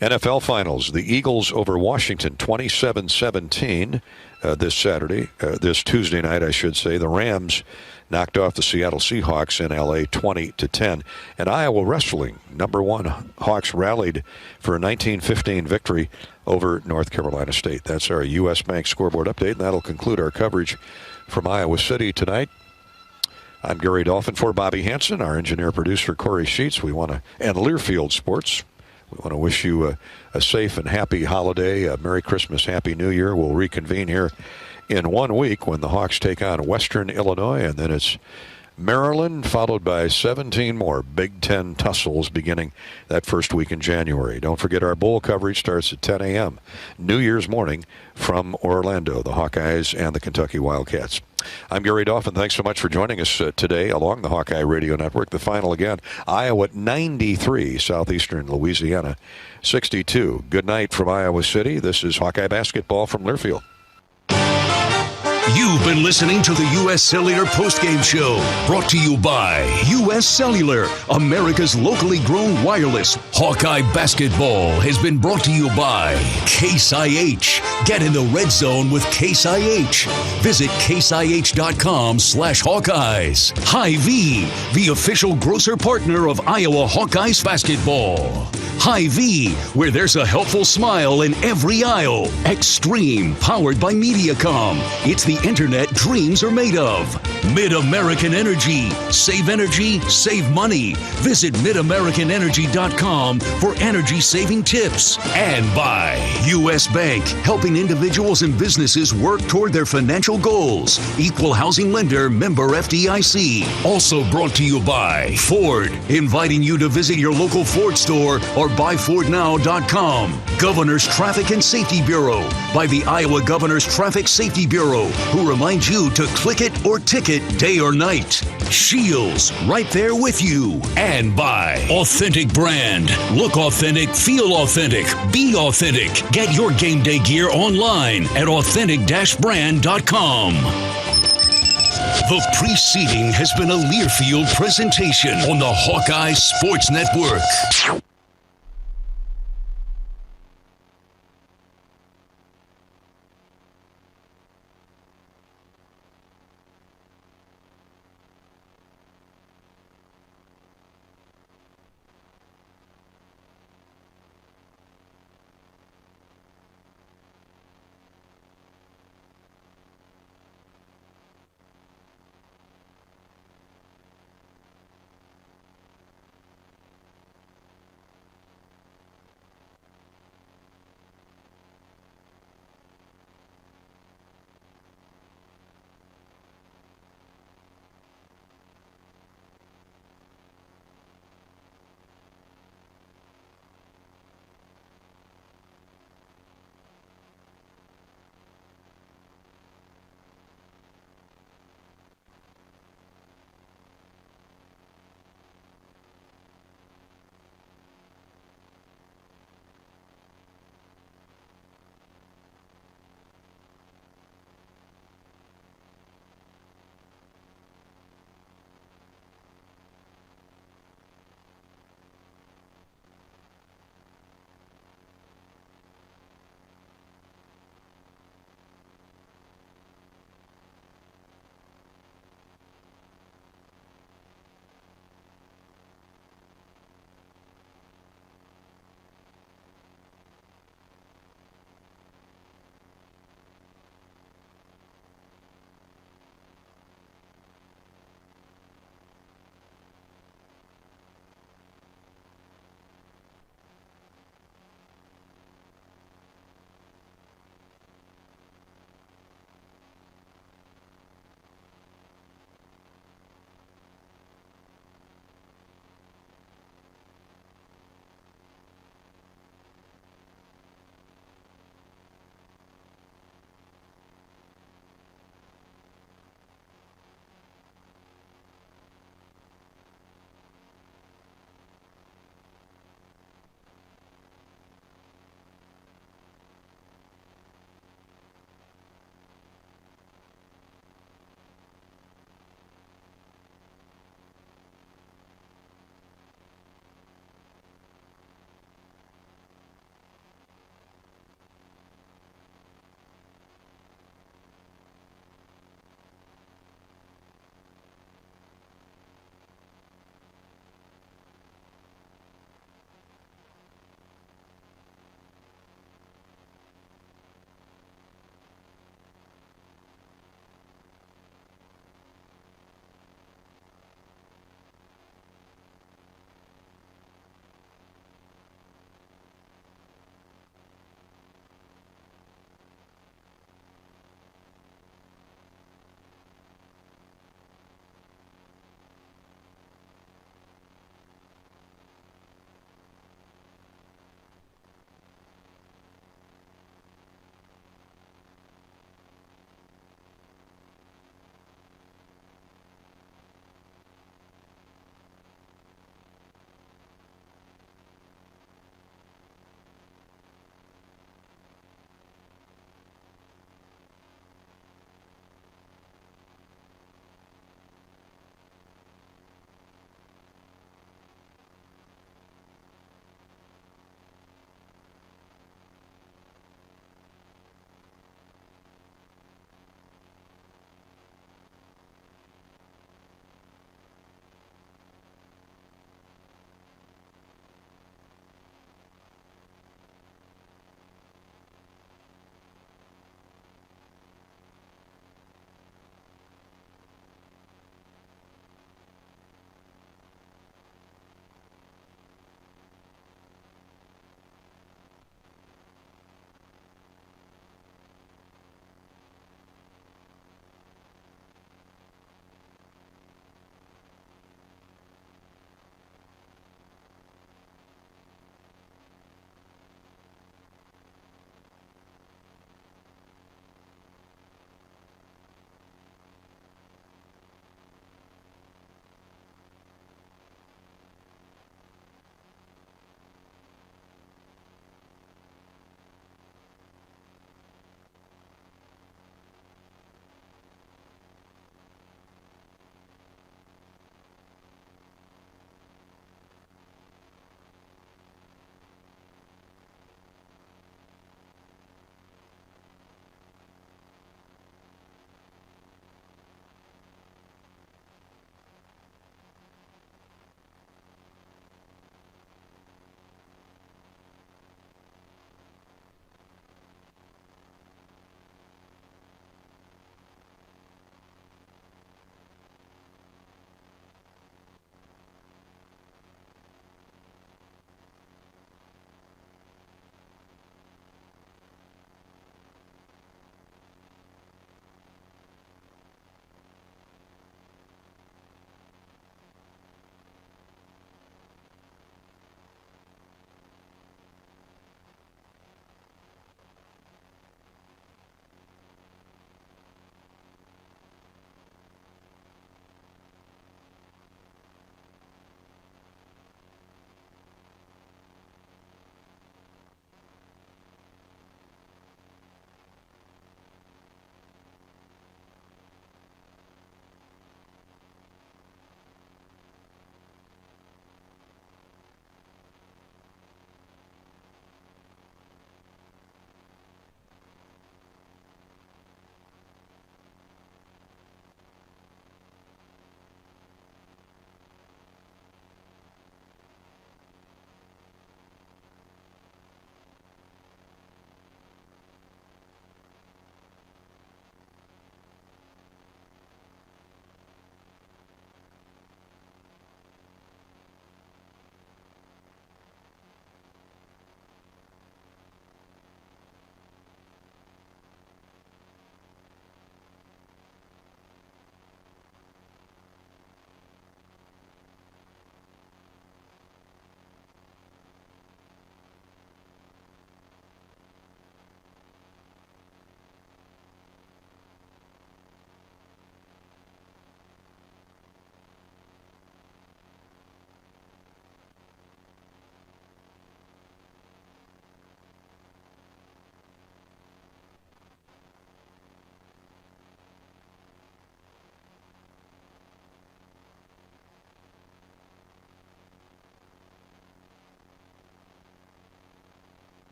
NFL Finals, the Eagles over Washington 27-17 this Tuesday night, I should say. The Rams knocked off the Seattle Seahawks in L.A. 20-10. And Iowa wrestling, number 1 Hawks rallied for a 19-15 victory over North Carolina State. That's our U.S. Bank scoreboard update, and that'll conclude our coverage from Iowa City tonight. I'm Gary Dolphin for Bobby Hansen, our engineer-producer Corey Sheets. And Learfield Sports. We want to wish you a safe and happy holiday, a Merry Christmas, Happy New Year. We'll reconvene here in 1 week when the Hawks take on Western Illinois, and then it's Maryland, followed by 17 more Big Ten tussles beginning that first week in January. Don't forget our bowl coverage starts at 10 a.m. New Year's morning from Orlando, the Hawkeyes and the Kentucky Wildcats. I'm Gary Dolphin. Thanks so much for joining us today along the Hawkeye Radio Network. The final again, Iowa 93, Southeastern Louisiana 62. Good night from Iowa City. This is Hawkeye basketball from Learfield. You've been listening to the U.S. Cellular Postgame Show, brought to you by U.S. Cellular, America's locally grown wireless. Hawkeye basketball has been brought to you by Case IH. Get in the red zone with Case IH. Visit caseih.com/Hawkeyes. Hy-Vee, the official grocer partner of Iowa Hawkeyes basketball. Hy-Vee, where there's a helpful smile in every aisle. Extreme, powered by Mediacom. It's the internet dreams are made of. Mid-American Energy. Save energy, save money. Visit midamericanenergy.com for energy-saving tips. And by U.S. Bank, helping individuals and businesses work toward their financial goals. Equal housing lender, member FDIC. Also brought to you by Ford, inviting you to visit your local Ford store or buyfordnow.com. Governor's Traffic and Safety Bureau by the Iowa Governor's Traffic Safety Bureau, who reminds you to click it or ticket day or night. Shields, right there with you. And by Authentic Brand. Look authentic, feel authentic, be authentic. Get your game day gear online at authentic-brand.com. The preceding has been a Learfield presentation on the Hawkeye Sports Network.